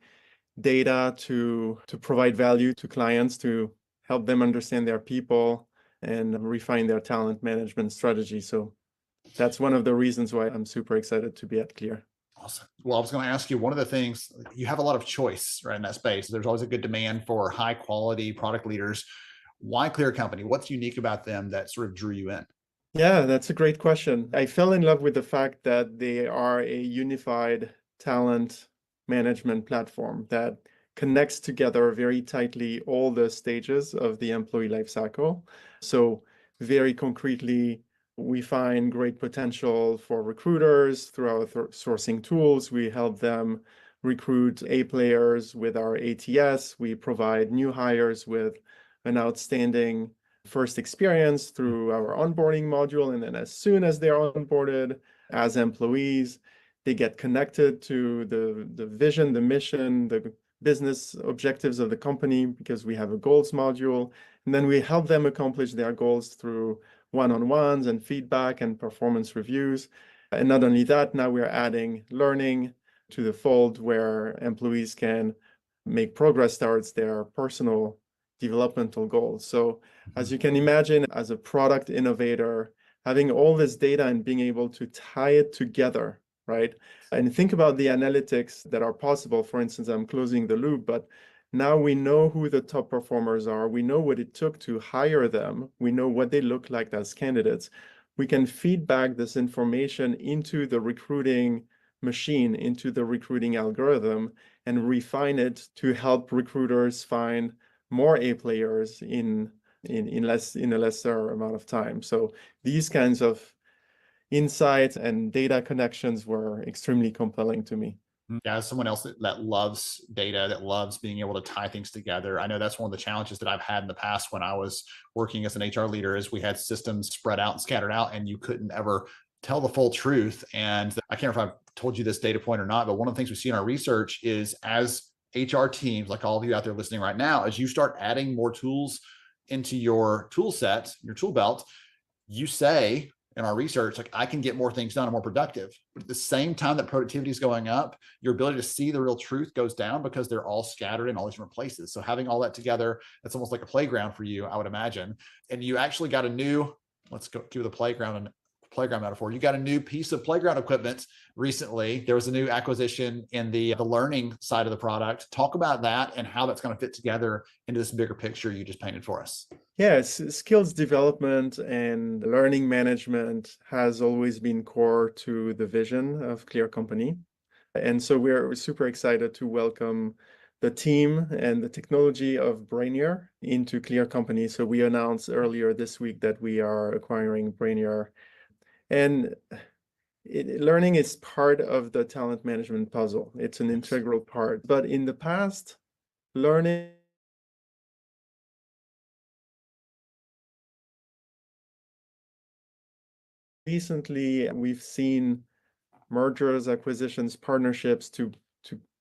data to provide value to clients, to help them understand their people and refine their talent management strategy. So that's one of the reasons why I'm super excited to be at Clear. Awesome. Well, I was going to ask you, one of the things, you have a lot of choice right in that space. There's always a good demand for high quality product leaders. Why Clear Company? What's unique about them that sort of drew you in? Yeah, that's a great question. I fell in love with the fact that they are a unified talent management platform that connects together very tightly all the stages of the employee lifecycle. So very concretely, we find great potential for recruiters through our sourcing tools. We help them recruit A players with our ATS. We provide new hires with an outstanding first experience through our onboarding module. And then as soon as they're onboarded as employees, they get connected to the vision, the mission, the business objectives of the company, because we have a goals module. And then we help them accomplish their goals through one-on-ones and feedback and performance reviews. And not only that, now we're adding learning to the fold where employees can make progress towards their personal developmental goals. So as you can imagine, as a product innovator, having all this data and being able to tie it together, right? And think about the analytics that are possible. For instance, I'm closing the loop, but now we know who the top performers are. We know what it took to hire them. We know what they look like as candidates. We can feed back this information into the recruiting machine, into the recruiting algorithm, and refine it to help recruiters find more A players in a lesser amount of time. So these kinds of insights and data connections were extremely compelling to me. Yeah, as someone else that loves data, that loves being able to tie things together. I know that's one of the challenges that I've had in the past when I was working as an HR leader is we had systems spread out and scattered out, and you couldn't ever tell the full truth. And I can't remember if I've told you this data point or not, but one of the things we see in our research is as HR teams, like all of you out there listening right now, as you start adding more tools into your tool set, your tool belt, you say in our research, like I can get more things done and more productive. But at the same time that productivity is going up, your ability to see the real truth goes down because they're all scattered in all these different places. So having all that together, it's almost like a playground for you, I would imagine. And you actually got a new, let's go do the playground metaphor. You got a new piece of playground equipment recently. There was a new acquisition in the learning side of the product. Talk about that and how that's going to fit together into this bigger picture you just painted for us. Yes, skills development and learning management has always been core to the vision of Clear Company. And so we're super excited to welcome the team and the technology of Brainier into Clear Company. So we announced earlier this week that we are acquiring Brainier. And learning is part of the talent management puzzle. It's an integral part. But in the past, learning recently, we've seen mergers, acquisitions, partnerships to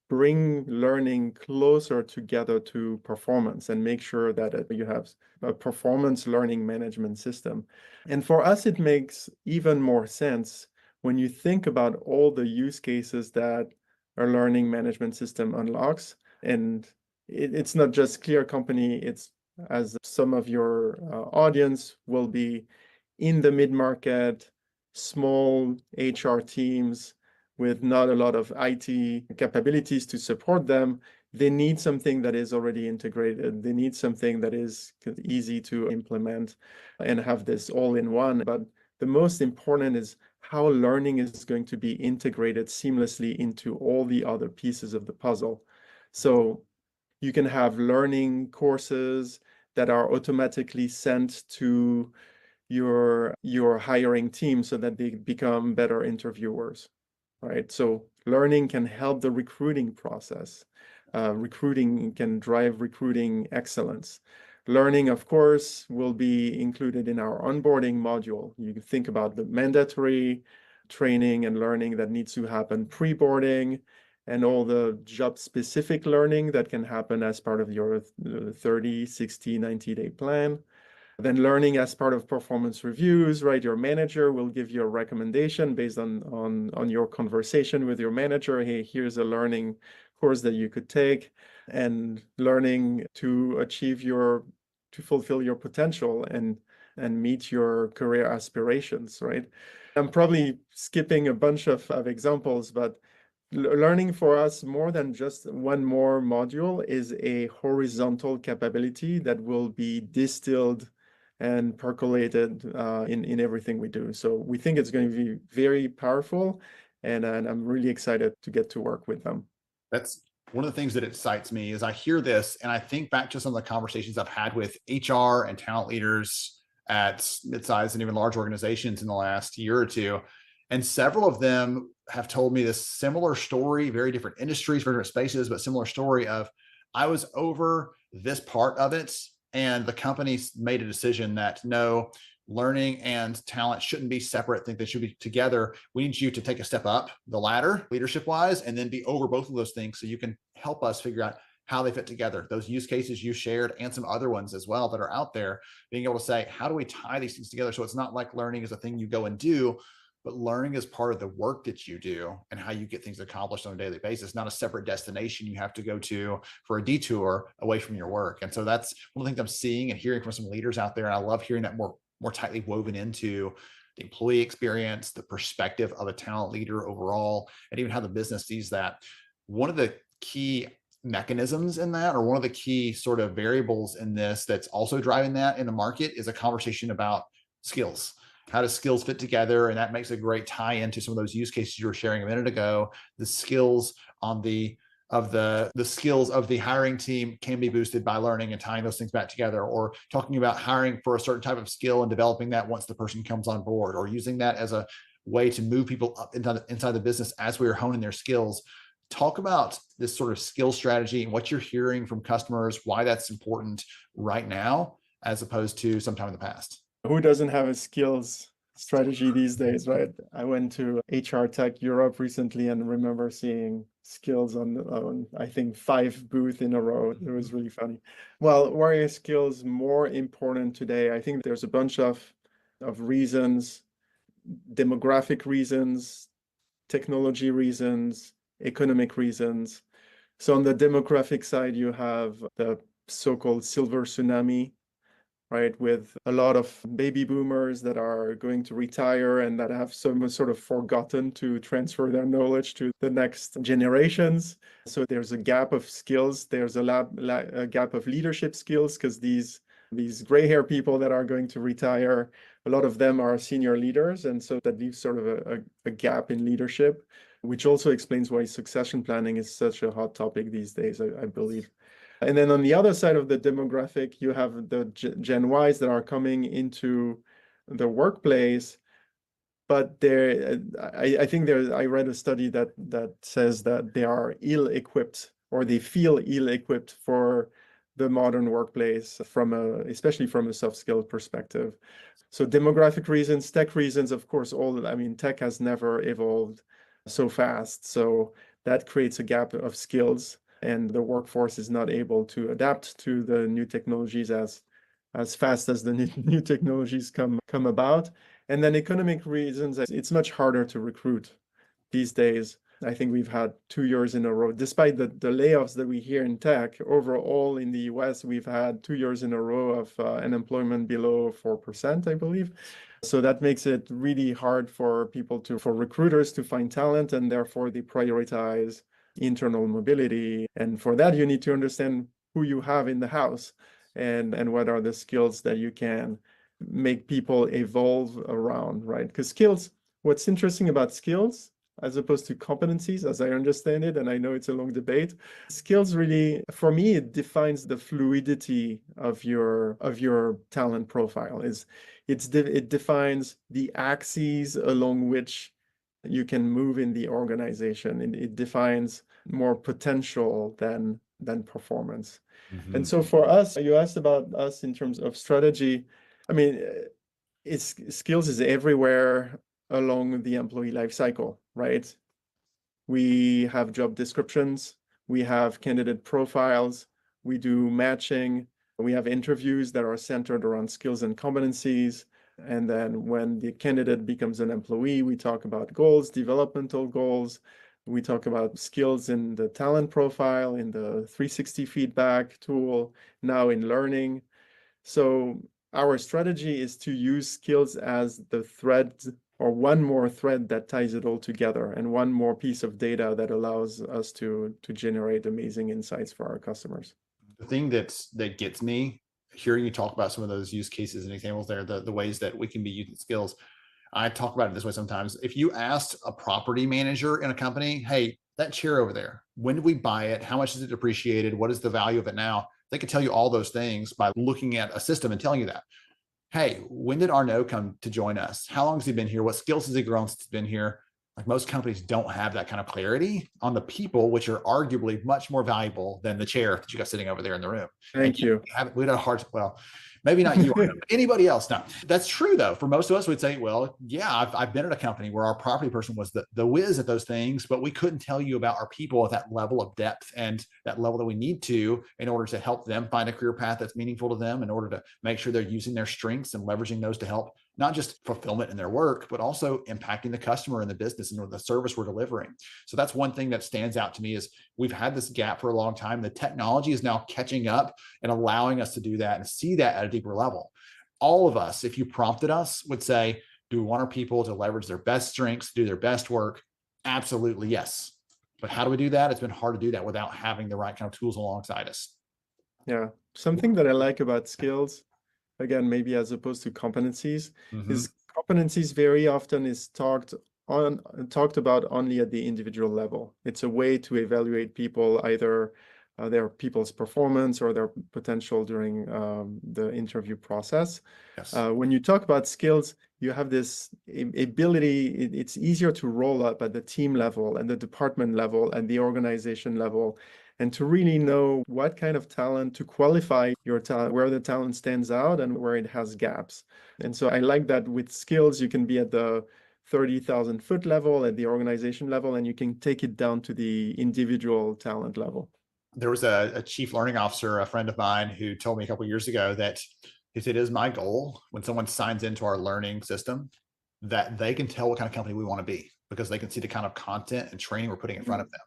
bring learning closer together to performance and make sure that you have a performance learning management system. And for us, it makes even more sense when you think about all the use cases that a learning management system unlocks. And it's not just Clear Company, it's as some of your audience will be in the mid-market, small HR teams with not a lot of IT capabilities to support them. They need something that is already integrated. They need something that is easy to implement and have this all in one. But the most important is how learning is going to be integrated seamlessly into all the other pieces of the puzzle. So you can have learning courses that are automatically sent to your hiring team so that they become better interviewers, right? So learning can help the recruiting process. Recruiting can drive recruiting excellence. Learning, of course, will be included in our onboarding module. You can think about the mandatory training and learning that needs to happen pre-boarding and all the job-specific learning that can happen as part of your 30, 60, 90-day plan. Then learning as part of performance reviews, right? Your manager will give you a recommendation based on your conversation with your manager. Hey, here's a learning course that you could take, and learning to fulfill your potential and meet your career aspirations, right? I'm probably skipping a bunch of examples, but learning for us, more than just one more module, is a horizontal capability that will be distilled and percolated in everything we do. So we think it's going to be very powerful, and I'm really excited to get to work with them. That's one of the things that excites me is I hear this and I think back to some of the conversations I've had with HR and talent leaders at mid-sized and even large organizations in the last year or two. And several of them have told me this similar story, very different industries, very different spaces, but similar story of I was over this part of it and the company made a decision that no, learning and talent shouldn't be separate. I think they should be together. We need you to take a step up the ladder leadership wise, and then be over both of those things so you can help us figure out how they fit together. Those use cases you shared and some other ones as well that are out there, being able to say, how do we tie these things together? So it's not like learning is a thing you go and do, but learning is part of the work that you do and how you get things accomplished on a daily basis, not a separate destination you have to go to for a detour away from your work. And so that's one of the things I'm seeing and hearing from some leaders out there. And I love hearing that more tightly woven into the employee experience, the perspective of a talent leader overall, and even how the business sees that. One of the key mechanisms in that, or one of the key sort of variables in this that's also driving that in the market, is a conversation about skills. How do skills fit together? And that makes a great tie into some of those use cases you were sharing a minute ago. The skills on the skills of the hiring team can be boosted by learning and tying those things back together, or talking about hiring for a certain type of skill and developing that once the person comes on board, or using that as a way to move people up inside the business as we are honing their skills. Talk about this sort of skill strategy and what you're hearing from customers, why that's important right now, as opposed to sometime in the past. Who doesn't have a skills strategy these days, right? I went to HR Tech Europe recently and remember seeing skills on I think 5 booths in a row. It was really funny. Well, why are skills more important today? I think there's a bunch of reasons, demographic reasons, technology reasons, economic reasons. So on the demographic side, you have the so-called silver tsunami, right? With a lot of baby boomers that are going to retire and that have some sort of forgotten to transfer their knowledge to the next generations. So there's a gap of skills. There's a gap of leadership skills because these gray hair people that are going to retire, a lot of them are senior leaders. And so that leaves sort of a gap in leadership, which also explains why succession planning is such a hot topic these days, I believe. And then on the other side of the demographic, you have the Gen Ys that are coming into the workplace. But I think I read a study that says that they are ill-equipped, or they feel ill-equipped for the modern workplace, especially from a soft skill perspective. So demographic reasons, tech reasons, of course, tech has never evolved so fast. So that creates a gap of skills, and the workforce is not able to adapt to the new technologies as fast as the new technologies come about. And then economic reasons, it's much harder to recruit these days. I think we've had 2 years in a row, despite the layoffs that we hear in tech, overall in the US, we've had 2 years in a row of unemployment below 4%, I believe. So that makes it really hard for recruiters to find talent, and therefore they prioritize internal mobility. And for that, you need to understand who you have in the house and what are the skills that you can make people evolve around, right? Because skills, what's interesting about skills, as opposed to competencies, as I understand it, and I know it's a long debate, skills really, for me, it defines the fluidity of your talent profile. It defines the axes along which you can move in the organization. It defines more potential than performance. Mm-hmm. And so for us, you asked about us in terms of strategy. Skills is everywhere along the employee life cycle, right? We have job descriptions, we have candidate profiles, we do matching, we have interviews that are centered around skills and competencies. And then when the candidate becomes an employee, we talk about goals, developmental goals. We talk about skills in the talent profile, in the 360 feedback tool, now in learning. So our strategy is to use skills as the thread, or one more thread that ties it all together, and one more piece of data that allows us to generate amazing insights for our customers. The thing that gets me, hearing you talk about some of those use cases and examples there, the ways that we can be using skills, I talk about it this way sometimes. If you asked a property manager in a company, hey, that chair over there, when did we buy it? How much is it depreciated? What is the value of it now? They could tell you all those things by looking at a system and telling you that. Hey, when did Arnaud come to join us? How long has he been here? What skills has he grown since he's been here? Like, most companies don't have that kind of clarity on the people, which are arguably much more valuable than the chair that you got sitting over there in the room. Thank you. We had a hard, well, maybe not you, but anybody else. No, that's true though. For most of us, we'd say, well, yeah, I've been at a company where our property person was the whiz at those things, but we couldn't tell you about our people at that level of depth and that level that we need to in order to help them find a career path that's meaningful to them, in order to make sure they're using their strengths and leveraging those to help not just fulfillment in their work, but also impacting the customer and the business and the service we're delivering. So that's one thing that stands out to me, is we've had this gap for a long time. The technology is now catching up and allowing us to do that and see that at a deeper level. All of us, if you prompted us, would say, do we want our people to leverage their best strengths, do their best work? Absolutely, yes. But how do we do that? It's been hard to do that without having the right kind of tools alongside us. Yeah. Something that I like about skills, again, maybe as opposed to competencies, is competencies very often is talked about only at the individual level. It's a way to evaluate people, either their people's performance or their potential during the interview process. Yes. When you talk about skills, you have this ability, it's easier to roll up at the team level and the department level and the organization level, and to really know what kind of talent to qualify your talent, where the talent stands out and where it has gaps. And so I like that with skills, you can be at the 30,000 foot level, at the organization level, and you can take it down to the individual talent level. There was a chief learning officer, a friend of mine, who told me a couple of years ago that he said, it is my goal when someone signs into our learning system that they can tell what kind of company we want to be, because they can see the kind of content and training we're putting in front of them.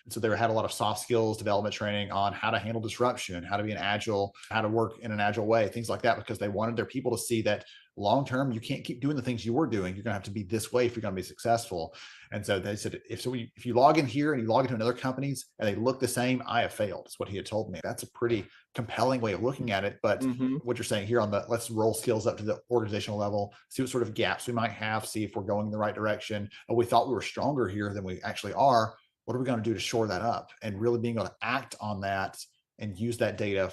And so they had a lot of soft skills development training on how to handle disruption, how to be an agile, how to work in an agile way, things like that, because they wanted their people to see that long term, you can't keep doing the things you were doing. You're going to have to be this way if you're going to be successful. And so they said, if you log in here and you log into another companies and they look the same, I have failed. Is what he had told me. That's a pretty compelling way of looking at it. But what you're saying here on the, let's roll skills up to the organizational level, see what sort of gaps we might have, see if we're going in the right direction. Oh, we thought we were stronger here than we actually are. What are we going to do to shore that up? And really being able to act on that and use that data.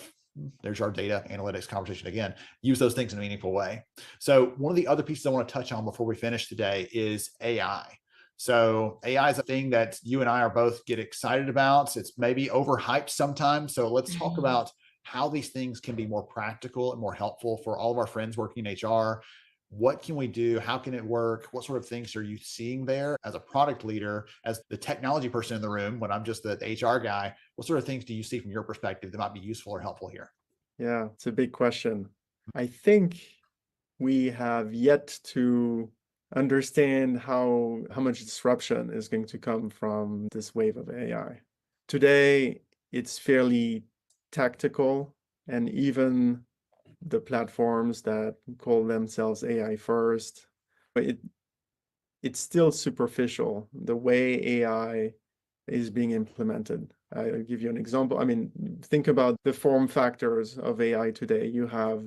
There's our data analytics conversation again, use those things in a meaningful way. So one of the other pieces I want to touch on before we finish today is AI. So AI is a thing that you and I are both get excited about. It's maybe overhyped sometimes. So let's talk about how these things can be more practical and more helpful for all of our friends working in HR. What can we do? How can it work? What sort of things are you seeing there as a product leader, as the technology person in the room, when I'm just the HR guy? What sort of things do you see from your perspective that might be useful or helpful here? Yeah, it's a big question. I think we have yet to understand how much disruption is going to come from this wave of AI. Today, it's fairly tactical, and even the platforms that call themselves AI first, it's still superficial, the way AI is being implemented. I'll give you an example. I mean, think about the form factors of AI today. You have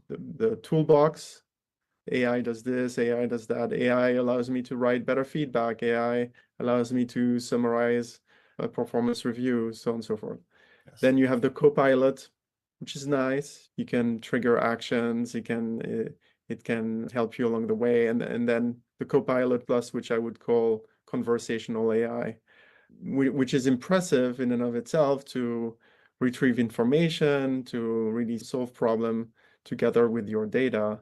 the toolbox. AI does this, AI does that. AI allows me to write better feedback. AI allows me to summarize a performance review, so on and so forth. Yes. Then you have the Copilot, which is nice. You can trigger actions. It can help you along the way. And then the Copilot Plus, which I would call conversational AI, which is impressive in and of itself to retrieve information, to really solve problem together with your data.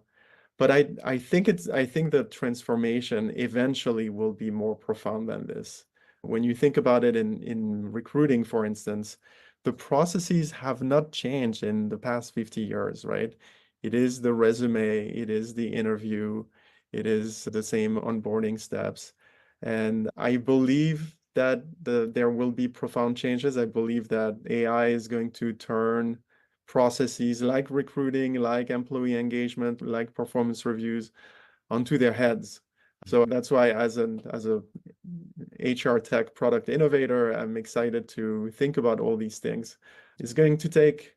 But I think the transformation eventually will be more profound than this. When you think about it in recruiting, for instance, the processes have not changed in the past 50 years, right? It is the resume, it is the interview, it is the same onboarding steps. And I believe that there will be profound changes. I believe that AI is going to turn processes like recruiting, like employee engagement, like performance reviews onto their heads. So that's why as a HR tech product innovator, I'm excited to think about all these things. It's going to take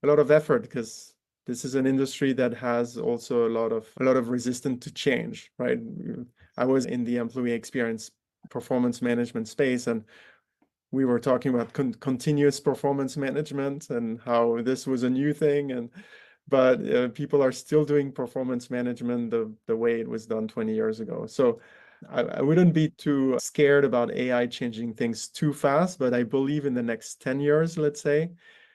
a lot of effort because this is an industry that has also a lot of resistance to change, right? I was in the employee experience performance management space, and we were talking about continuous performance management and how this was a new thing, but people are still doing performance management the way it was done 20 years ago. So I wouldn't be too scared about AI changing things too fast, but I believe in the next 10 years, let's say,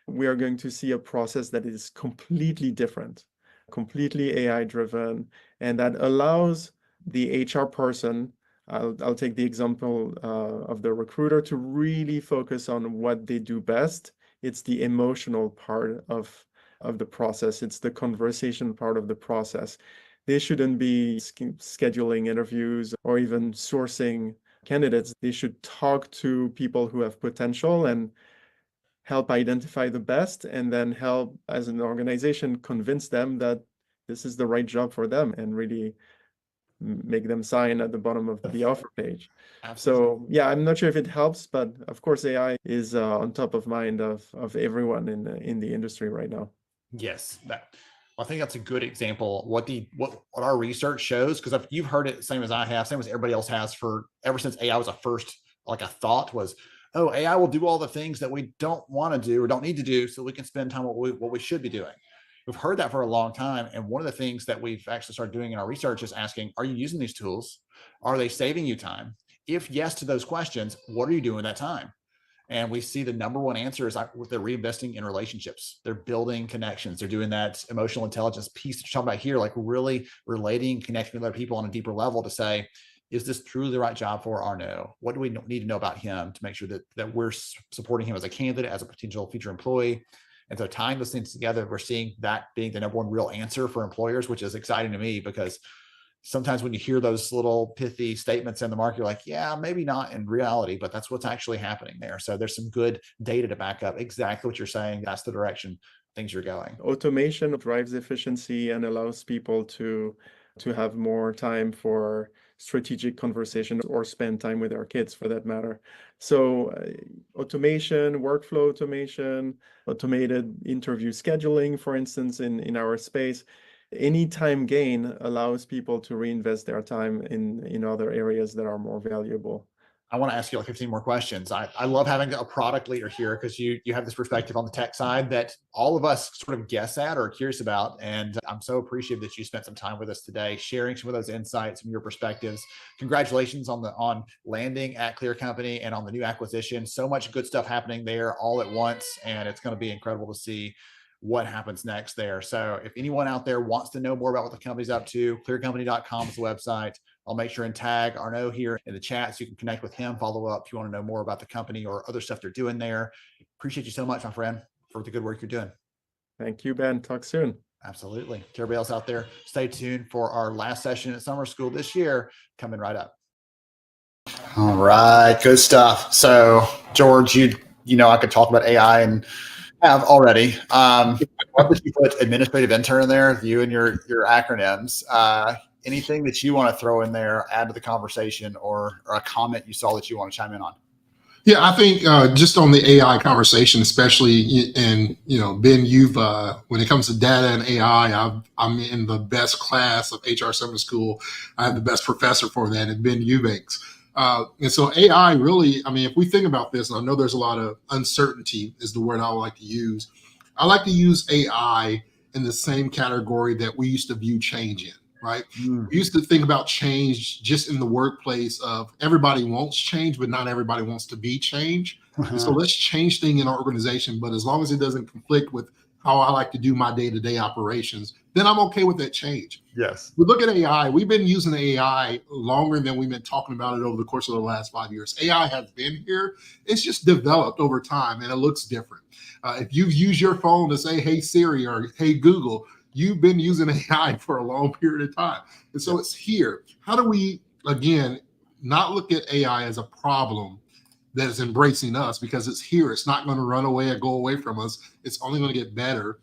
we are going to see a process that is completely different, completely AI driven, and that allows the HR person, I'll take the example of the recruiter, to really focus on what they do best. It's the emotional part of the process. It's the conversation part of the process. They shouldn't be scheduling interviews or even sourcing candidates. They should talk to people who have potential and help identify the best, and then help as an organization convince them that this is the right job for them and really make them sign at the bottom of the offer page. Absolutely. So yeah, I'm not sure if it helps, but of course AI is on top of mind of everyone in the industry right now. Yes, I think that's a good example. What our research shows, because you've heard it same as I have, same as everybody else has, for ever since AI was a thought was, oh, AI will do all the things that we don't want to do or don't need to do, so we can spend time what we should be doing. we've heard that for a long time. And one of the things that we've actually started doing in our research is asking, are you using these tools? Are they saving you time? If yes to those questions, what are you doing with that time? And we see the number one answer is they're reinvesting in relationships. They're building connections. They're doing that emotional intelligence piece that you're talking about here, like really relating, connecting with other people on a deeper level to say, is this truly the right job for or no? What do we need to know about him to make sure that we're supporting him as a candidate, as a potential future employee? And so tying those things together, we're seeing that being the number one real answer for employers, which is exciting to me, because sometimes when you hear those little pithy statements in the market, you're like, yeah, maybe not in reality, but that's what's actually happening there. So there's some good data to back up exactly what you're saying. That's the direction things are going. Automation drives efficiency and allows people to have more time for strategic conversation or spend time with our kids, for that matter. So automation, workflow automation, automated interview scheduling, for instance, in our space, any time gain allows people to reinvest their time in other areas that are more valuable. I want to ask you like 15 more questions. I love having a product leader here, because you have this perspective on the tech side that all of us sort of guess at or are curious about. And I'm so appreciative that you spent some time with us today, sharing some of those insights from your perspectives. Congratulations on landing at Clear Company and on the new acquisition. So much good stuff happening there all at once. And it's going to be incredible to see what happens next there. So if anyone out there wants to know more about what the company's up to, clearcompany.com is the website. I'll make sure and tag Arnaud here in the chat so you can connect with him, follow up if you want to know more about the company or other stuff they're doing there. Appreciate you so much, my friend, for the good work you're doing. Thank you, Ben. Talk soon. Absolutely. To everybody else out there, stay tuned for our last session at summer school this year, coming right up. All right, good stuff. So George, you know, I could talk about AI and have already. Love that you put administrative intern in there, you and your acronyms. Anything that you want to throw in there, add to the conversation, or a comment you saw that you want to chime in on? Yeah, I think just on the AI conversation, especially, and Ben, you've when it comes to data and AI, I'm in the best class of HR summer school. I have the best professor for that, and Ben Eubanks. And so AI really, I mean, if we think about this, and I know there's a lot of uncertainty is the word I would like to use. I like to use AI in the same category that we used to view change in, right? We used to think about change just in the workplace of everybody wants change, but not everybody wants to be change. And so let's change things in our organization, but as long as it doesn't conflict with how I like to do my day-to-day operations, then I'm okay with that change. Yes. We look at AI. We've been using AI longer than we've been talking about it over the course of the last 5 years. AI has been here. It's just developed over time, and it looks different. If you've used your phone to say, hey, Siri, or hey, Google, you've been using AI for a long period of time. And so it's here. How do we, again, not look at AI as a problem that is embracing us, because it's here. It's not going to run away or go away from us. It's only going to get better.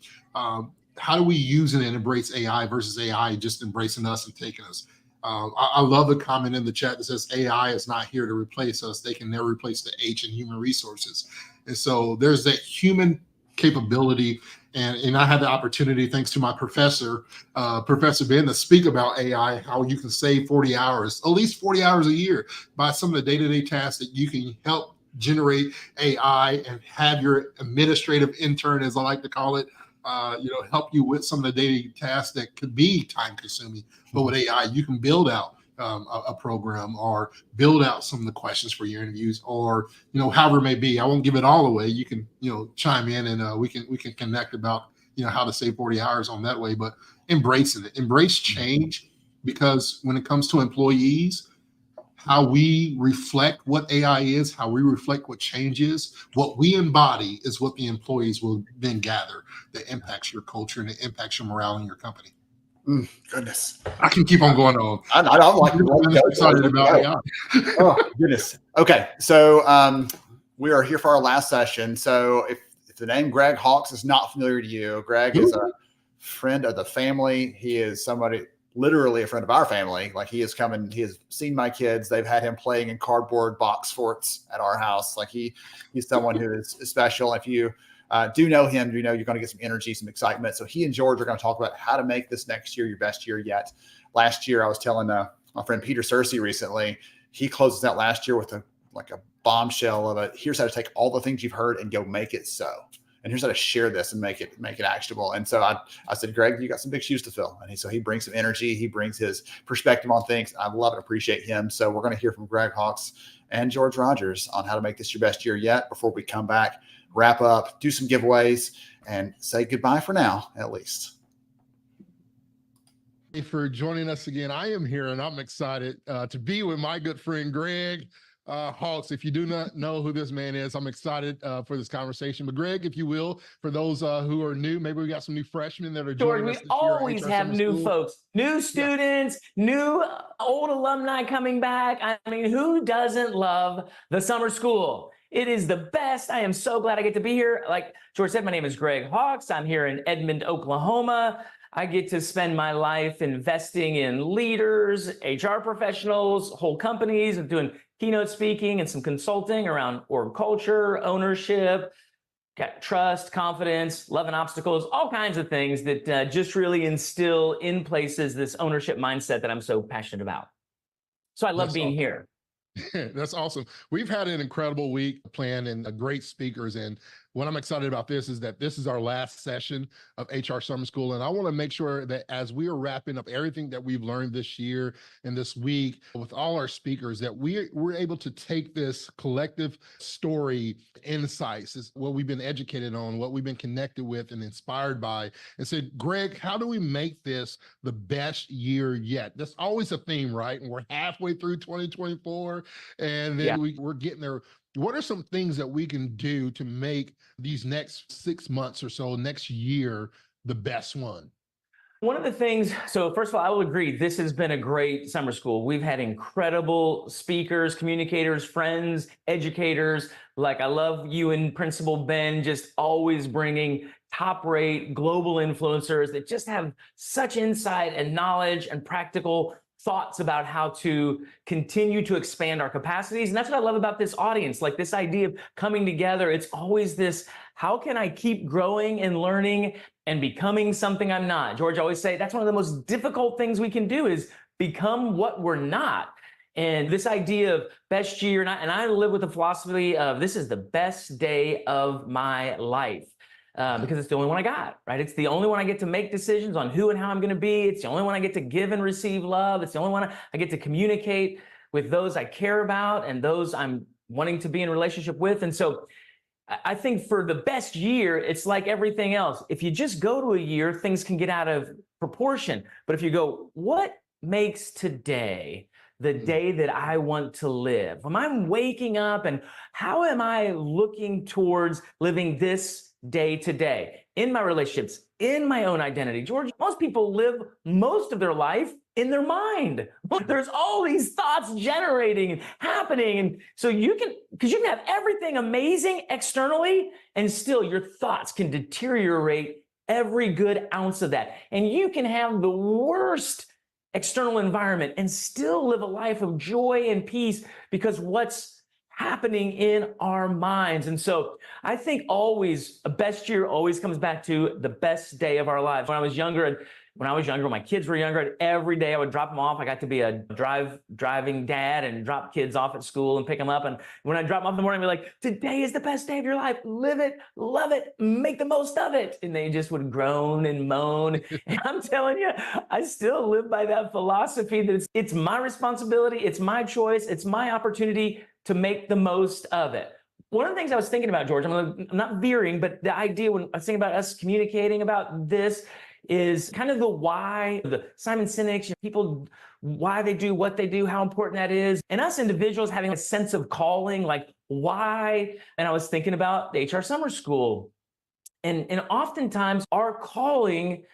How do we use it and embrace AI versus AI just embracing us and taking us? I love the comment in the chat that says AI is not here to replace us. They can never replace the H in human resources. And so there's that human capability. And I had the opportunity, thanks to my professor, Professor Ben, to speak about AI, how you can save 40 hours, at least 40 hours a year, by some of the day-to-day tasks that you can help generate AI and have your administrative intern, as I like to call it, help you with some of the daily tasks that could be time-consuming. But with AI, you can build out a program or build out some of the questions for your interviews, or however it may be. I won't give it all away. You can chime in, and we can connect about how to save 40 hours on that way. But embracing it, embrace change, because when it comes to employees, how we reflect what AI is, how we reflect what change is, what we embody is what the employees will then gather that impacts your culture and it impacts your morale in your company. Goodness. I can keep on going on. I'm like excited about AI. Oh, goodness. Okay. So we are here for our last session. So if the name Greg Hawkes is not familiar to you, Greg is a friend of the family. He is somebody, literally a friend of our family. Like, he has come and he has seen my kids. They've had him playing in cardboard box forts at our house. Like, he's someone who is special. If you do know him, you're going to get some energy, some excitement. So he and George are going to talk about how to make this next year your best year yet. Last year, I was telling my friend Peter Searcy recently, he closes out last year with a bombshell of here's how to take all the things you've heard and go make it so. and here's how to share this and make it actionable. And so I said, Greg, you got some big shoes to fill. And so he brings some energy. He brings his perspective on things. I love and appreciate him. So we're going to hear from Greg Hawkes and George Rogers on how to make this your best year yet before we come back, wrap up, do some giveaways, and say goodbye for now, at least. For joining us again. I am here and I'm excited to be with my good friend Greg Hawkes. If you do not know who this man is, I'm excited for this conversation. But Greg, if you will, for those who are new, maybe we got some new freshmen that are joining us. We always have new folks, new students, new old alumni coming back. I mean, who doesn't love the summer school? It is the best. I am so glad I get to be here. Like George said, my name is Greg Hawkes. I'm here in Edmond, Oklahoma. I get to spend my life investing in leaders, HR professionals, whole companies, and doing keynote speaking and some consulting around org culture, ownership, trust, confidence, love and obstacles, all kinds of things that just really instill in places this ownership mindset that I'm so passionate about. So I love being here. That's awesome. We've had an incredible week planned and great speakers. And what I'm excited about this is that this is our last session of HR Summer School. And I want to make sure that as we are wrapping up everything that we've learned this year and this week with all our speakers, that we're able to take this collective story, insights, is what we've been educated on, what we've been connected with and inspired by, and said, Greg, how do we make this the best year yet? That's always a theme, right? And we're halfway through 2024, and then we're getting there. What are some things that we can do to make these next 6 months or so, next year, the best one? One of the things, so first of all, I will agree, this has been a great summer school. We've had incredible speakers, communicators, friends, educators. Like I love you and Principal Ben, just always bringing top-rate global influencers that just have such insight and knowledge and practical thoughts about how to continue to expand our capacities. And that's what I love about this audience, like this idea of coming together. It's always this, how can I keep growing and learning and becoming something I'm not? George always say that's one of the most difficult things we can do is become what we're not. And this idea of best year, and I live with the philosophy of this is the best day of my life. Because it's the only one I got, right? It's the only one I get to make decisions on who and how I'm going to be. It's the only one I get to give and receive love. It's the only one I get to communicate with those I care about and those I'm wanting to be in relationship with. And so I think for the best year, it's like everything else. If you just go to a year, things can get out of proportion. But if you go, what makes today the day that I want to live? When I'm waking up and how am I looking towards living this day to day in my relationships, in my own identity? George, most people live most of their life in their mind. There's all these thoughts generating and happening. And so you can have everything amazing externally and still your thoughts can deteriorate every good ounce of that. And you can have the worst external environment and still live a life of joy and peace because what's happening in our minds. And so I think always a best year always comes back to the best day of our lives. When I was younger, my kids were younger, and every day I would drop them off. I got to be a driving dad and drop kids off at school and pick them up. And when I drop them off in the morning, I'd be like, today is the best day of your life. Live it, love it, make the most of it. And they just would groan and moan. And I'm telling you, I still live by that philosophy that it's my responsibility, it's my choice, it's my opportunity to make the most of it. One of the things I was thinking about, George, I'm not veering, but the idea when I was thinking about us communicating about this is kind of the why, the Simon Sinek, people, why they do what they do, how important that is. And us individuals having a sense of calling, like why. And I was thinking about the HR Summer School. And oftentimes our calling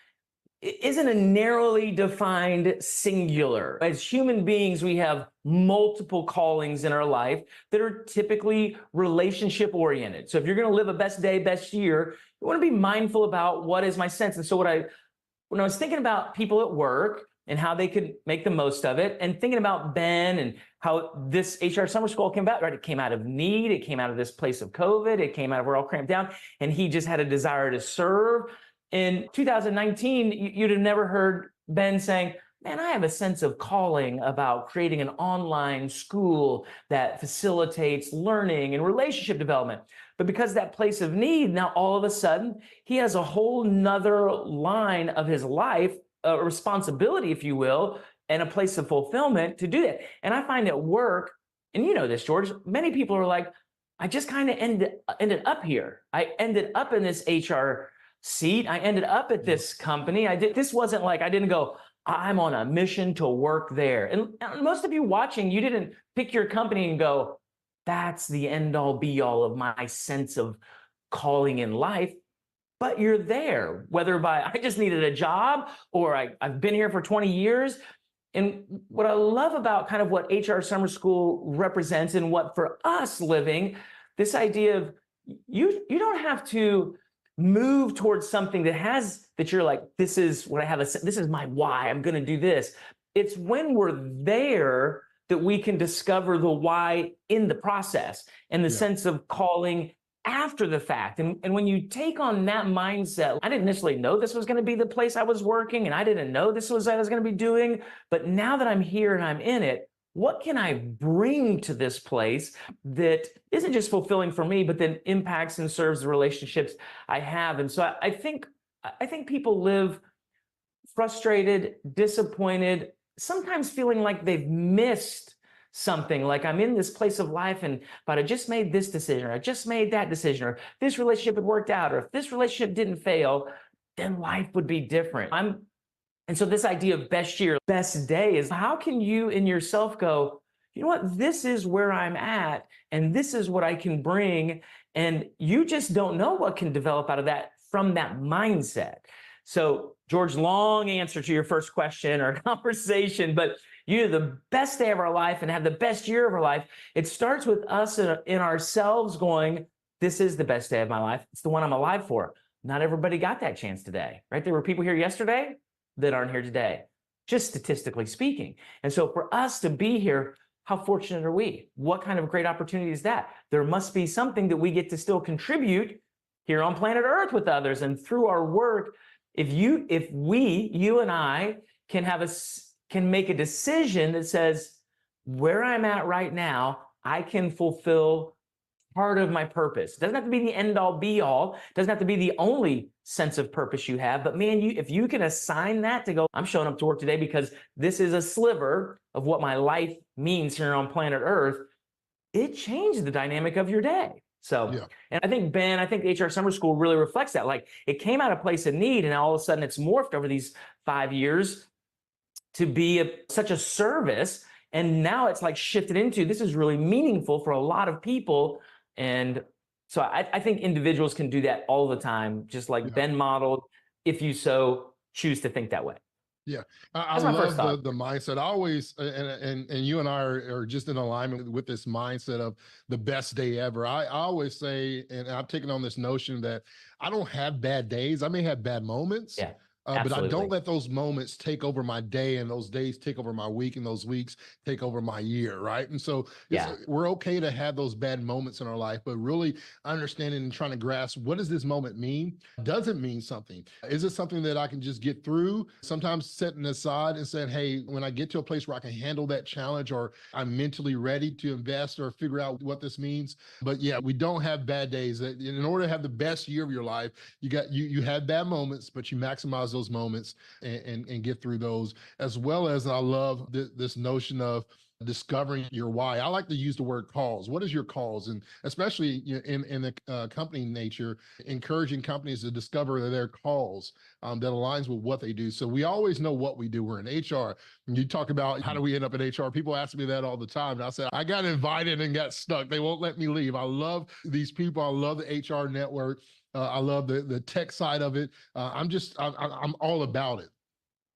isn't a narrowly defined singular. As human beings, we have multiple callings in our life that are typically relationship oriented. So if you're going to live a best day, best year, you want to be mindful about what is my sense. And so when I was thinking about people at work and how they could make the most of it, and thinking about Ben and how this HR Summer School came about, right? It came out of need. It came out of this place of COVID. It came out of we're all cramped down, and he just had a desire to serve. In 2019, you'd have never heard Ben saying, man, I have a sense of calling about creating an online school that facilitates learning and relationship development. But because that place of need, now all of a sudden, he has a whole nother line of his life, a responsibility, if you will, and a place of fulfillment to do that. And I find at work, and you know this, George, many people are like, I just kind of ended up here. I ended up in this HR seat. I ended up at this company. This wasn't like, I didn't go, I'm on a mission to work there. And most of you watching, you didn't pick your company and go, that's the end all be all of my sense of calling in life. But you're there, whether by, I just needed a job, or I've been here for 20 years. And what I love about kind of what HR Summer School represents, and what for us living, this idea of you don't have to move towards something that you're like, this is what I have, this is my why, I'm going to do this. It's when we're there that we can discover the why in the process, and the sense of calling after the fact. And when you take on that mindset, I didn't necessarily know this was going to be the place I was working, and I didn't know this was what I was going to be doing. But now that I'm here and I'm in it, what can I bring to this place that isn't just fulfilling for me, but then impacts and serves the relationships I have? And so I think people live frustrated, disappointed, sometimes feeling like they've missed something, like I'm in this place of life, but I just made this decision, or I just made that decision, or if this relationship had worked out, or if this relationship didn't fail, then life would be different. And so this idea of best year, best day is, how can you in yourself go, you know what, this is where I'm at, and this is what I can bring. And you just don't know what can develop out of that from that mindset. So George, long answer to your first question or conversation, but you have the best day of our life and have the best year of our life. It starts with us in ourselves going, this is the best day of my life. It's the one I'm alive for. Not everybody got that chance today, right? There were people here yesterday that aren't here today, just statistically speaking. And so for us to be here, how fortunate are we? What kind of great opportunity is that? There must be something that we get to still contribute here on planet Earth with others. And through our work, if you and I can make a decision that says, where I'm at right now, I can fulfill part of my purpose. It doesn't have to be the end all be all. It doesn't have to be the only sense of purpose you have. But man, if you can assign that to go, I'm showing up to work today because this is a sliver of what my life means here on planet Earth, it changes the dynamic of your day. So, and I think, Ben, the HR Summer School really reflects that. Like, it came out of a place of need, and all of a sudden it's morphed over these 5 years to be such a service. And now it's like shifted into, this is really meaningful for a lot of people. And so I think individuals can do that all the time, just like Ben modeled, if you so choose to think that way. Yeah, I love the mindset. I always, and you and I are just in alignment with this mindset of the best day ever. I always say, and I've taken on this notion that I don't have bad days. I may have bad moments. Yeah. But I don't let those moments take over my day, and those days take over my week, and those weeks take over my year, right? And so we're okay to have those bad moments in our life, but really understanding and trying to grasp, what does this moment mean? Does it mean something? Is it something that I can just get through? Sometimes setting aside and saying, hey, when I get to a place where I can handle that challenge, or I'm mentally ready to invest or figure out what this means. But yeah, we don't have bad days. In order to have the best year of your life, you have bad moments, but you maximize those moments and get through those, as well as I love this notion of discovering your why. I like to use the word calls. What is your calls? And especially in the company nature, encouraging companies to discover their calls that aligns with what they do. So we always know what we do. We're in HR. And you talk about how do we end up in HR? People ask me that all the time. And I said, I got invited and got stuck. They won't let me leave. I love these people. I love the HR network. I love the tech side of it. I'm all about it.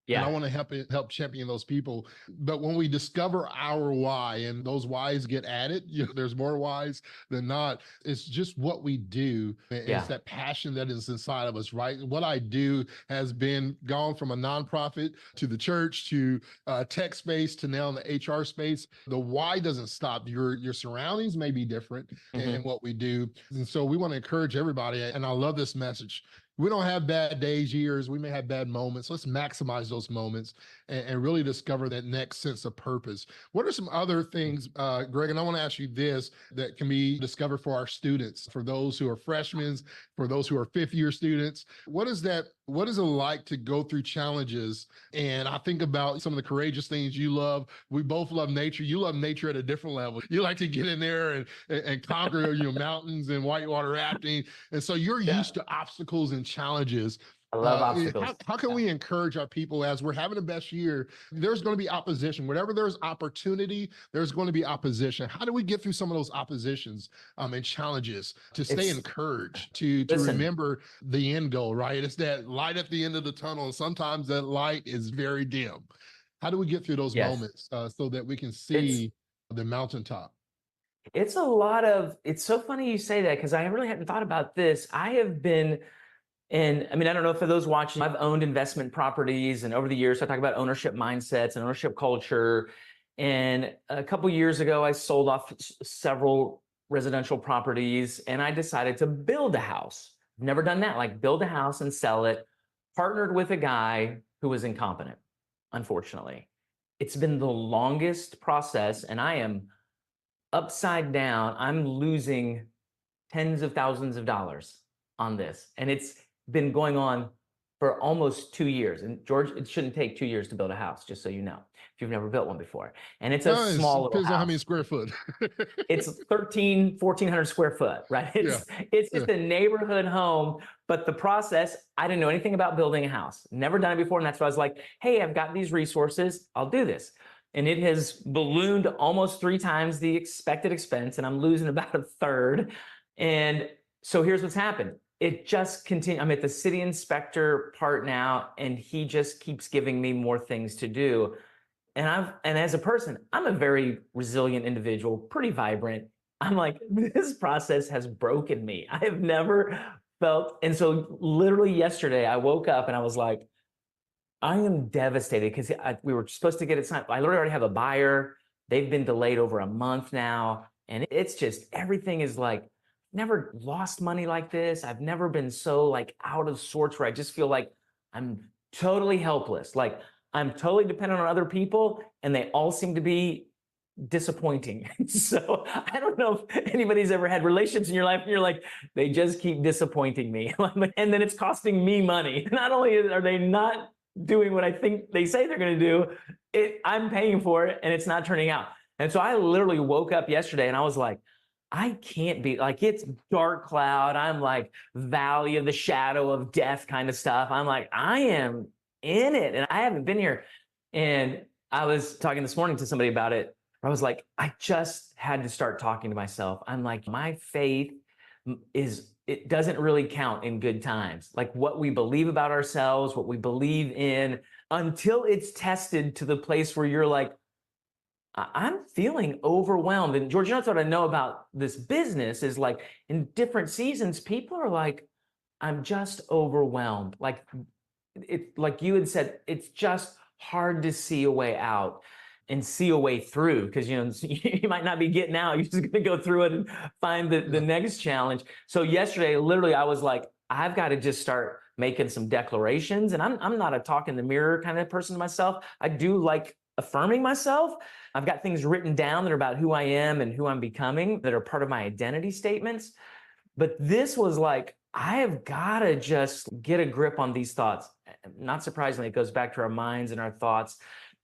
Yeah. And I want to help champion those people. But when we discover our why, and those whys get added, there's more whys than not. It's just what we do. It's that passion that is inside of us, right? What I do has been gone from a nonprofit to the church to tech space to now in the HR space. The why doesn't stop. Your surroundings may be different in what we do. And so we want to encourage everybody. And I love this message. we don't have bad days, years. We may have bad moments. Let's maximize those moments and really discover that next sense of purpose. What are some other things, Greg, and I want to ask you this, that can be discovered for our students, for those who are freshmen, for those who are fifth-year students? What is it like to go through challenges? And I think about some of the courageous things you love. We both love nature. You love nature at a different level. You like to get in there and conquer mountains and whitewater rafting. And so you're used to obstacles and challenges. I love obstacles. How can we encourage our people as we're having the best year? There's going to be opposition. Whenever there's opportunity, there's going to be opposition. How do we get through some of those oppositions and challenges to stay encouraged, to remember the end goal, right? It's that light at the end of the tunnel. And sometimes that light is very dim. How do we get through those moments so that we can see the mountaintop? It's so funny you say that, because I really hadn't thought about this. I have been, and I mean, I don't know, for those watching, I've owned investment properties, and over the years, I talk about ownership mindsets and ownership culture. And a couple of years ago, I sold off several residential properties, and I decided to build a house. I've never done that, like build a house and sell it. Partnered with a guy who was incompetent, unfortunately. It's been the longest process, and I am upside down. I'm losing tens of thousands of dollars on this. And it's been going on for almost 2 years. And George, it shouldn't take 2 years to build a house, just so you know, if you've never built one before. And it's a small little depends house. on how many square foot. It's 1,400 square foot, right? It's just a neighborhood home. But the process, I didn't know anything about building a house. Never done it before. And that's why I was like, hey, I've got these resources. I'll do this. And it has ballooned almost 3 times the expected expense, and I'm losing about a third. And so here's what's happened. It just continues. I'm at the city inspector part now, and he just keeps giving me more things to do. And as a person, I'm a very resilient individual, pretty vibrant. I'm like, this process has broken me. I have never felt. And so literally yesterday, I woke up and I was like, I am devastated, because we were supposed to get it signed. I literally already have a buyer. They've been delayed over a month now. And it's just, everything is like, never lost money like this. I've never been so like out of sorts, where I just feel like I'm totally helpless. Like I'm totally dependent on other people, and they all seem to be disappointing. So I don't know if anybody's ever had relationships in your life and you're like, they just keep disappointing me. And then it's costing me money. Not only are they not doing what I think they say they're going to do, I'm paying for it, and it's not turning out. And so I literally woke up yesterday and I was like, I can't be like, it's dark cloud. I'm like valley of the shadow of death kind of stuff. I'm like, I am in it, and I haven't been here. And I was talking this morning to somebody about it. I was like, I just had to start talking to myself. I'm like, my faith it doesn't really count in good times. Like what we believe about ourselves, what we believe in, until it's tested to the place where you're like, I'm feeling overwhelmed. And George, that's what I know about this business is like in different seasons, people are like, I'm just overwhelmed. Like you had said, it's just hard to see a way out and see a way through, because you might not be getting out. You're just going to go through it and find the next challenge. So yesterday, literally, I was like, I've got to just start making some declarations. And I'm not a talk in the mirror kind of person myself. I do like affirming myself. I've got things written down that are about who I am and who I'm becoming, that are part of my identity statements. But this was like, I have got to just get a grip on these thoughts. Not surprisingly, it goes back to our minds and our thoughts.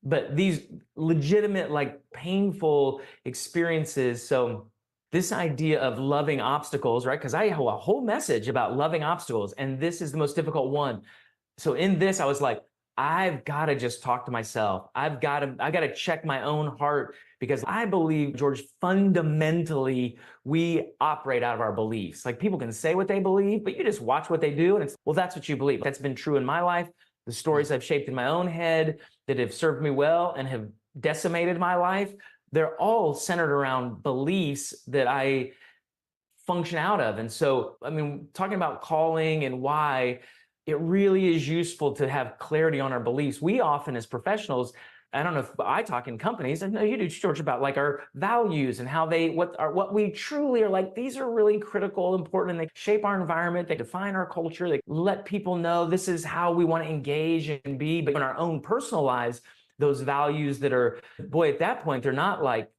But these legitimate, like painful experiences. So this idea of loving obstacles, right? Because I have a whole message about loving obstacles, and this is the most difficult one. So in this, I was like, I've got to just talk to myself. I got to check my own heart, because I believe, George, fundamentally, we operate out of our beliefs. Like people can say what they believe, but you just watch what they do. And it's, well, that's what you believe. That's been true in my life. The stories I've shaped in my own head that have served me well and have decimated my life, they're all centered around beliefs that I function out of. And so, I mean, talking about calling and why, it really is useful to have clarity on our beliefs. We often, as professionals, I don't know if I talk in companies, and no, you do, George, about like our values and how what we truly are like. These are really critical, important, and they shape our environment. They define our culture. They let people know this is how we want to engage and be. But in our own personal lives, those values that are, boy, at that point, they're not like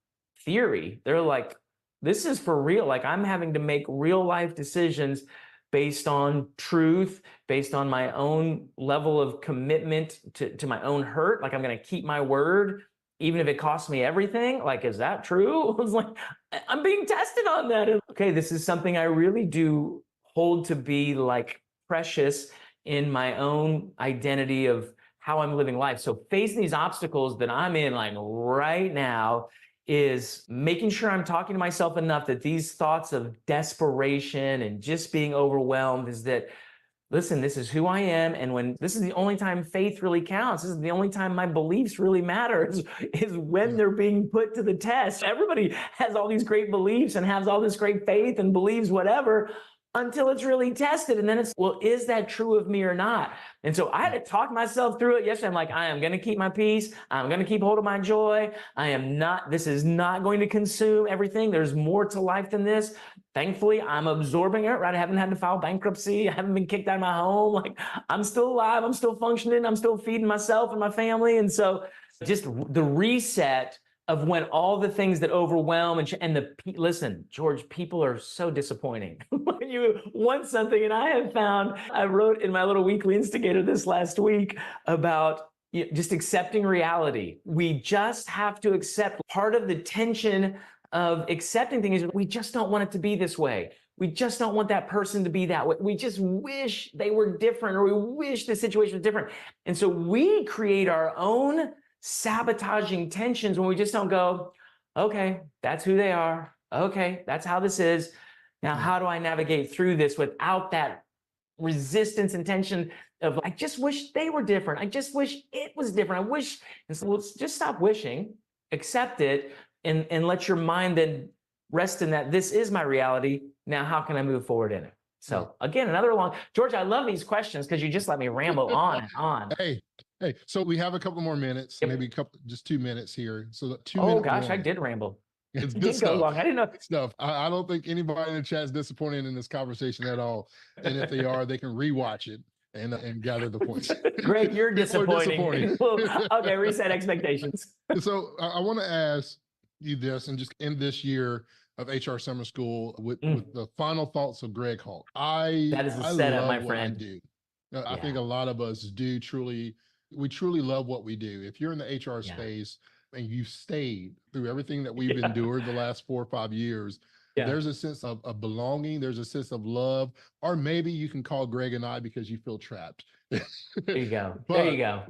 theory. They're like, this is for real. Like I'm having to make real life decisions based on truth, based on my own level of commitment to my own hurt. Like I'm going to keep my word, even if it costs me everything. Like, is that true? I was like, I'm being tested on that. And, okay, this is something I really do hold to be like precious in my own identity of how I'm living life. So facing these obstacles that I'm in like right now is making sure I'm talking to myself enough that these thoughts of desperation and just being overwhelmed is that, listen, this is who I am. And when this is the only time faith really counts, this is the only time my beliefs really matter is when they're being put to the test. Everybody has all these great beliefs and has all this great faith and believes whatever until it's really tested. And then it's, well, is that true of me or not? And so I had to talk myself through it yesterday. I'm like, I am going to keep my peace. I'm going to keep hold of my joy. This is not going to consume everything. There's more to life than this. Thankfully, I'm absorbing it, right? I haven't had to file bankruptcy. I haven't been kicked out of my home. Like I'm still alive. I'm still functioning. I'm still feeding myself and my family. And so just the reset of when all the things that overwhelm listen, George, people are so disappointing. When you want something, and I wrote in my little weekly instigator this last week about just accepting reality. We just have to accept part of the tension of accepting things. We just don't want it to be this way. We just don't want that person to be that way. We just wish they were different, or we wish the situation was different. And so we create our own sabotaging tensions when we just don't go, okay, that's who they are. Okay, that's how this is. Now, how do I navigate through this without that resistance and tension of, I just wish they were different. I just wish it was different. I wish. And so let's just stop wishing, accept it, and let your mind then rest in that this is my reality. Now, how can I move forward in it? So again, another long, George, I love these questions because you just let me ramble on and on. Hey, so we have a couple more minutes, maybe just 2 minutes here. So 2 Oh minute gosh, warning. I did ramble. It's It good did go stuff. long. I didn't know. Good stuff. I don't think anybody in the chat is disappointed in this conversation at all. And if they are, they can rewatch it and gather the points. Greg, you're disappointing. disappointing. Okay, reset expectations. So I want to ask you this, and just end this year of HR Summer School with the final thoughts of Greg Hulk. That is a setup, my friend. I think a lot of us do truly love what we do. If you're in the HR space and you've stayed through everything that we've endured the last 4 or 5 years, there's a sense of belonging. There's a sense of love, or maybe you can call Greg and I because you feel trapped. There you go. There you go.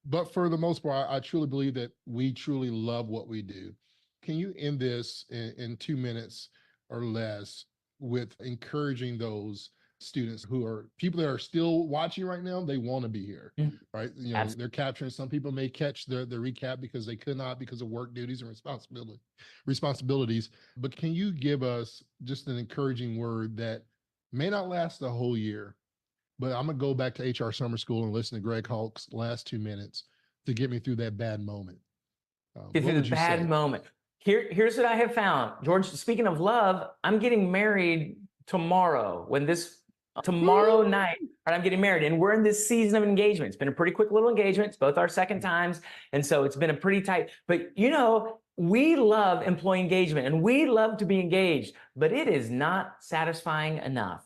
But for the most part, I truly believe that we truly love what we do. Can you end this in 2 minutes or less with encouraging those students who are people that are still watching right now? They want to be here, right? You know, they're capturing. Some people may catch the recap because they could not, because of work duties and responsibilities. But can you give us just an encouraging word that may not last the whole year, but I'm gonna go back to HR Summer School and listen to Greg Hulk's last 2 minutes to get me through that bad moment. Through the bad moment. Here's what I have found, George. Speaking of love, I'm getting married tomorrow. Tomorrow night, right, I'm getting married, and we're in this season of engagement. It's been a pretty quick little engagement. It's both our second times, and so it's been a pretty tight. But you know, we love employee engagement, and we love to be engaged, but it is not satisfying enough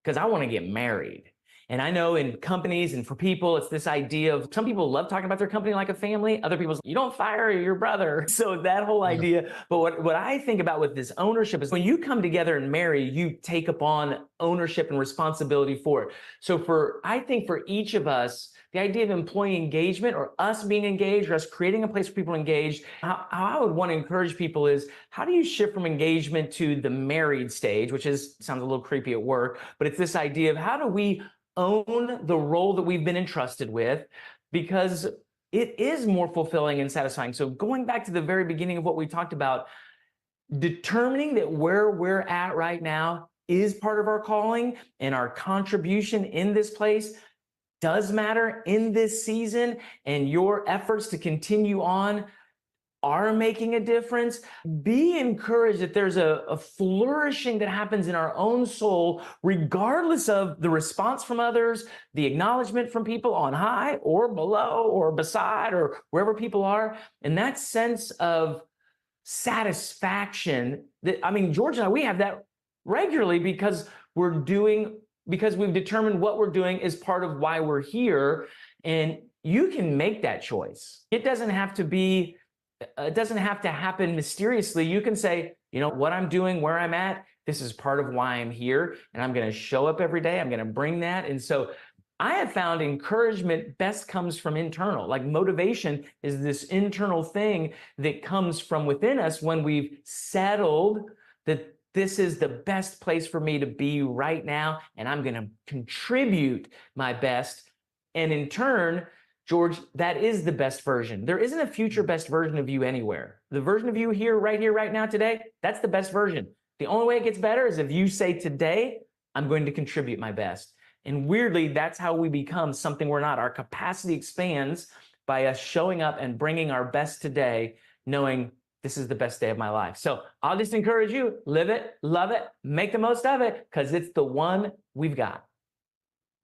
because I want to get married. And I know in companies and for people, it's this idea of, some people love talking about their company like a family. Other people, you don't fire your brother. So that whole idea. But what I think about with this ownership is when you come together and marry, you take upon ownership and responsibility for it. So I think for each of us, the idea of employee engagement, or us being engaged, or us creating a place for people engaged, how I would want to encourage people is, how do you shift from engagement to the married stage, which sounds a little creepy at work, but it's this idea of how do we own the role that we've been entrusted with, because it is more fulfilling and satisfying. So going back to the very beginning of what we talked about, determining that where we're at right now is part of our calling and our contribution in this place, does matter in this season, and your efforts to continue on are making a difference, be encouraged that there's a flourishing that happens in our own soul, regardless of the response from others, the acknowledgement from people on high or below or beside or wherever people are. And that sense of satisfaction that, I mean, George and I, we have that regularly because we've determined what we're doing is part of why we're here. And you can make that choice. It doesn't have to happen mysteriously. You can say, you know, what I'm doing, where I'm at, this is part of why I'm here, and I'm going to show up every day. I'm going to bring that. And so I have found encouragement best comes from internal. Like motivation is this internal thing that comes from within us when we've settled that this is the best place for me to be right now, and I'm going to contribute my best. And in turn, George, that is the best version. There isn't a future best version of you anywhere. The version of you here, right now, today, that's the best version. The only way it gets better is if you say today, I'm going to contribute my best. And weirdly, that's how we become something we're not. Our capacity expands by us showing up and bringing our best today, knowing this is the best day of my life. So I'll just encourage you, live it, love it, make the most of it, because it's the one we've got.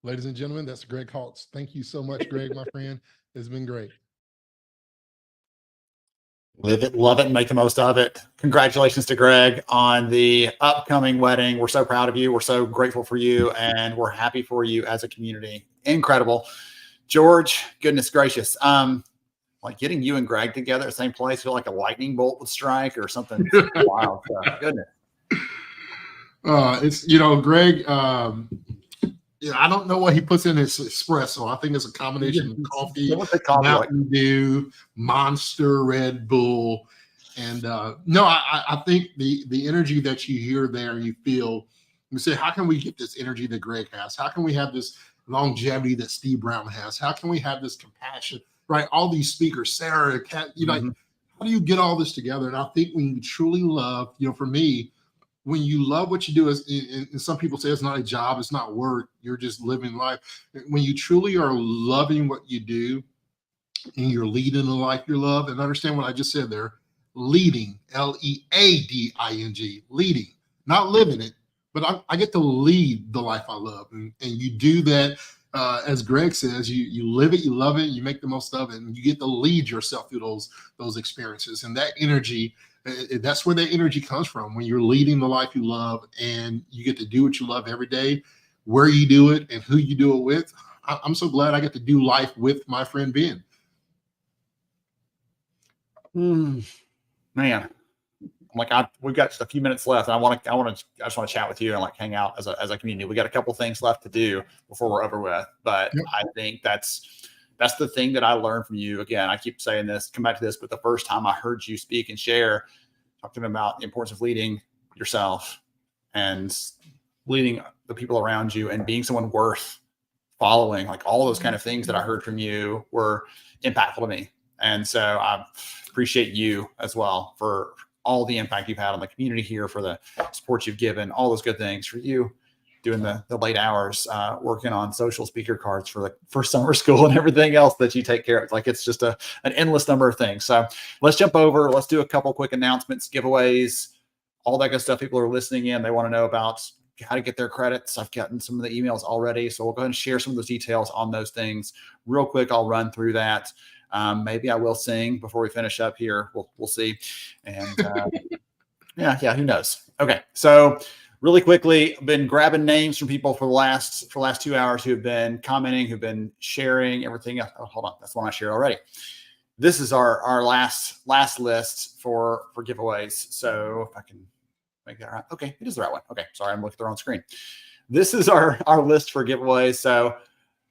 Ladies and gentlemen, that's Greg Haltz. Thank you so much, Greg, my friend. It's been great. Live it, love it, and make the most of it. Congratulations to Greg on the upcoming wedding. We're so proud of you. We're so grateful for you, and we're happy for you as a community. Incredible. George, goodness gracious. Like getting you and Greg together at the same place, feel like a lightning bolt would strike or something wild. Goodness. It's, you know, Greg, I don't know what he puts in his espresso. I think it's a combination of coffee, Mountain Dew, Monster, Red Bull. And no, I think the energy that you hear there, you feel, you say, how can we get this energy that Greg has? How can we have this longevity that Steve Brown has? How can we have this compassion, right? All these speakers, Sarah, Kat, you know, how do you get all this together? And I think when you truly love, you know, for me, when you love what you do, and some people say it's not a job, it's not work, you're just living life. When you truly are loving what you do and you're leading the life you love, and understand what I just said there, leading, Leading, leading, not living it, but I get to lead the life I love. And you do that, as Greg says, you live it, you love it, you make the most of it, and you get to lead yourself through those experiences. And that energy, that's where that energy comes from, when you're leading the life you love and you get to do what you love every day, where you do it and who you do it with. I'm so glad I get to do life with my friend Ben. Man, I'm like, we've got just a few minutes left, and I just want to chat with you and like hang out as a community. We got a couple things left to do before we're over with, but yep. I think that's the thing that I learned from you. Again, I keep saying this, come back to this, but the first time I heard you speak and share, talking about the importance of leading yourself and leading the people around you and being someone worth following, like all those kind of things that I heard from you were impactful to me. And so I appreciate you as well for all the impact you've had on the community here, for the support you've given, all those good things, for you doing the late hours, working on social speaker cards for summer school and everything else that you take care of. Like, it's just an endless number of things. So let's jump over. Let's do a couple quick announcements, giveaways, all that good stuff. People are listening in. They want to know about how to get their credits. I've gotten some of the emails already. So we'll go ahead and share some of those details on those things real quick. I'll run through that. Maybe I will sing before we finish up here. We'll see. And yeah, who knows? Okay. So really quickly, I've been grabbing names from people for the last 2 hours who have been commenting, who've been sharing everything else. Oh, hold on. That's one I shared already. This is our last list for giveaways. So if I can make that right. Okay. It is the right one. Okay. Sorry. I'm looking at the wrong screen. This is our list for giveaways. So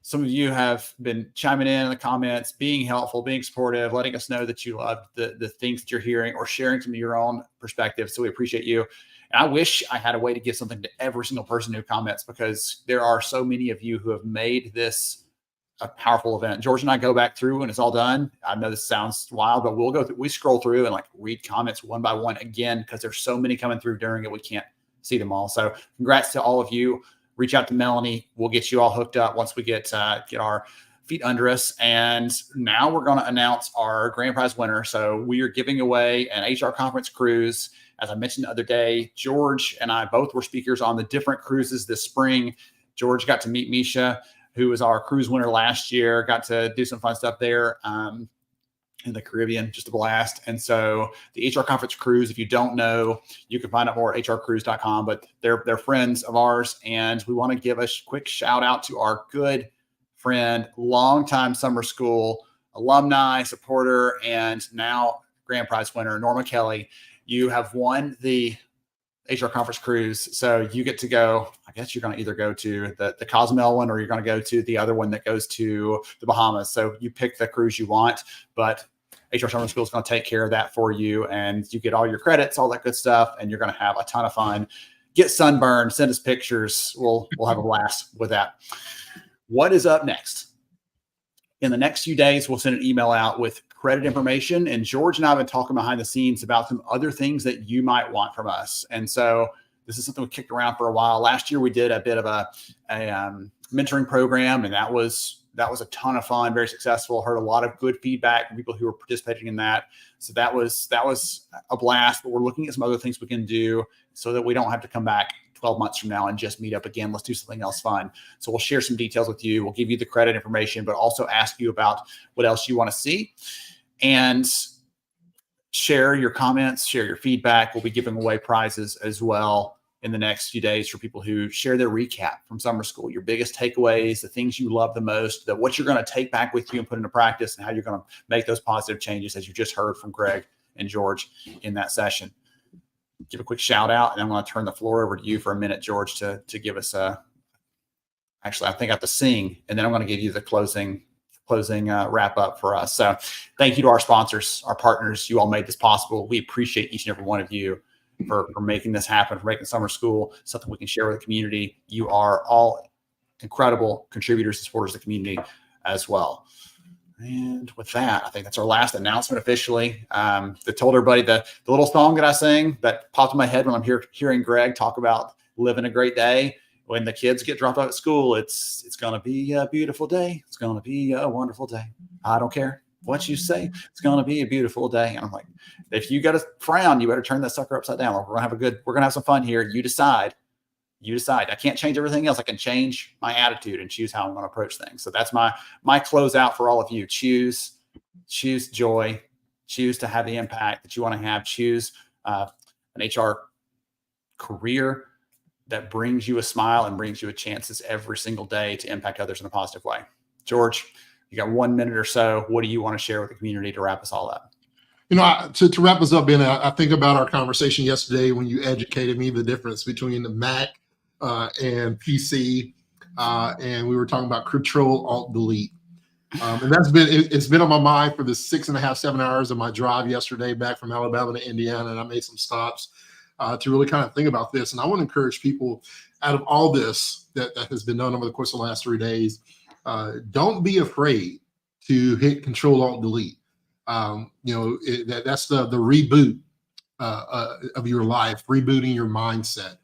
some of you have been chiming in the comments, being helpful, being supportive, letting us know that you love the things that you're hearing, or sharing some of your own perspectives. So we appreciate you. And I wish I had a way to give something to every single person who comments, because there are so many of you who have made this a powerful event. George and I go back through when it's all done. I know this sounds wild, but we scroll through and like read comments one by one again, because there's so many coming through during it. We can't see them all. So congrats to all of you. reach out to Melanie. We'll get you all hooked up once we get our feet under us. And now we're going to announce our grand prize winner. So we are giving away an HR conference cruise. As I mentioned the other day, George and I both were speakers on the different cruises this spring. George got to meet Misha, who was our cruise winner last year, got to do some fun stuff there in the Caribbean, just a blast. And so the HR conference cruise, if you don't know, you can find out more at hrcruise.com, but they're friends of ours. And we want to give a quick shout out to our good friend, longtime summer school alumni, supporter, and now grand prize winner, Norma Kelly. You have won the HR conference cruise. So you get to go, I guess you're going to either go to the Cozumel one, or you're going to go to the other one that goes to the Bahamas. So you pick the cruise you want, but HR Summer School is going to take care of that for you, and you get all your credits, all that good stuff, and you're going to have a ton of fun. Get sunburned, send us pictures. We'll have a blast with that. What is up next? In the next few days, we'll send an email out with credit information, and George and I have been talking behind the scenes about some other things that you might want from us. And so this is something we kicked around for a while. Last year, we did a bit of a mentoring program, and that was a ton of fun, very successful. Heard a lot of good feedback from people who were participating in that. So that was a blast, but we're looking at some other things we can do so that we don't have to come back 12 months from now and just meet up again. Let's do something else fun. So we'll share some details with you. We'll give you the credit information, but also ask you about what else you want to see, and share your comments, share your feedback. We'll be giving away prizes as well in the next few days for people who share their recap from summer school, your biggest takeaways, the things you love the most, that what you're going to take back with you and put into practice, and how you're going to make those positive changes, as you just heard from Greg and George in that session. Give a quick shout out, and I'm going to turn the floor over to you for a minute, George, to give us actually, I think I have to sing, and then I'm going to give you the closing wrap up for us. So thank you to our sponsors, our partners. You all made this possible. We appreciate each and every one of you for making this happen, for making summer school something we can share with the community. You are all incredible contributors and supporters of the community as well. And with that, I think that's our last announcement officially. I told everybody the little song that I sang that popped in my head when I'm hearing Greg talk about living a great day. When the kids get dropped out at school, it's going to be a beautiful day. It's going to be a wonderful day. I don't care what you say. It's going to be a beautiful day. And I'm like, if you got a frown, you better turn that sucker upside down. We're going to have some fun here. You decide. I can't change everything else. I can change my attitude and choose how I'm going to approach things. So that's my closeout for all of you. Choose joy. Choose to have the impact that you want to have. Choose an HR career that brings you a smile and brings you a chances every single day to impact others in a positive way. George, you got 1 minute or so. What do you want to share with the community to wrap us all up? To wrap us up, Ben, I think about our conversation yesterday when you educated me the difference between the Mac and PC, and we were talking about Control Alt Delete, and it's been on my mind for the 6.5, 7 hours of my drive yesterday back from Alabama to Indiana, and I made some stops to really kind of think about this. And I want to encourage people, out of all this that has been done over the course of the last 3 days, don't be afraid to hit Control Alt Delete. That's the reboot of your life, rebooting your mindset.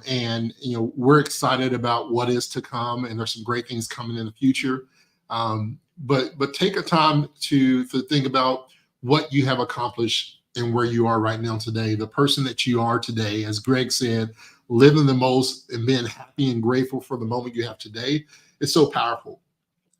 And we're excited about what is to come, and there's some great things coming in the future. But take a time to think about what you have accomplished and where you are right now today, the person that you are today. As Greg said, living the most and being happy and grateful for the moment you have today is so powerful.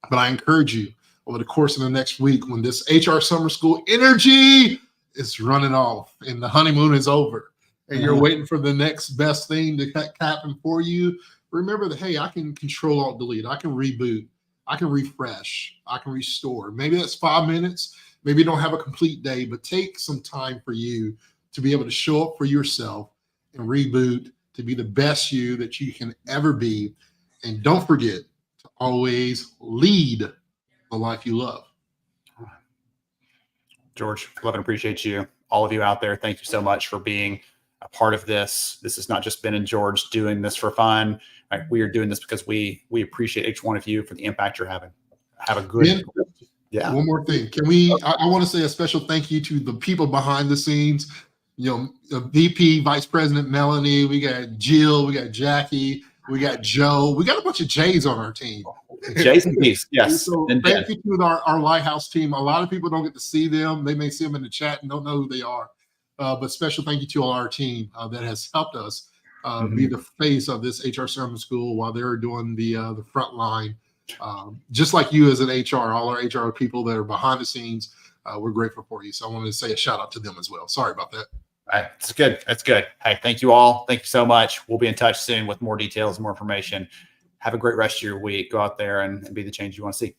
But I encourage you, over the course of the next week, when this HR Summer School energy is running off and the honeymoon is over, and you're waiting for the next best thing to happen for you, remember that, hey, I can Control Alt Delete, I can reboot, I can refresh, I can restore. Maybe that's 5 minutes. Maybe you don't have a complete day, but take some time for you to be able to show up for yourself and reboot to be the best you that you can ever be. And don't forget to always lead the life you love. George, love and appreciate you. All of you out there, thank you so much for being a part of this. This has not just been in George doing this for fun. Right? We are doing this because we appreciate each one of you for the impact you're having. Have a good Yeah. One more thing. I want to say a special thank you to the people behind the scenes, VP, Vice President Melanie, we got Jill, we got Jackie, We got Joe. We got a bunch of J's on our team. Jason Peace, yes. So And thank Ben. you to our Lighthouse team. A lot of people don't get to see them. They may see them in the chat and don't know who they are. But special thank you to all our team that has helped us be the face of this HR Summer School while they're doing the front line. Just like you as an HR, all our HR people that are behind the scenes, we're grateful for you. So I wanted to say a shout out to them as well. Sorry about that. All right, it's good. That's good. Hey, thank you all. Thank you so much. We'll be in touch soon with more details, more information. Have a great rest of your week. Go out there and be the change you want to see.